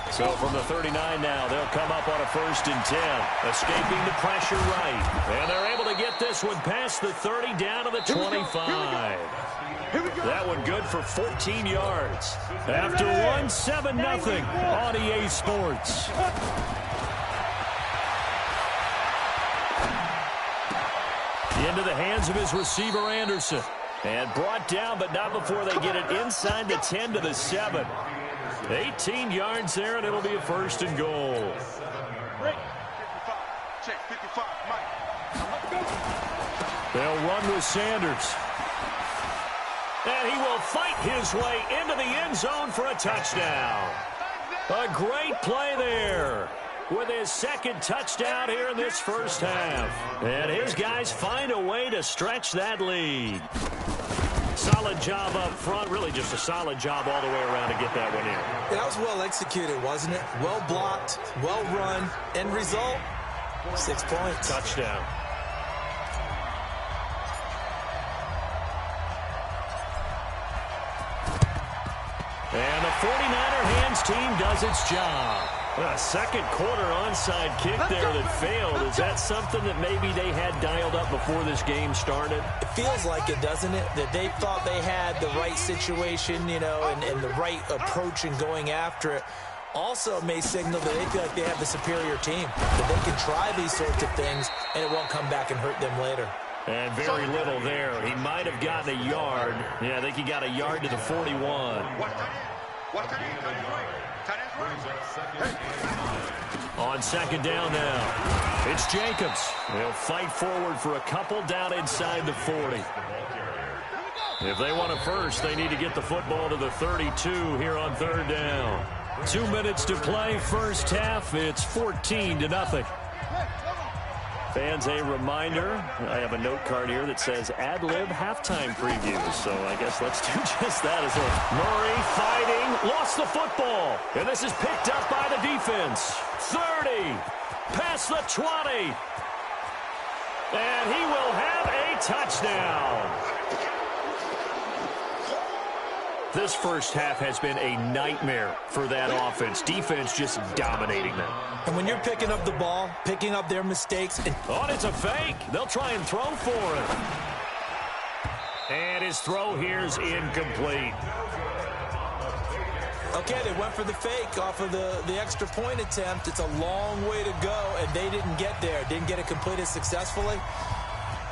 [SPEAKER 1] So from the 39 now, they'll come up on a 1st and 10. Escaping the pressure right. And they're able to get this one past the 30 down to the 25. That one good for 14 yards. After one, 7-0 on EA Sports. Into the hands of his receiver, Anderson. And brought down, but not before they get it inside the 10 to the 7. 18 yards there, and it'll be a 1st and goal. They'll run with Sanders. And he will fight his way into the end zone for a touchdown. A great play there with his 2nd touchdown here in this first half. And his guys find a way to stretch that lead. Solid job up front, really just a solid job all the way around to get that one in.
[SPEAKER 2] That was well executed, wasn't it? Well blocked, well run. End result, 6 points.
[SPEAKER 1] Touchdown. And the 49er hands team does its job. A second quarter onside kick there that failed. Is that something that maybe they had dialed up before this game started?
[SPEAKER 2] It feels like it, doesn't it? That they thought they had the right situation, you know, and the right approach in going after it. Also may signal that they feel like they have the superior team, that they can try these sorts of things, and it won't come back and hurt them later.
[SPEAKER 1] And very little there. He might have gotten a yard. Yeah, I think he got a yard to the 41. On second down now, it's Jacobs. They'll fight forward for a couple down inside the 40. If they want a first, they need to get the football to the 32 here on third down. 2 minutes to play, first half. It's 14-0. Fans, a reminder, I have a note card here that says ad-lib halftime previews, so I guess let's do just that as well. Murray fighting, lost the football, and this is picked up by the defense. 30, past the 20, and he will have a touchdown. This first half has been a nightmare for that offense. Defense just dominating them.
[SPEAKER 2] And when you're picking up the ball, picking up their mistakes.
[SPEAKER 1] Oh, it's a fake. They'll try and throw for it. And his throw here's incomplete.
[SPEAKER 2] Okay, they went for the fake off of the extra point attempt. It's a long way to go, and they didn't get there. Didn't get it completed successfully.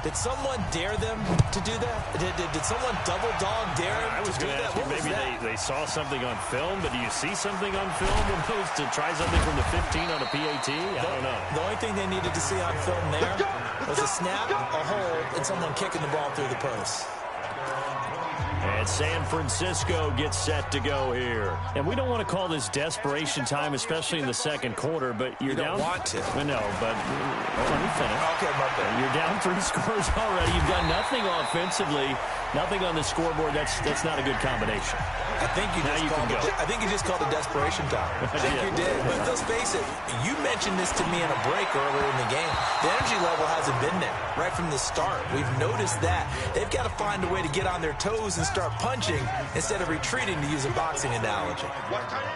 [SPEAKER 2] Did someone dare them to do that? Did someone double dog dare them to do that?
[SPEAKER 1] What was maybe that? They saw something on film, but do you see something on film opposed to try something from the 15 on a PAT? I don't know.
[SPEAKER 2] The only thing they needed to see on film there was a snap, a hold, and someone kicking the ball through the post.
[SPEAKER 1] And San Francisco gets set to go here. And we don't want to call this desperation time, especially in the second quarter, but you're down.
[SPEAKER 2] You don't want to.
[SPEAKER 1] No, but let me finish.
[SPEAKER 2] Okay, my bad.
[SPEAKER 1] You're down 3 scores already. You've done nothing offensively, nothing on the scoreboard. That's not a good combination.
[SPEAKER 2] I think you just called it desperation time. I think you did. But let's face it, you mentioned this to me in a break earlier in the game. The energy level hasn't been there right from the start. We've noticed that. They've got to find a way to get on their toes and start punching instead of retreating, to use a boxing analogy.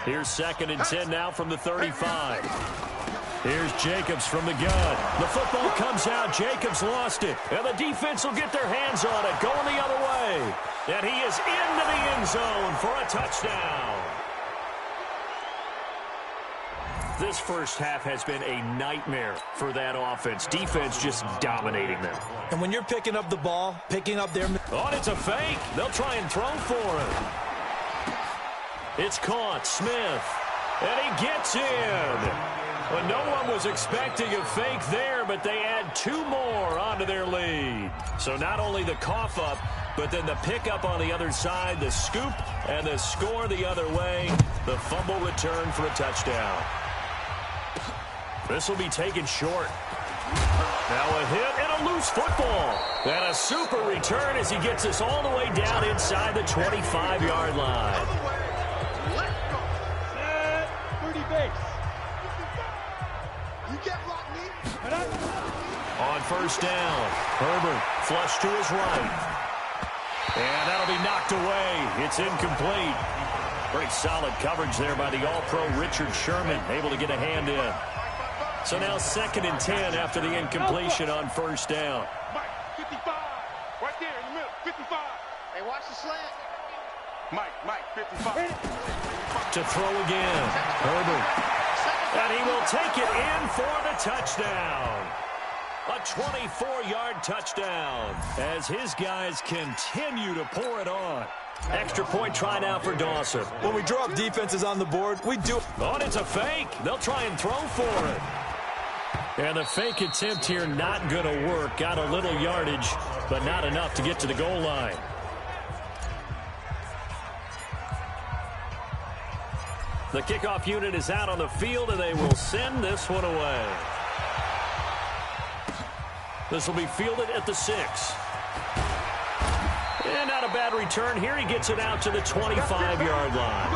[SPEAKER 1] Here's 2nd and 10 now from the 35. Here's Jacobs from the gun. The football comes out. Jacobs lost it. And the defense will get their hands on it, going the other way. And he is into the end zone for a touchdown. This first half has been a nightmare for that offense. Defense just dominating them.
[SPEAKER 2] And when you're picking up the ball, picking up their...
[SPEAKER 1] Oh, and it's a fake. They'll try and throw for it. It's caught. Smith. And he gets in. Well, no one was expecting a fake there, but they add 2 more onto their lead. So not only the cough up, but then the pickup on the other side, the scoop, and the score the other way. The fumble return for a touchdown. This will be taken short. Now a hit and a loose football. And a super return as he gets us all the way down inside the 25-yard line. On first down, Herbert flush to his right. And that'll be knocked away. It's incomplete. Very solid coverage there by the All-Pro Richard Sherman, able to get a hand in. So now 2nd and 10 after the incompletion on first down.
[SPEAKER 11] Mike, 55. Right there in the middle, 55. Hey, watch the slant. Mike, 55.
[SPEAKER 1] To throw again. Herbert. And he will take it in for the touchdown. A 24-yard touchdown as his guys continue to pour it on. Extra point try now for Dawson.
[SPEAKER 2] When we drop defenses on the board, we do.
[SPEAKER 1] Oh, and it's a fake. They'll try and throw for it. And the fake attempt here not going to work. Got a little yardage, but not enough to get to the goal line. The kickoff unit is out on the field, and they will send this one away. This will be fielded at the 6. And not a bad return here. He gets it out to the 25-yard line.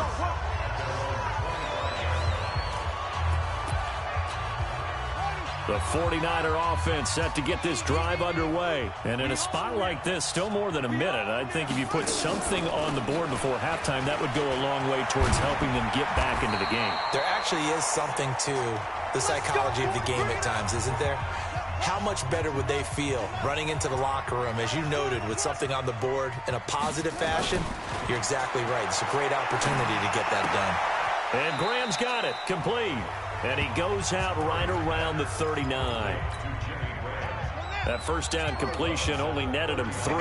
[SPEAKER 1] The 49er offense set to get this drive underway. And in a spot like this, still more than a minute, I think if you put something on the board before halftime, that would go a long way towards helping them get back into the game.
[SPEAKER 2] There actually is something to the psychology of the game at times, isn't there? How much better would they feel running into the locker room, as you noted, with something on the board in a positive fashion? You're exactly right. It's a great opportunity to get that done.
[SPEAKER 1] And Graham's got it, complete. And he goes out right around the 39. That first down completion only netted him 3.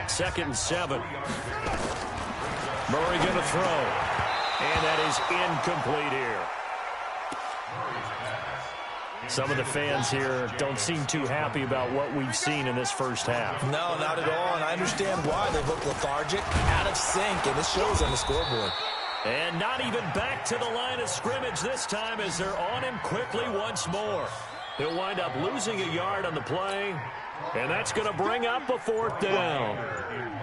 [SPEAKER 1] 2nd and 7. Murray going to throw. And that is incomplete here. Some of the fans here don't seem too happy about what we've seen in this first half.
[SPEAKER 2] No, not at all, and I understand why. They look lethargic, out of sync, and it shows on the scoreboard.
[SPEAKER 1] And not even back to the line of scrimmage this time as they're on him quickly once more. He'll wind up losing a yard on the play, and that's going to bring up a 4th down.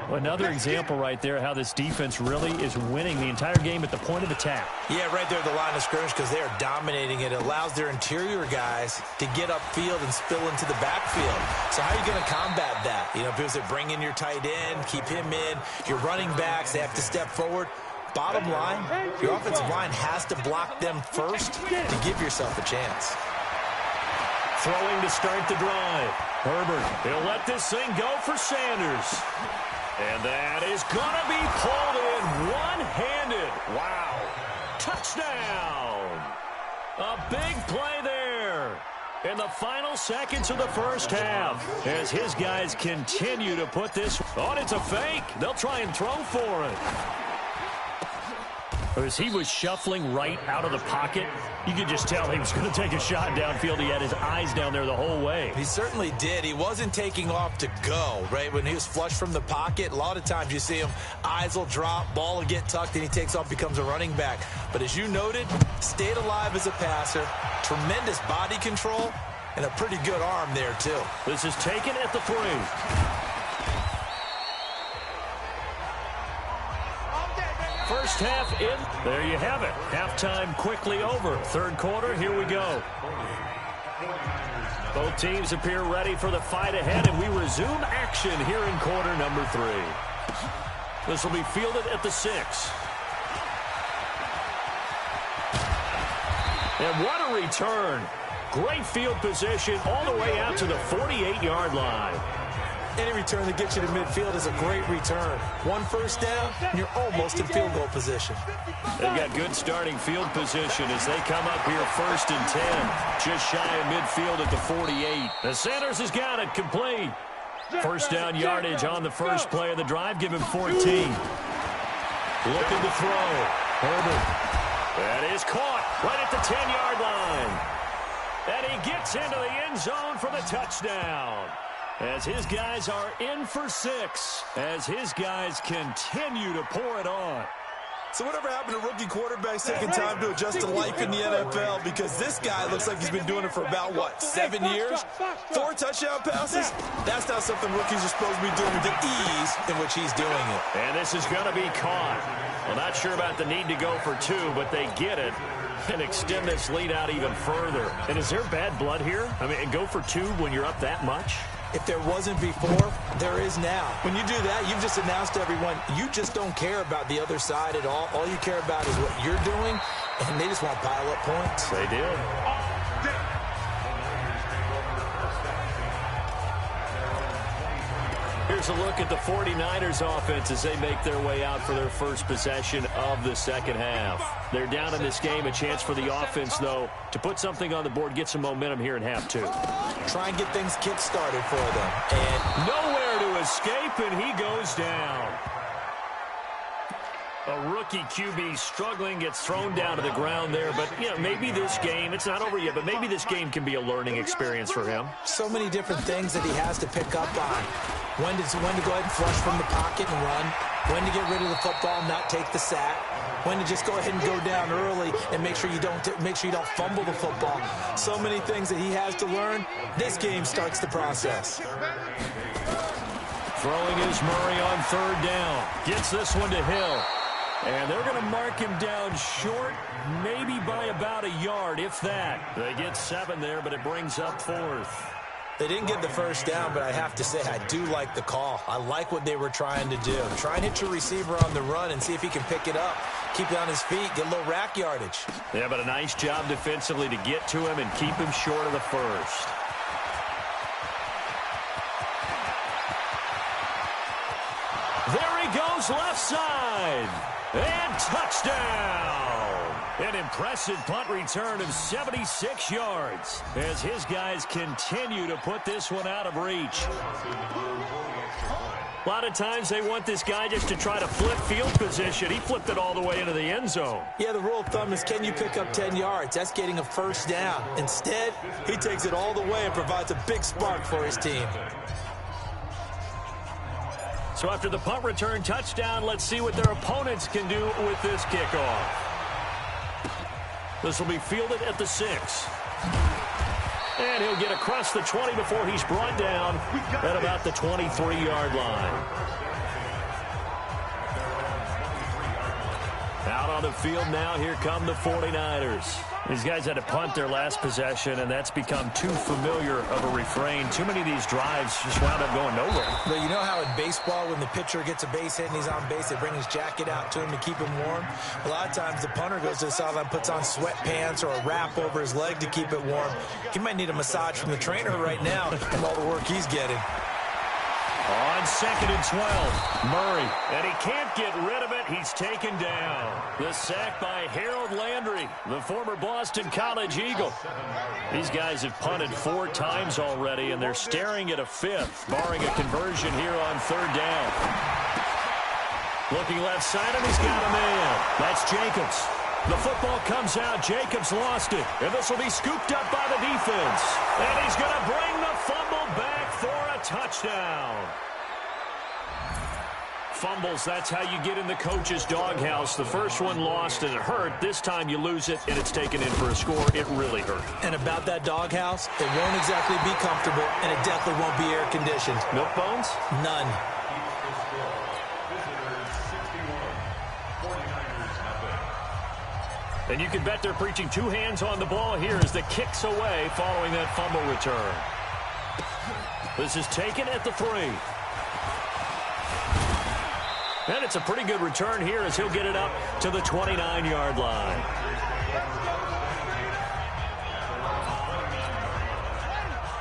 [SPEAKER 9] Another example right there how this defense really is winning the entire game at the point of attack.
[SPEAKER 2] Yeah, right there at the line of scrimmage because they are dominating it. It allows their interior guys to get upfield and spill into the backfield. So how are you going to combat that? You know, because they bring in your tight end, keep him in. Your running backs, they have to step forward. Bottom line, your offensive line has to block them first to give yourself a chance.
[SPEAKER 1] Throwing to start the drive. Herbert, he'll let this thing go for Sanders. And that is going to be pulled in one-handed. Wow. Touchdown. A big play there in the final seconds of the first half as his guys continue to put this on. It's a fake. They'll try and throw for it.
[SPEAKER 9] As he was shuffling right out of the pocket, you could just tell he was going to take a shot downfield. He had his eyes down there the whole way.
[SPEAKER 2] He certainly did. He wasn't taking off to go, right? When he was flush from the pocket, a lot of times you see him, eyes will drop, ball will get tucked, and he takes off, becomes a running back. But as you noted, stayed alive as a passer, tremendous body control, and a pretty good arm there, too.
[SPEAKER 1] This is taken at the 3. First half in. There you have it. Halftime quickly over. 3rd quarter, here we go. Both teams appear ready for the fight ahead, and we resume action here in quarter number 3. This will be fielded at the 6. And what a return. Great field position all the way out to the 48-yard line.
[SPEAKER 2] Any return that gets you to midfield is a great return. 1 first down, and you're almost in field goal position.
[SPEAKER 1] They've got good starting field position as they come up here 1st and 10. Just shy of midfield at the 48. The Sanders has got it complete. First down yardage on the first play of the drive. Give him 14. Looking to throw. Herbert. That is caught right at the 10-yard line. And he gets into the end zone for the touchdown. As his guys are in for 6, as his guys continue to pour it on.
[SPEAKER 2] So whatever happened to rookie quarterbacks taking time to adjust to life in the NFL? Because this guy looks like he's been doing it for about, what, 7 years? 4 touchdown passes? That's not something rookies are supposed to be doing with the ease in which he's doing it.
[SPEAKER 1] And this is going to be caught. Well, not sure about the need to go for 2, but they get it and extend this lead out even further. And is there bad blood here? I mean, go for 2 when you're up that much?
[SPEAKER 2] If there wasn't before, there is now. When you do that, you've just announced to everyone, you just don't care about the other side at all. All you care about is what you're doing, and they just want to pile up points.
[SPEAKER 1] They did. Here's a look at the 49ers offense as they make their way out for their first possession of the second half. They're down in this game. A chance for the offense, though, to put something on the board, get some momentum here in half 2.
[SPEAKER 2] Try and get things kick-started for them. And
[SPEAKER 1] nowhere to escape, and he goes down. A rookie QB struggling, gets thrown down to the ground there. But, you know, maybe this game, it's not over yet, but maybe this game can be a learning experience for him.
[SPEAKER 2] So many different things that he has to pick up on. When to go ahead and flush from the pocket and run. When to get rid of the football and not take the sack. When to just go ahead and go down early and make sure you don't fumble the football. So many things that he has to learn. This game starts the process.
[SPEAKER 1] Throwing is Murray on 3rd down. Gets this one to Hill. And they're going to mark him down short, maybe by about a yard, if that. They get 7 there, but it brings up 4th.
[SPEAKER 2] They didn't get the first down, but I have to say I do like the call. I like what they were trying to do. Try and hit your receiver on the run and see if he can pick it up. Keep it on his feet, get a little rack yardage.
[SPEAKER 1] Yeah, but a nice job defensively to get to him and keep him short of the first. There he goes, left side. And touchdown! An impressive punt return of 76 yards as his guys continue to put this one out of reach. A lot of times they want this guy just to try to flip field position. He flipped it all the way into the end zone.
[SPEAKER 2] Yeah, the rule of thumb is, can you pick up 10 yards? That's getting a first down. Instead, he takes it all the way and provides a big spark for his team.
[SPEAKER 1] So after the punt return touchdown, let's see what their opponents can do with this kickoff. This will be fielded at the 6. And he'll get across the 20 before he's brought down at about the 23-yard line. Out on the field now, here come the 49ers. These guys had to punt their last possession, and that's become too familiar of a refrain. Too many of these drives just wound up going nowhere.
[SPEAKER 2] But you know how in baseball, when the pitcher gets a base hit and he's on base, they bring his jacket out to him to keep him warm? A lot of times the punter goes to the sideline, puts on sweatpants or a wrap over his leg to keep it warm. He might need a massage from the trainer right now from all the work he's getting.
[SPEAKER 1] On 2nd and 12, Murray, and he can't get rid of it. He's taken down. The sack by Harold Landry, the former Boston College Eagle. These guys have punted 4 times already, and they're staring at a 5th, barring a conversion here on 3rd down. Looking left side, and he's got a man. That's Jacobs. The football comes out. Jacobs lost it, and this will be scooped up by the defense. And he's going to bring the fumble back for a touchdown. Fumbles, that's how you get in the coach's doghouse. The first one lost and it hurt. This time you lose it and it's taken in for a score. It really hurt.
[SPEAKER 2] And about that doghouse, it won't exactly be comfortable, and it definitely won't be air conditioned.
[SPEAKER 1] Milk bones?
[SPEAKER 2] None.
[SPEAKER 1] And you can bet they're preaching 2 hands on the ball here as the kick's away following that fumble return. This is taken at the 3. And it's a pretty good return here as he'll get it up to the 29-yard line.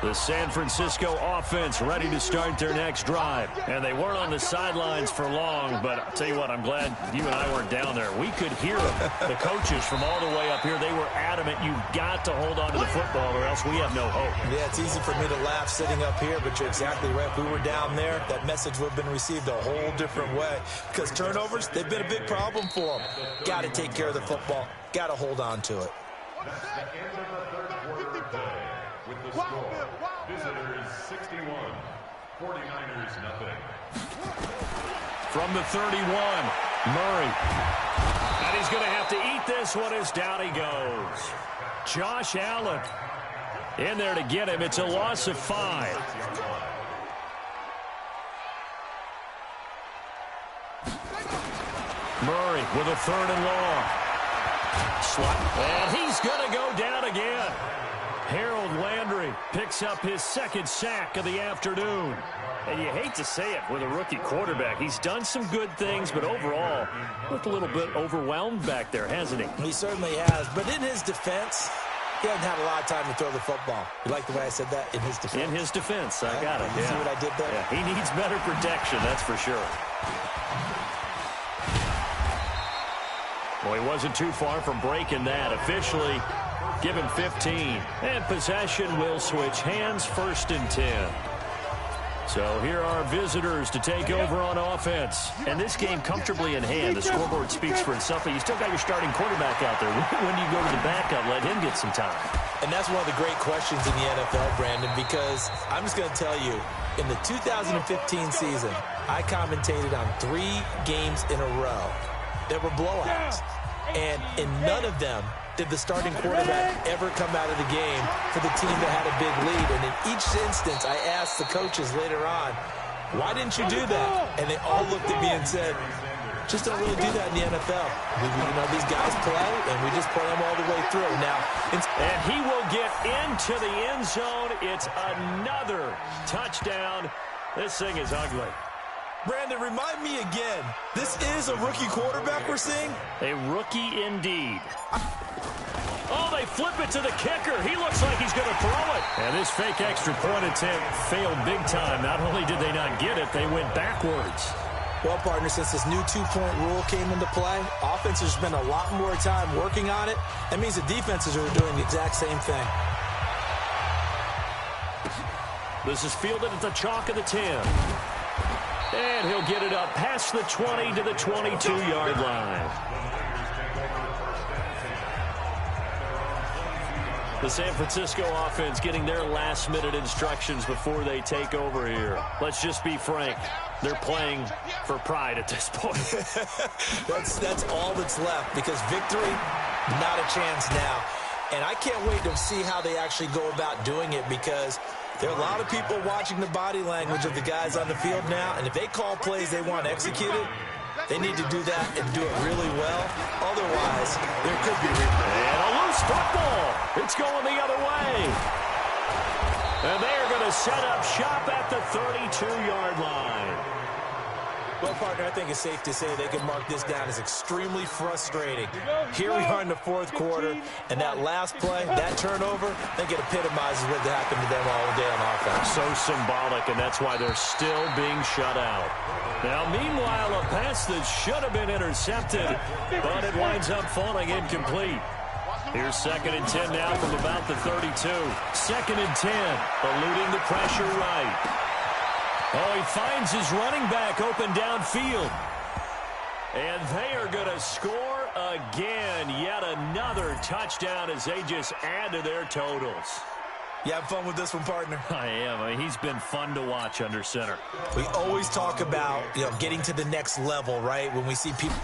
[SPEAKER 1] The San Francisco offense ready to start their next drive. And they weren't on the sidelines for long, but I'll tell you what, I'm glad you and I weren't down there. We could hear them. The coaches from all the way up here, they were adamant, you've got to hold on to the football or else we have no hope.
[SPEAKER 2] Yeah, it's easy for me to laugh sitting up here, but you're exactly right. If we were down there, that message would have been received a whole different way. Because turnovers, they've been a big problem for them. Got to take care of the football. Got to hold on to it.
[SPEAKER 16] With the score, visitors 61, 49ers nothing.
[SPEAKER 1] From the 31, Murray. And he's going to have to eat this one as down he goes. Josh Allen in there to get him. It's a loss of 5. Murray with a 3rd and long. And he's going to go down again. Harold Landry picks up his 2nd sack of the afternoon. And you hate to say it with a rookie quarterback. He's done some good things, but overall, looked a little bit overwhelmed back there, hasn't he?
[SPEAKER 2] He certainly has. But in his defense, he hasn't had a lot of time to throw the football. You like the way I said that? In his defense?
[SPEAKER 1] In his defense. I got it.
[SPEAKER 2] You see what I did there?
[SPEAKER 1] Yeah, he needs better protection, that's for sure. Well, he wasn't too far from breaking that. Officially, give him 15. And possession will switch hands, 1st and 10. So here are visitors to take over on offense. And this game comfortably in hand. The scoreboard speaks for itself, but you still got your starting quarterback out there. When do you go to the backup? Let him get some time.
[SPEAKER 2] And that's one of the great questions in the NFL, Brandon, because I'm just going to tell you, in the 2015 season, I commentated on 3 games in a row that were blowouts. And in none of them did the starting quarterback ever come out of the game for the team that had a big lead. And in each instance, I asked the coaches later on, why didn't you do that? And they all looked at me and said, just don't really do that in the NFL. You know, these guys play, and we just play them all the way through. Now,
[SPEAKER 1] and he will get into the end zone. It's another touchdown. This thing is ugly.
[SPEAKER 2] Brandon, remind me again, this is a rookie quarterback we're seeing?
[SPEAKER 1] A rookie indeed. Oh, they flip it to the kicker. He looks like he's going to throw it. And this fake extra point attempt failed big time. Not only did they not get it, they went backwards.
[SPEAKER 2] Well, partner, since this new two-point rule came into play, offenses spend a lot more time working on it. That means the defenses are doing the exact same thing.
[SPEAKER 1] This is fielded at the chalk of the 10. And he'll get it up past the 20 to the 22-yard line. The San Francisco offense getting their last-minute instructions before they take over here. Let's just be frank. They're playing for pride at this point.
[SPEAKER 2] That's all that's left, because victory, not a chance now. And I can't wait to see how they actually go about doing it, because there are a lot of people watching the body language of the guys on the field now, and if they call plays they want executed, they need to do that and do it really well. Otherwise, there could be
[SPEAKER 1] and a loose football. It's going the other way. And they are going to set up shop at the 32-yard line.
[SPEAKER 2] Well, partner, I think it's safe to say they can mark this down as extremely frustrating. Here we are in the fourth quarter, and that last play, that turnover, I think it epitomizes what happened to them all day on offense.
[SPEAKER 1] So symbolic, and that's why they're still being shut out. Now, meanwhile, a pass that should have been intercepted, but it winds up falling incomplete. Here's 2nd and 10 now from about the 32. 2nd and 10, eluding the pressure right. Oh, he finds his running back open downfield. And they are going to score again. Yet another touchdown as they just add to their totals.
[SPEAKER 2] You have fun with this one, partner?
[SPEAKER 1] I am. I mean, he's been fun to watch under center.
[SPEAKER 2] We always talk about, getting to the next level, right? When we see people.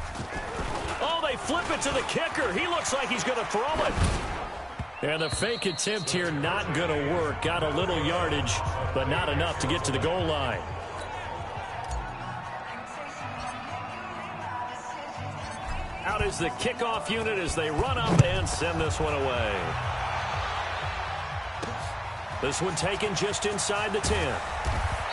[SPEAKER 1] Oh, they flip it to the kicker. He looks like he's going to throw it. And the fake attempt here not going to work. Got a little yardage, but not enough to get to the goal line. Out is the kickoff unit as they run up and send this one away. This one taken just inside the 10.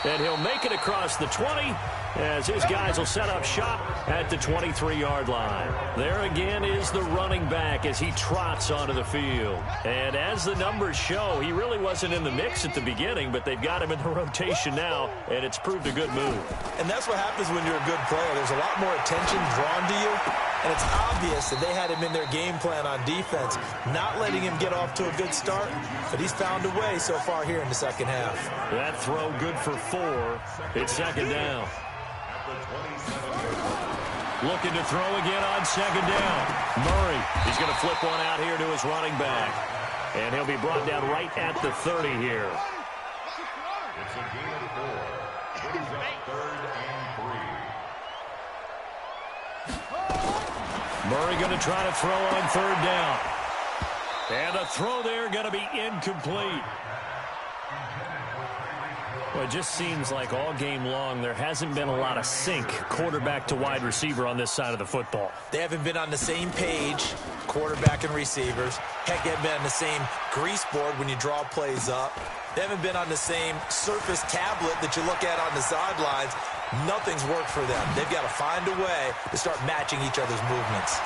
[SPEAKER 1] And he'll make it across the 20 as his guys will set up shop at the 23-yard line. There again is the running back as he trots onto the field. And as the numbers show, he really wasn't in the mix at the beginning, but they've got him in the rotation now, and it's proved a good move.
[SPEAKER 2] And that's what happens when you're a good player. There's a lot more attention drawn to you, and it's obvious that they had him in their game plan on defense, not letting him get off to a good start, but he's found a way so far here in the second half.
[SPEAKER 1] That throw good for 4. It's 2nd down. Looking to throw again on 2nd down. Murray, he's going to flip one out here to his running back. And he'll be brought down right at the 30 here.
[SPEAKER 16] It's a gain of 4. Brings up 3rd and 3.
[SPEAKER 1] Murray going to try to throw on 3rd down. And the throw there going to be incomplete. Well, it just seems like all game long there hasn't been a lot of sync quarterback to wide receiver on this side of the football.
[SPEAKER 2] They haven't been on the same page, quarterback and receivers. Heck, they haven't been on the same grease board when you draw plays up. They haven't been on the same surface tablet that you look at on the sidelines. Nothing's worked for them. They've got to find a way to start matching each other's movements.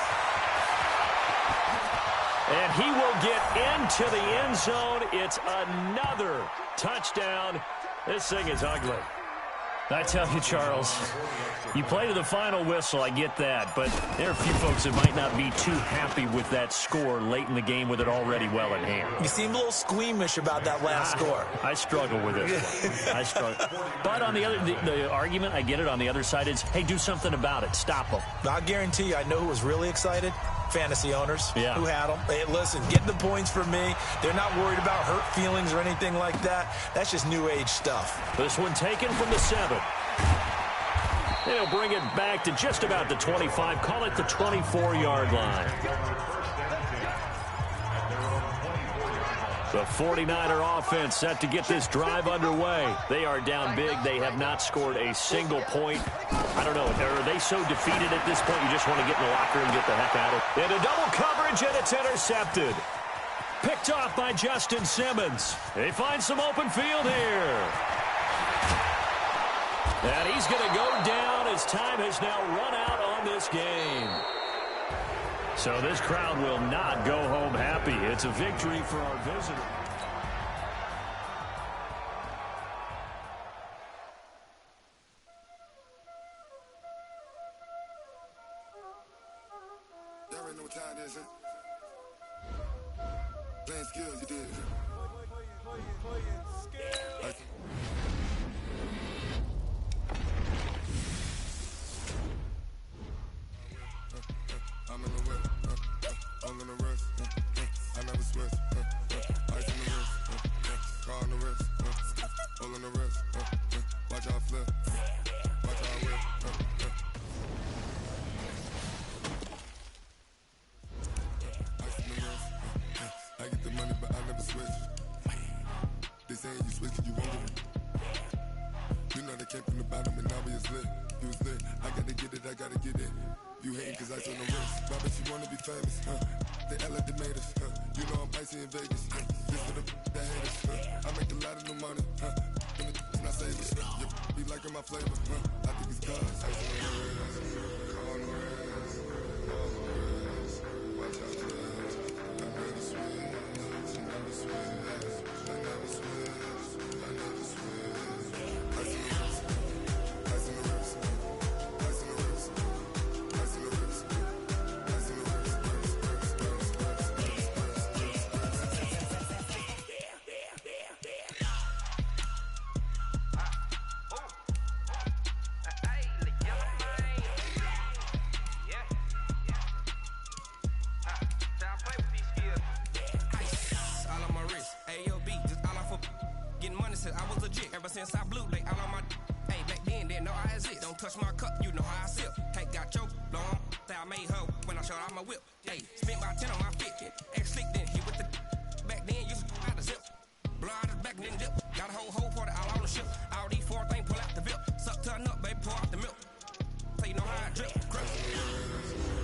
[SPEAKER 1] And he will get into the end zone. It's another touchdown. This thing is ugly. I tell you, Charles, you play to the final whistle, I get that, but there are a few folks that might not be too happy with that score late in the game with it already well in hand.
[SPEAKER 2] You seem a little squeamish about that last score.
[SPEAKER 1] I struggle with this one. I struggle. But on the other, the argument, I get it, on the other side is, hey, do something about it. Stop them.
[SPEAKER 2] I guarantee you, I know who was really excited. Fantasy owners
[SPEAKER 1] who
[SPEAKER 2] had them. Hey, listen, get the points for me. They're not worried about hurt feelings or anything like that. That's just new age stuff.
[SPEAKER 1] This one taken from the 7. They'll bring it back to just about the 25. Call it the 24-yard line. The 49er offense set to get this drive underway. They are down big. They have not scored a single point. I don't know. Are they so defeated at this point you just want to get in the locker room and get the heck out of it? Into double coverage, and it's intercepted. Picked off by Justin Simmons. They find some open field here. And he's going to go down as time has now run out on this game. So this crowd will not go home happy. It's a victory for our visitor.
[SPEAKER 3] Y'all already know what time it is, huh? Playing skills, you did. I'm in the whip, I'm in the wrist, I never switch, ice in the wrist, car on the wrist, all in the wrist, watch how I flip, watch how I whip, ice in the wrist, I get the money but I never switch, they saying you switch you won't get it, you know they came from the bottom and now we is lit, you was lit, I gotta get it, I gotta get it. You hating cause I on the wrist. Why bet you wanna be famous, They Ella the made us, You know I'm icy in Vegas, This for the haters, I make a lot of new money, When the not savers, You be liking my flavor, I think it's cause ice on the wrist, on the wrist, on the wrist, watch out for this. I never switch, I never switch, I never switch, I never switch. Ice on the wrist, ice on the wrist, ice on the wrist.
[SPEAKER 4] Ever since I blew, they all on my. Hey, back then, didn't know I exist. Don't touch my cup, you know how I sip. Hey, got your long. I made her when I showed out my whip. Hey, spent about 10 on my 50. Ex-slick, then he with the. Back then, used to out the zip. Blow out his back, then dip. Got a whole for the all on the ship. All these four things, pull out the VIP. Suck, turn up, baby, pour out the milk. So you know how I drip. Crush.